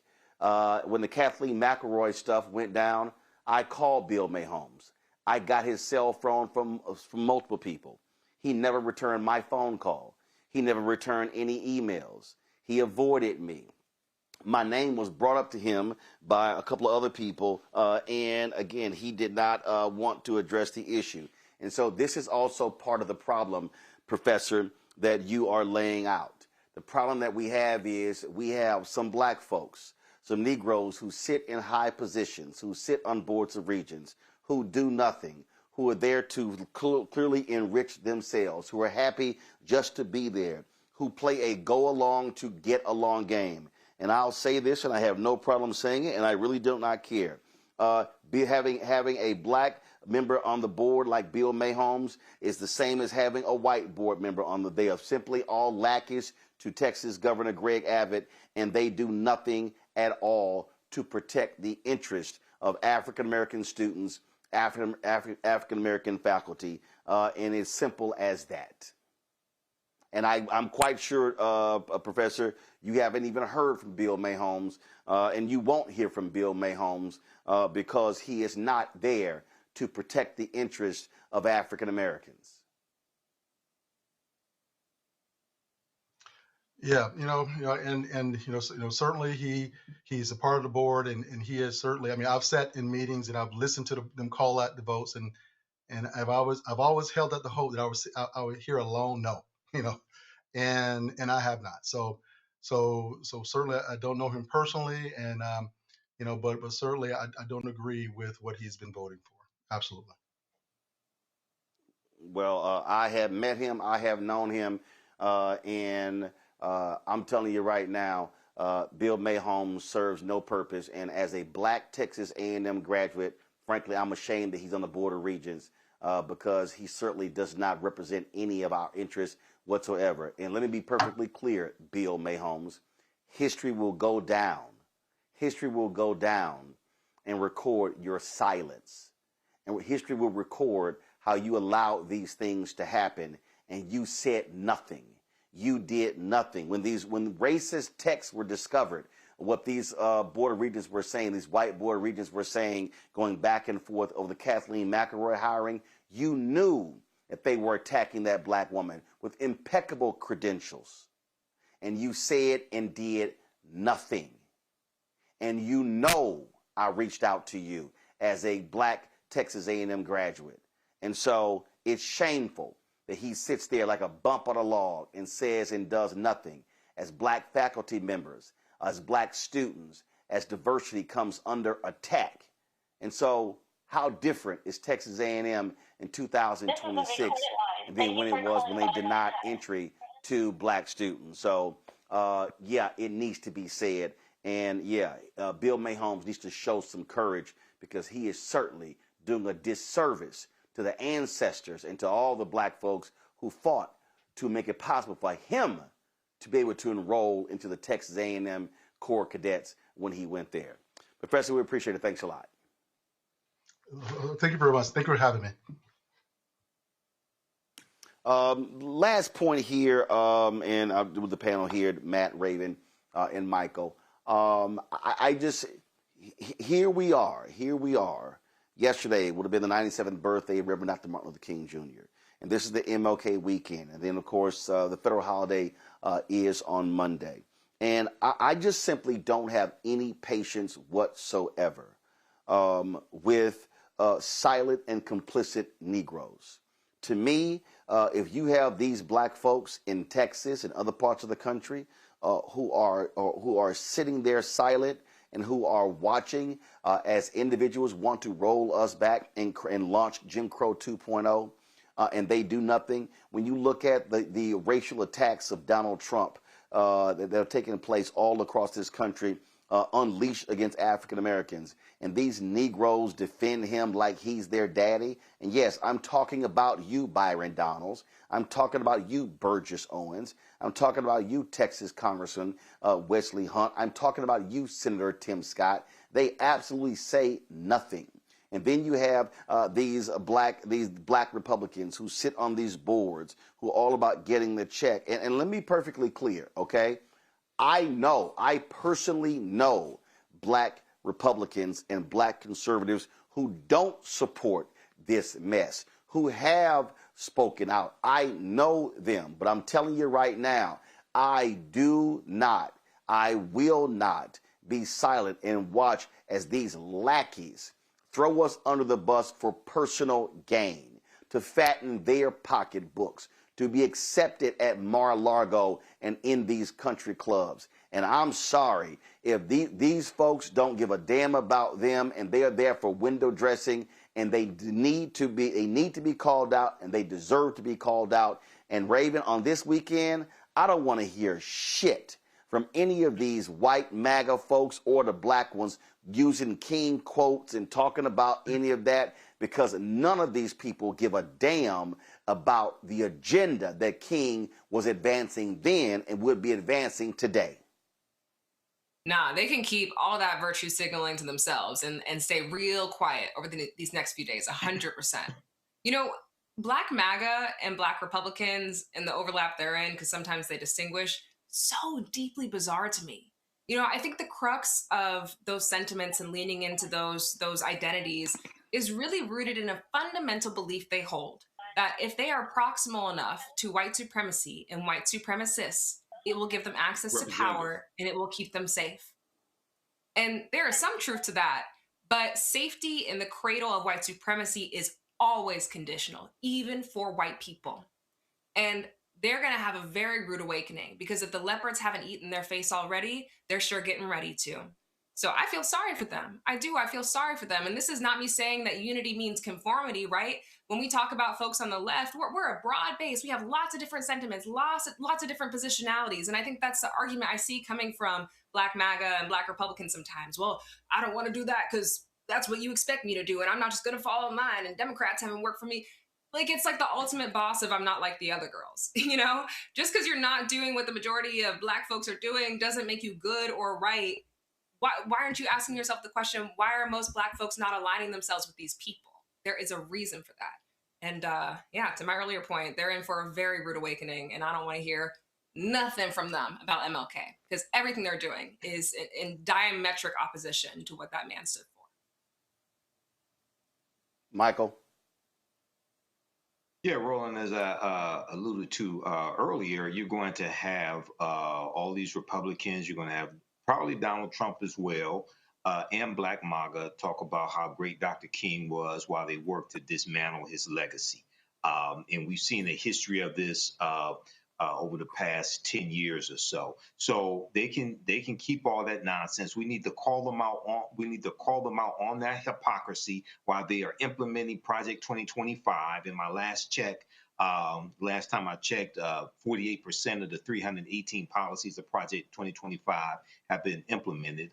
When the Kathleen McElroy stuff went down, I called Bill Mayholmes. I got his cell phone from multiple people. He never returned my phone call. He never returned any emails. He avoided me. My name was brought up to him by a couple of other people, and again, he did not want to address the issue. And so this is also part of the problem, Professor, that you are laying out. The problem that we have is we have some black folks, some Negroes who sit in high positions, who sit on boards of regents, who do nothing, who are there to clearly enrich themselves, who are happy just to be there, who play a go-along to get along game. And I'll say this, and I have no problem saying it, and I really do not care. Having a black member on the board like Bill Mayholmes is the same as having a white board member on the. They are simply all lackeys to Texas Governor Greg Abbott, and they do nothing at all to protect the interest of African American students, African American faculty, and it's simple as that. And I'm quite sure, Professor, you haven't even heard from Bill Mayholmes, and you won't hear from Bill Mayholmes because he is not there to protect the interests of African Americans. Yeah, certainly he's a part of the board, and he is certainly. I mean, I've sat in meetings and I've listened to them call out the votes, and I've always held out the hope that I would hear a lone no, and I have not. So certainly I don't know him personally, and but certainly I don't agree with what he's been voting for. Absolutely. Well, I have met him, I have known him, and I'm telling you right now, Bill Mayholmes serves no purpose. And as a black Texas A&M graduate, frankly, I'm ashamed that he's on the Board of Regents because he certainly does not represent any of our interests whatsoever. And let me be perfectly clear, Bill Mayholmes, history will go down. History will go down and record your silence. And history will record how you allowed these things to happen and you said nothing. You did nothing. When racist texts were discovered, what these Board of Regents were saying, these white Board of Regents were saying, going back and forth over the Kathleen McElroy hiring, you knew that they were attacking that black woman with impeccable credentials. And you said and did nothing. And you know I reached out to you as a black Texas A&M graduate. And so it's shameful that he sits there like a bump on a log and says and does nothing as black faculty members, as black students, as diversity comes under attack. And so how different is Texas A&M in 2026 than when it was when they denied entry to black students. So, yeah, it needs to be said. And yeah, Bill Mahomes needs to show some courage, because he is certainly doing a disservice to the ancestors and to all the black folks who fought to make it possible for him to be able to enroll into the Texas A&M Corps Cadets when he went there. Professor, we appreciate it. Thanks a lot. Thank you very much. Thank you for having me. Last point here, and I'll do the panel here, Matt, Raven, and Michael. Here we are. Yesterday would have been the 97th birthday of Reverend Dr. Martin Luther King Jr. And this is the MLK weekend. And then, of course, the federal holiday is on Monday. And I just simply don't have any patience whatsoever with silent and complicit Negroes. To me, if you have these black folks in Texas and other parts of the country who are sitting there silent and who are watching as individuals want to roll us back and launch Jim Crow 2.0, and they do nothing. When you look at the racial attacks of Donald Trump that are taking place all across this country, unleashed against African Americans, and these Negroes defend him like he's their daddy. And yes, I'm talking about you, Byron Donalds. I'm talking about you, Burgess Owens. I'm talking about you, Texas Congressman Wesley Hunt. I'm talking about you, Senator Tim Scott. They absolutely say nothing. And then you have these black Republicans who sit on these boards who are all about getting the check. And let me be perfectly clear, okay? I personally know black Republicans and black conservatives who don't support this mess, who have spoken out. I know them, but I'm telling you right now, I will not be silent and watch as these lackeys throw us under the bus for personal gain, to fatten their pocketbooks, to be accepted at Mar-a-Lago and in these country clubs. And I'm sorry, if these folks don't give a damn about them and they're there for window dressing, and they need to be called out, and they deserve to be called out. And Raven, on this weekend, I don't want to hear shit from any of these white MAGA folks or the black ones using King quotes and talking about any of that, because none of these people give a damn about the agenda that King was advancing then and would be advancing today. Nah, they can keep all that virtue signaling to themselves and stay real quiet over these next few days, 100%. You know, Black MAGA and Black Republicans and the overlap therein, because sometimes they distinguish, so deeply bizarre to me. You know, I think the crux of those sentiments and leaning into those identities is really rooted in a fundamental belief they hold, that if they are proximal enough to white supremacy and white supremacists, it will give them access to power and it will keep them safe. And there is some truth to that, but safety in the cradle of white supremacy is always conditional, even for white people. And they're going to have a very rude awakening, because if the leopards haven't eaten their face already, they're sure getting ready to. So I feel sorry for them. I do. I feel sorry for them. And this is not me saying that unity means conformity, right? When we talk about folks on the left, we're a broad base. We have lots of different sentiments, lots of different positionalities. And I think that's the argument I see coming from Black MAGA and Black Republicans sometimes. Well, I don't want to do that because that's what you expect me to do, and I'm not just going to follow in line, and Democrats haven't worked for me. Like, it's like the ultimate boss of I'm not like the other girls, you know? Just because you're not doing what the majority of Black folks are doing doesn't make you good or right. Why aren't you asking yourself the question, why are most Black folks not aligning themselves with these people? There is a reason for that. And yeah, to my earlier point, they're in for a very rude awakening, and I don't want to hear nothing from them about MLK, because everything they're doing is in diametric opposition to what that man stood for. Michael? Yeah, Roland, as I alluded to earlier, you're going to have all these Republicans. You're going to have probably Donald Trump as well, and Black MAGA talk about how great Dr. King was while they worked to dismantle his legacy. And we've seen a history of this over the past 10 years or so. So they can keep all that nonsense. We need to call them out on that hypocrisy while they are implementing Project 2025. In my last check, Last time I checked, 48% of the 318 policies of Project 2025 have been implemented,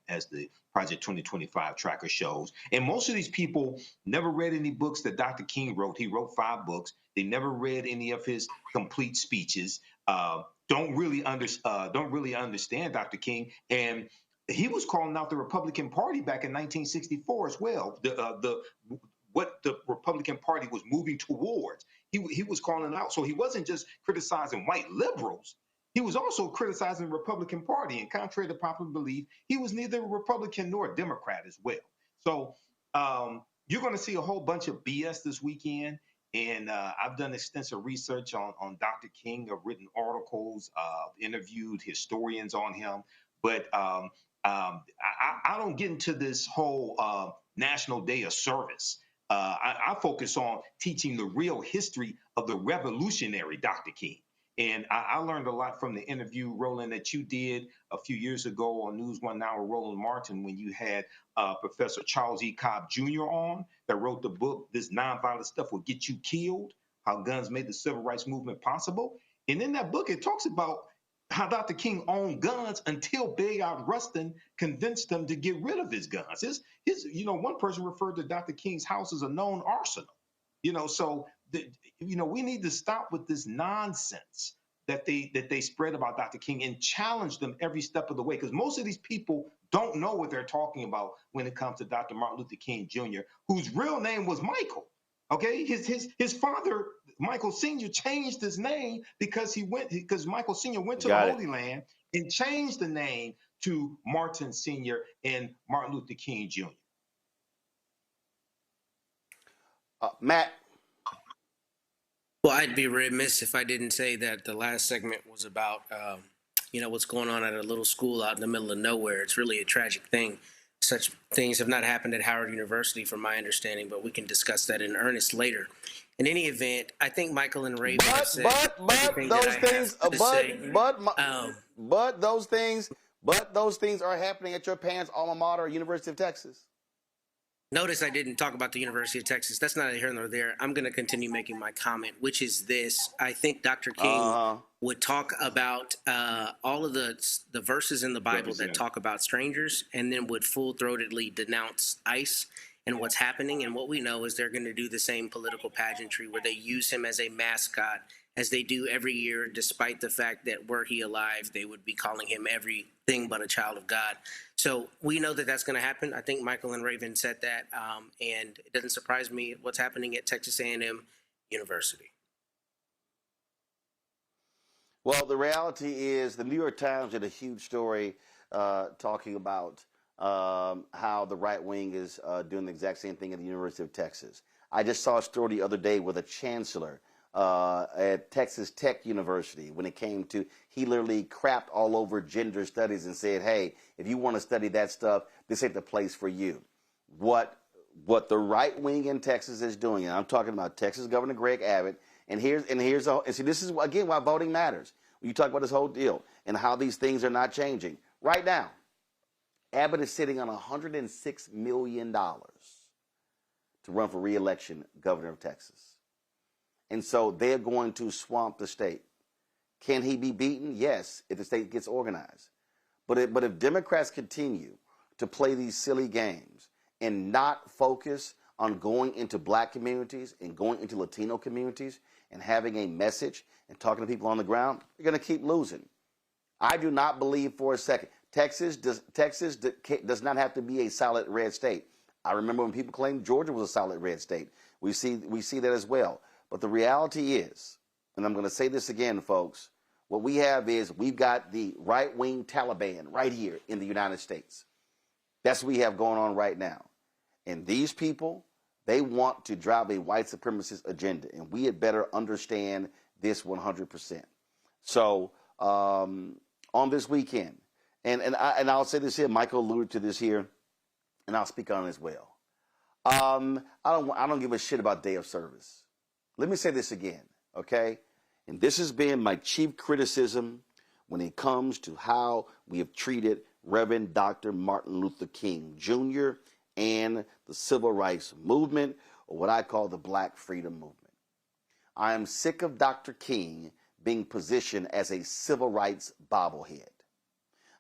as the Project 2025 tracker shows. And most of these people never read any books that Dr. King wrote. He wrote 5 books. They never read any of his complete speeches. Don't really understand Dr. King. And he was calling out the Republican Party back in 1964 as well. What the Republican Party was moving towards. He was calling out. So he wasn't just criticizing white liberals. He was also criticizing the Republican Party. And contrary to popular belief, he was neither a Republican nor a Democrat as well. So you're going to see a whole bunch of BS this weekend. And I've done extensive research on Dr. King. I've written articles, interviewed historians on him. But I don't get into this whole National Day of Service. I focus on teaching the real history of the revolutionary Dr. King. And I learned a lot from the interview, Roland, that you did a few years ago on News One Now with Roland Martin, when you had Professor Charles E. Cobb Jr. on, that wrote the book, This Nonviolent Stuff Will Get You Killed, How Guns Made the Civil Rights Movement Possible. And in that book, it talks about how Dr. King owned guns until Bayard Rustin convinced him to get rid of his guns. One person referred to Dr. King's house as a known arsenal. So we need to stop with this nonsense that they spread about Dr. King and challenge them every step of the way. Because most of these people don't know what they're talking about when it comes to Dr. Martin Luther King Jr., whose real name was Michael. Okay, his father, Michael Sr., changed his name because Michael Sr. went to the Holy Land and changed the name to Martin Sr. and Martin Luther King Jr. Matt. Well, I'd be remiss if I didn't say that the last segment was about, what's going on at a little school out in the middle of nowhere. It's really a tragic thing. Such things have not happened at Howard University, from my understanding, but we can discuss that in earnest later. In any event, I think Michael and Raven have said those things are happening at your parents' alma mater, University of Texas. Notice I didn't talk about the University of Texas. That's neither here nor there. I'm going to continue making my comment, which is this. I think Dr. King would talk about all of the verses in the Bible that talk about strangers, and then would full-throatedly denounce ICE and what's happening. And what we know is they're going to do the same political pageantry where they use him as a mascot, as they do every year, despite the fact that were he alive, they would be calling him everything but a child of God. So we know that that's going to happen. I think Michael and Raven said that, and it doesn't surprise me what's happening at Texas A&M University. Well, the reality is the New York Times did a huge story talking about how the right wing is doing the exact same thing at the University of Texas. I just saw a story the other day with a chancellor at Texas Tech University when it came to, he literally crapped all over gender studies and said, hey, if you want to study that stuff, this ain't the place for you. What the right wing in Texas is doing, and I'm talking about Texas Governor Greg Abbott, and see, this is again why voting matters. When you talk about this whole deal and how these things are not changing. Right now, Abbott is sitting on $106 million to run for re-election governor of Texas. And so they're going to swamp the state. Can he be beaten? Yes, if the state gets organized. But if Democrats continue to play these silly games and not focus on going into black communities and going into Latino communities and having a message and talking to people on the ground, you're going to keep losing. I do not believe for a second. Texas does not have to be a solid red state. I remember when people claimed Georgia was a solid red state. We see that as well. But the reality is, and I'm going to say this again, folks, what we have is we've got the right-wing Taliban right here in the United States. That's what we have going on right now. And these people, they want to drive a white supremacist agenda, and we had better understand this 100%. So on this weekend, and I'll say this here, Michael alluded to this here, and I'll speak on it as well. I don't give a shit about day of service. Let me say this again, okay? And this has been my chief criticism when it comes to how we have treated Reverend Dr. Martin Luther King Jr. and the civil rights movement, or what I call the Black Freedom Movement. I am sick of Dr. King being positioned as a civil rights bobblehead.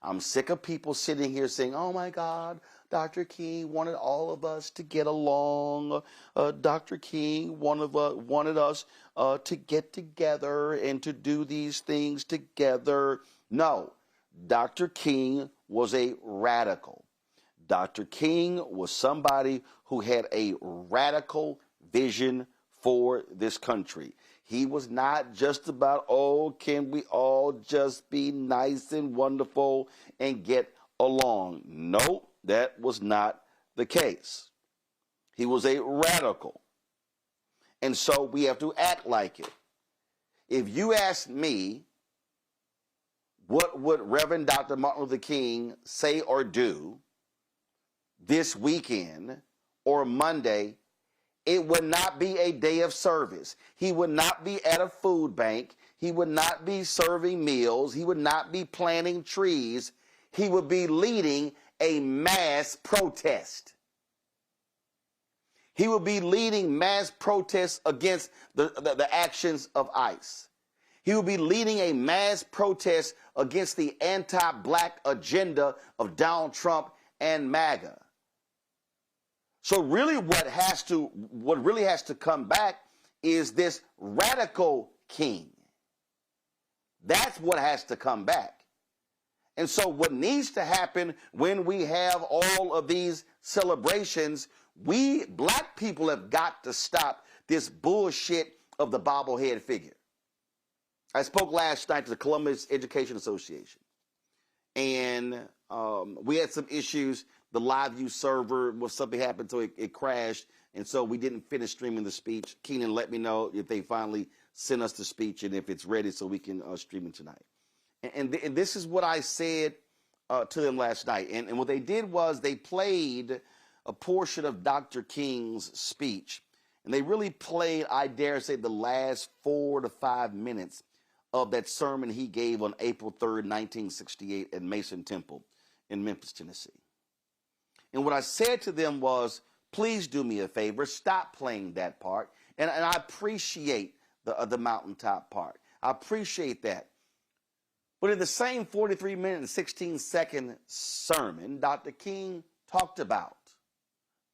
I'm sick of people sitting here saying, oh my God, Dr. King wanted all of us to get along. Dr. King wanted us to get together and to do these things together. No, Dr. King was a radical. Dr. King was somebody who had a radical vision for this country. He was not just about, oh, can we all just be nice and wonderful and get along? No, that was not the case. He was a radical. And so we have to act like it. If you ask me, what would Reverend Dr. Martin Luther King say or do this weekend or Monday, it would not be a day of service. He would not be at a food bank. He would not be serving meals. He would not be planting trees. He would be leading a mass protest. He would be leading mass protests against the actions of ICE. He would be leading a mass protest against the anti-black agenda of Donald Trump and MAGA. So really what really has to come back is this radical king. That's what has to come back. And so what needs to happen when we have all of these celebrations, we black people have got to stop this bullshit of the bobblehead figure. I spoke last night to the Columbus Education Association, and we had some issues. The live view server, something happened, so it crashed, and so we didn't finish streaming the speech. Keenan let me know if they finally sent us the speech and if it's ready so we can stream it tonight. And this is what I said to them last night. And what they did was they played a portion of Dr. King's speech, and they really played, I dare say, the last 4 to 5 minutes of that sermon he gave on April 3rd, 1968 at Mason Temple in Memphis, Tennessee. And what I said to them was, please do me a favor, stop playing that part. And I appreciate the mountaintop part. I appreciate that. But in the same 43-minute and 16-second sermon, Dr. King talked about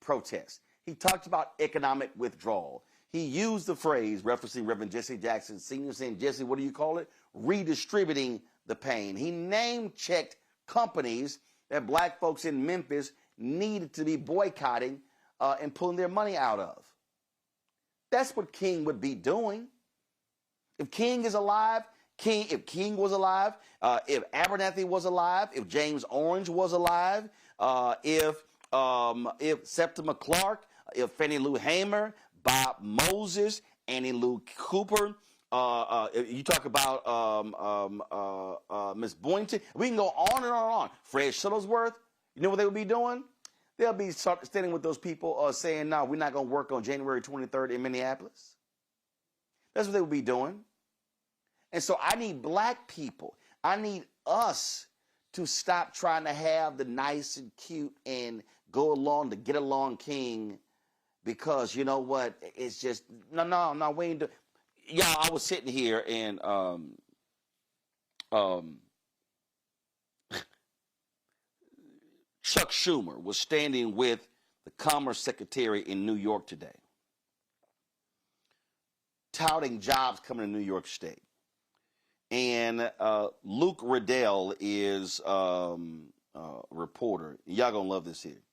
protest. He talked about economic withdrawal. He used the phrase, referencing Reverend Jesse Jackson Sr., saying, Jesse, what do you call it? Redistributing the pain. He name-checked companies that black folks in Memphis needed to be boycotting and pulling their money out of. That's what King would be doing. If King is alive, if King was alive, if Abernathy was alive, if James Orange was alive, if Septima Clark, if Fannie Lou Hamer, Bob Moses, Annie Lou Cooper, you talk about Miss Boynton, we can go on and on. Fred Shuttlesworth, you know what they would be doing? They'll be standing with those people saying, no, we're not going to work on January 23rd in Minneapolis. That's what they would be doing. And so I need black people, I need us to stop trying to have the nice and cute and go along to get along king, because you know what? It's just, no, we ain't do. Y'all, I was sitting here and Chuck Schumer was standing with the Commerce Secretary in New York today, touting jobs coming to New York State. And Luke Riddell is a reporter. Y'all gonna love this here.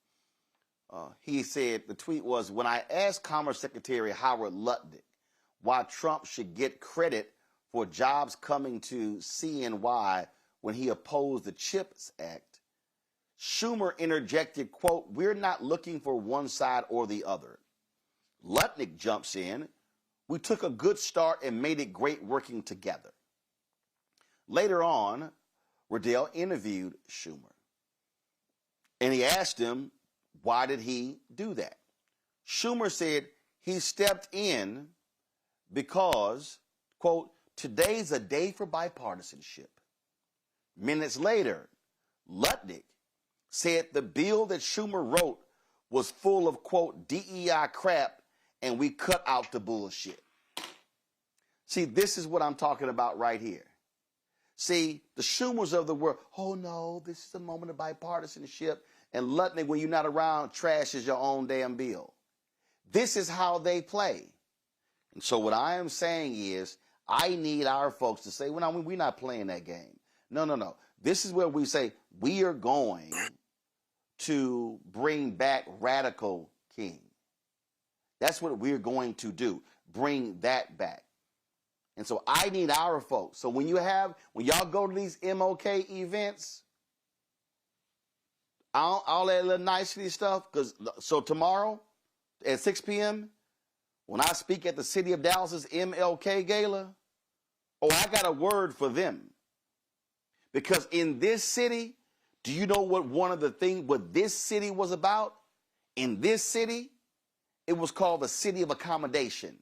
He said, the tweet was, when I asked Commerce Secretary Howard Lutnick why Trump should get credit for jobs coming to CNY when he opposed the CHIPS Act, Schumer interjected, quote, we're not looking for one side or the other. Lutnick jumps in, we took a good start and made it great working together. Later on, Riddell interviewed Schumer, and he asked him, why did he do that? Schumer said he stepped in because, quote, today's a day for bipartisanship. Minutes later, Lutnick said the bill that Schumer wrote was full of, quote, DEI crap, and we cut out the bullshit. See, this is what I'm talking about right here. See, the Schumers of the world, oh no, this is a moment of bipartisanship. And Lutnick, when you're not around, trash is your own damn bill. This is how they play. And so what I am saying is, I need our folks to say, well, we're not playing that game. No. This is where we say, we are going to bring back radical king. That's what we're going to do. Bring that back. And so I need our folks. So when y'all go to these MLK events, all that little nicety stuff, so tomorrow at 6 p.m., when I speak at the City of Dallas's MLK Gala, I got a word for them. Because in this city, do you know what this city was about? In this city, it was called the City of Accommodation.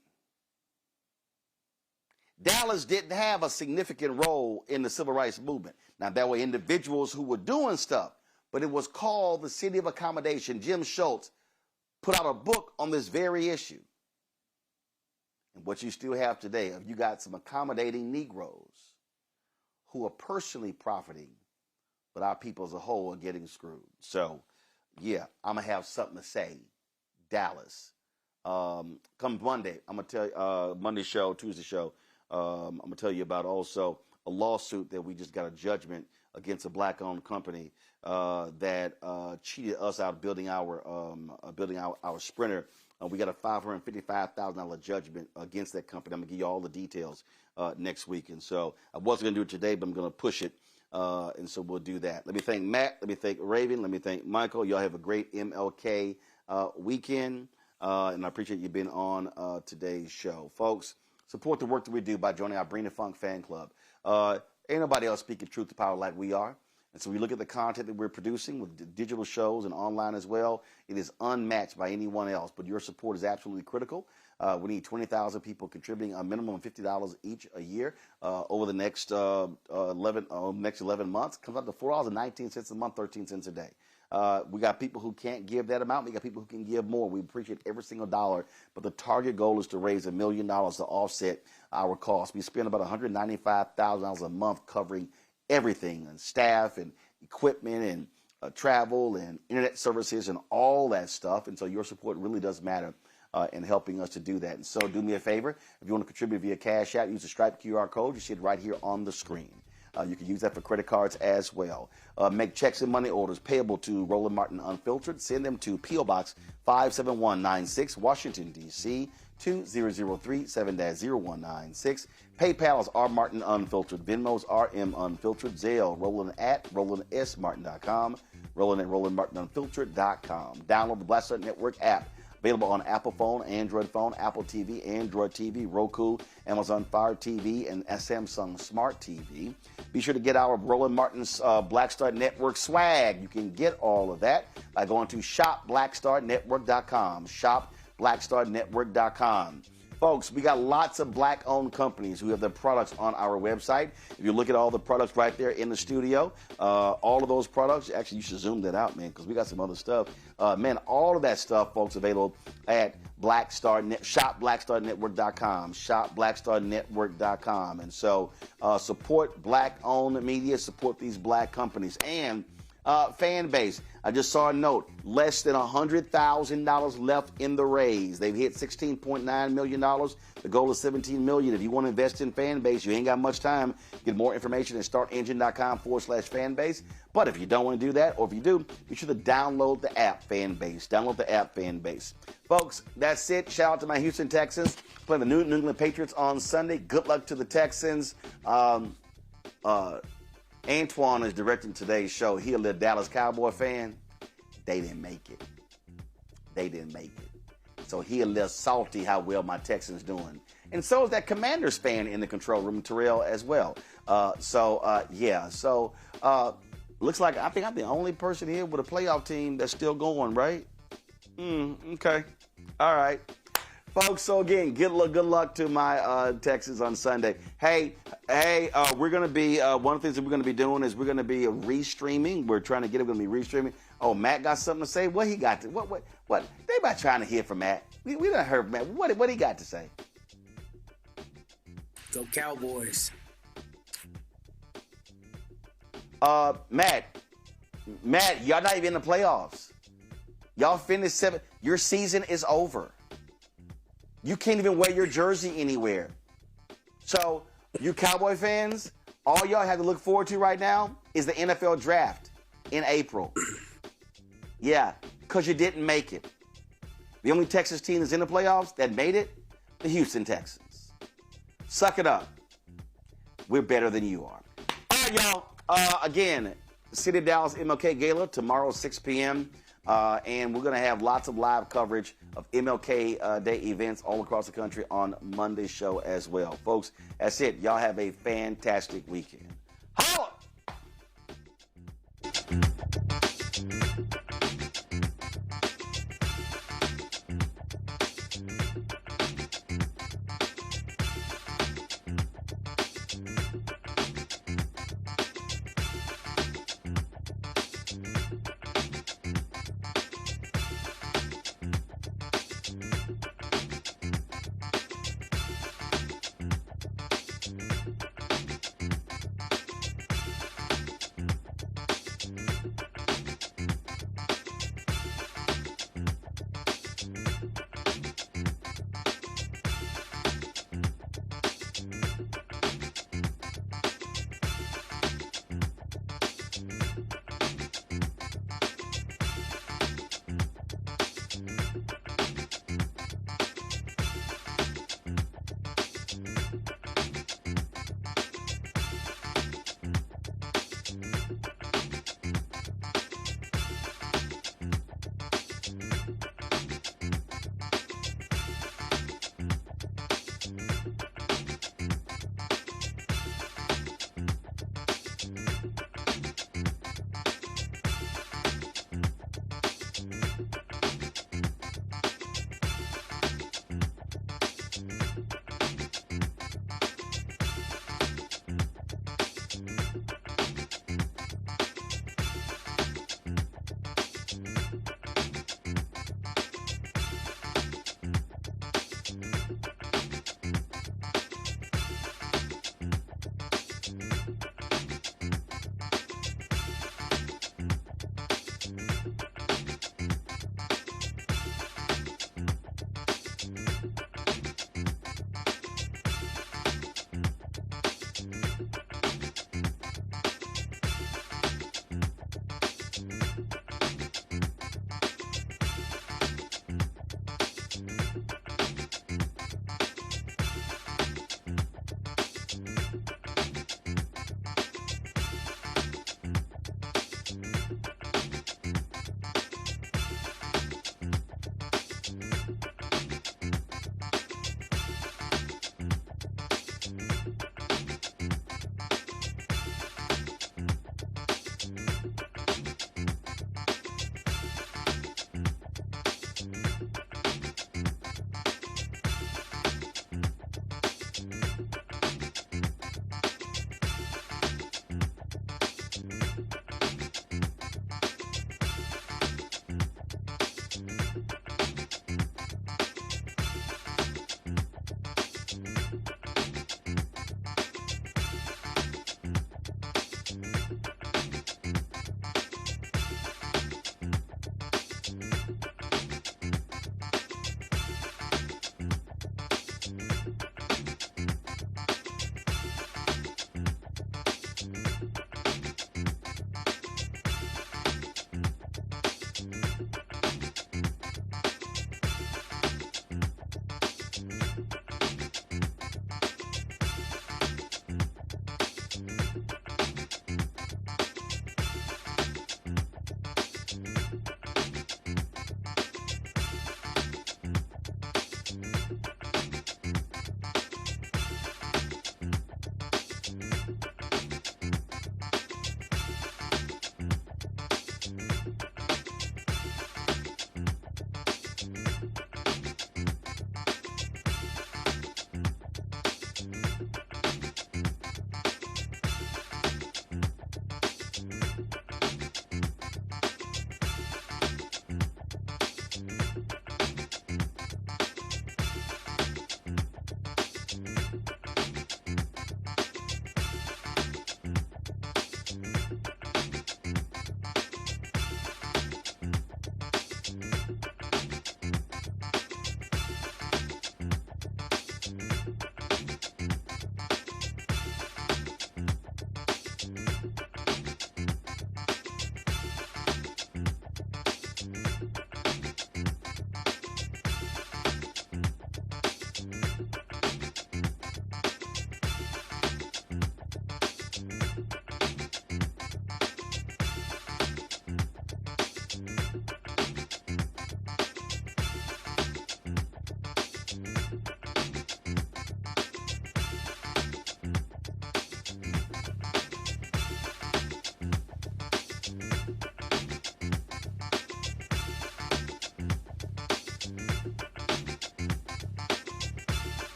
Dallas didn't have a significant role in the civil rights movement. Now, there were individuals who were doing stuff, but it was called the City of Accommodation. Jim Schultz put out a book on this very issue. And what you still have today, you got some accommodating Negroes who are personally profiting, but our people as a whole are getting screwed. So, yeah, I'm going to have something to say. Dallas. Come Monday, I'm going to tell you, Monday show, Tuesday show, I'm going to tell you about also a lawsuit that we just got a judgment against a black-owned company that cheated us out of building our Sprinter. We got a $555,000 judgment against that company. I'm going to give you all the details next week. And so I wasn't going to do it today, but I'm going to push it. And so we'll do that. Let me thank Matt. Let me thank Raven. Let me thank Michael. Y'all have a great MLK weekend. And I appreciate you being on today's show. Folks, support the work that we do by joining our Bring the Funk fan club. Ain't nobody else speaking truth to power like we are. And so we look at the content that we're producing with digital shows and online as well. It is unmatched by anyone else, but your support is absolutely critical. We need 20,000 people contributing a minimum of $50 each a year over the next 11 months. Comes up to $4.19 a month, 13 cents a day. We got people who can't give that amount. We got people who can give more. We appreciate every single dollar, but the target goal is to raise $1 million to offset our costs. We spend about $195,000 a month covering everything, and staff and equipment and travel and internet services and all that stuff. And so your support really does matter in helping us to do that. And so do me a favor. If you want to contribute via Cash App, use the Stripe QR code. You see it right here on the screen. You can use that for credit cards as well. Make checks and money orders payable to Roland Martin Unfiltered. Send them to P.O. Box 57196, Washington, D.C. 2037-0196. PayPal is R Martin Unfiltered. Venmo's RM Unfiltered. Zelle, Roland at RolandSMartin.com. Roland at RolandMartinUnfiltered.com. Download the Black Star Network app. Available on Apple phone, Android phone, Apple TV, Android TV, Roku, Amazon Fire TV, and Samsung Smart TV. Be sure to get our Roland Martin's Black Star Network swag. You can get all of that by going to shopblackstarnetwork.com. Shopblackstarnetwork.com. Folks, we got lots of black-owned companies who have their products on our website. If you look at all the products right there in the studio, all of those products, actually, you should zoom that out, man, because we got some other stuff. Man, all of that stuff, folks, available at shopblackstarnetwork.com, shopblackstarnetwork.com. And so support black-owned media, support these black companies. And fan base. I just saw a note. Less than $100,000 left in the raise. They've hit $16.9 million. The goal is $17 million. If you want to invest in fan base, you ain't got much time. Get more information at startengine.com/fan base. But if you don't want to do that, or if you do, be sure to download the app Fan Base. Download the app Fan Base. Folks, that's it. Shout out to my Houston Texans playing the New England Patriots on Sunday. Good luck to the Texans. Antoine is directing today's show. He a little Dallas Cowboy fan. They didn't make it. So he a little salty how well my Texans doing. And so is that Commanders fan in the control room, Terrell, as well. Looks like I think I'm the only person here with a playoff team that's still going, right? Okay. All right. Folks, so again, good luck to my Texans on Sunday. Hey, we're going to be, one of the things that we're going to be doing is we're going to be restreaming. We're trying to get it, we're going to be restreaming. Oh, Matt got something to say? What he got to, what? They about trying to hear from Matt. We done heard from Matt. What he got to say? Go Cowboys. Matt, y'all not even in the playoffs. Y'all finished 7th. Your season is over. You can't even wear your jersey anywhere. So, you Cowboy fans, all y'all have to look forward to right now is the NFL draft in April. Yeah, because you didn't make it. The only Texas team that's in the playoffs that made it, the Houston Texans. Suck it up. We're better than you are. All right, y'all. Again, City of Dallas MLK Gala tomorrow, 6 p.m. And we're going to have lots of live coverage of MLK Day events all across the country on Monday's show as well. Folks, that's it. Y'all have a fantastic weekend. Holla!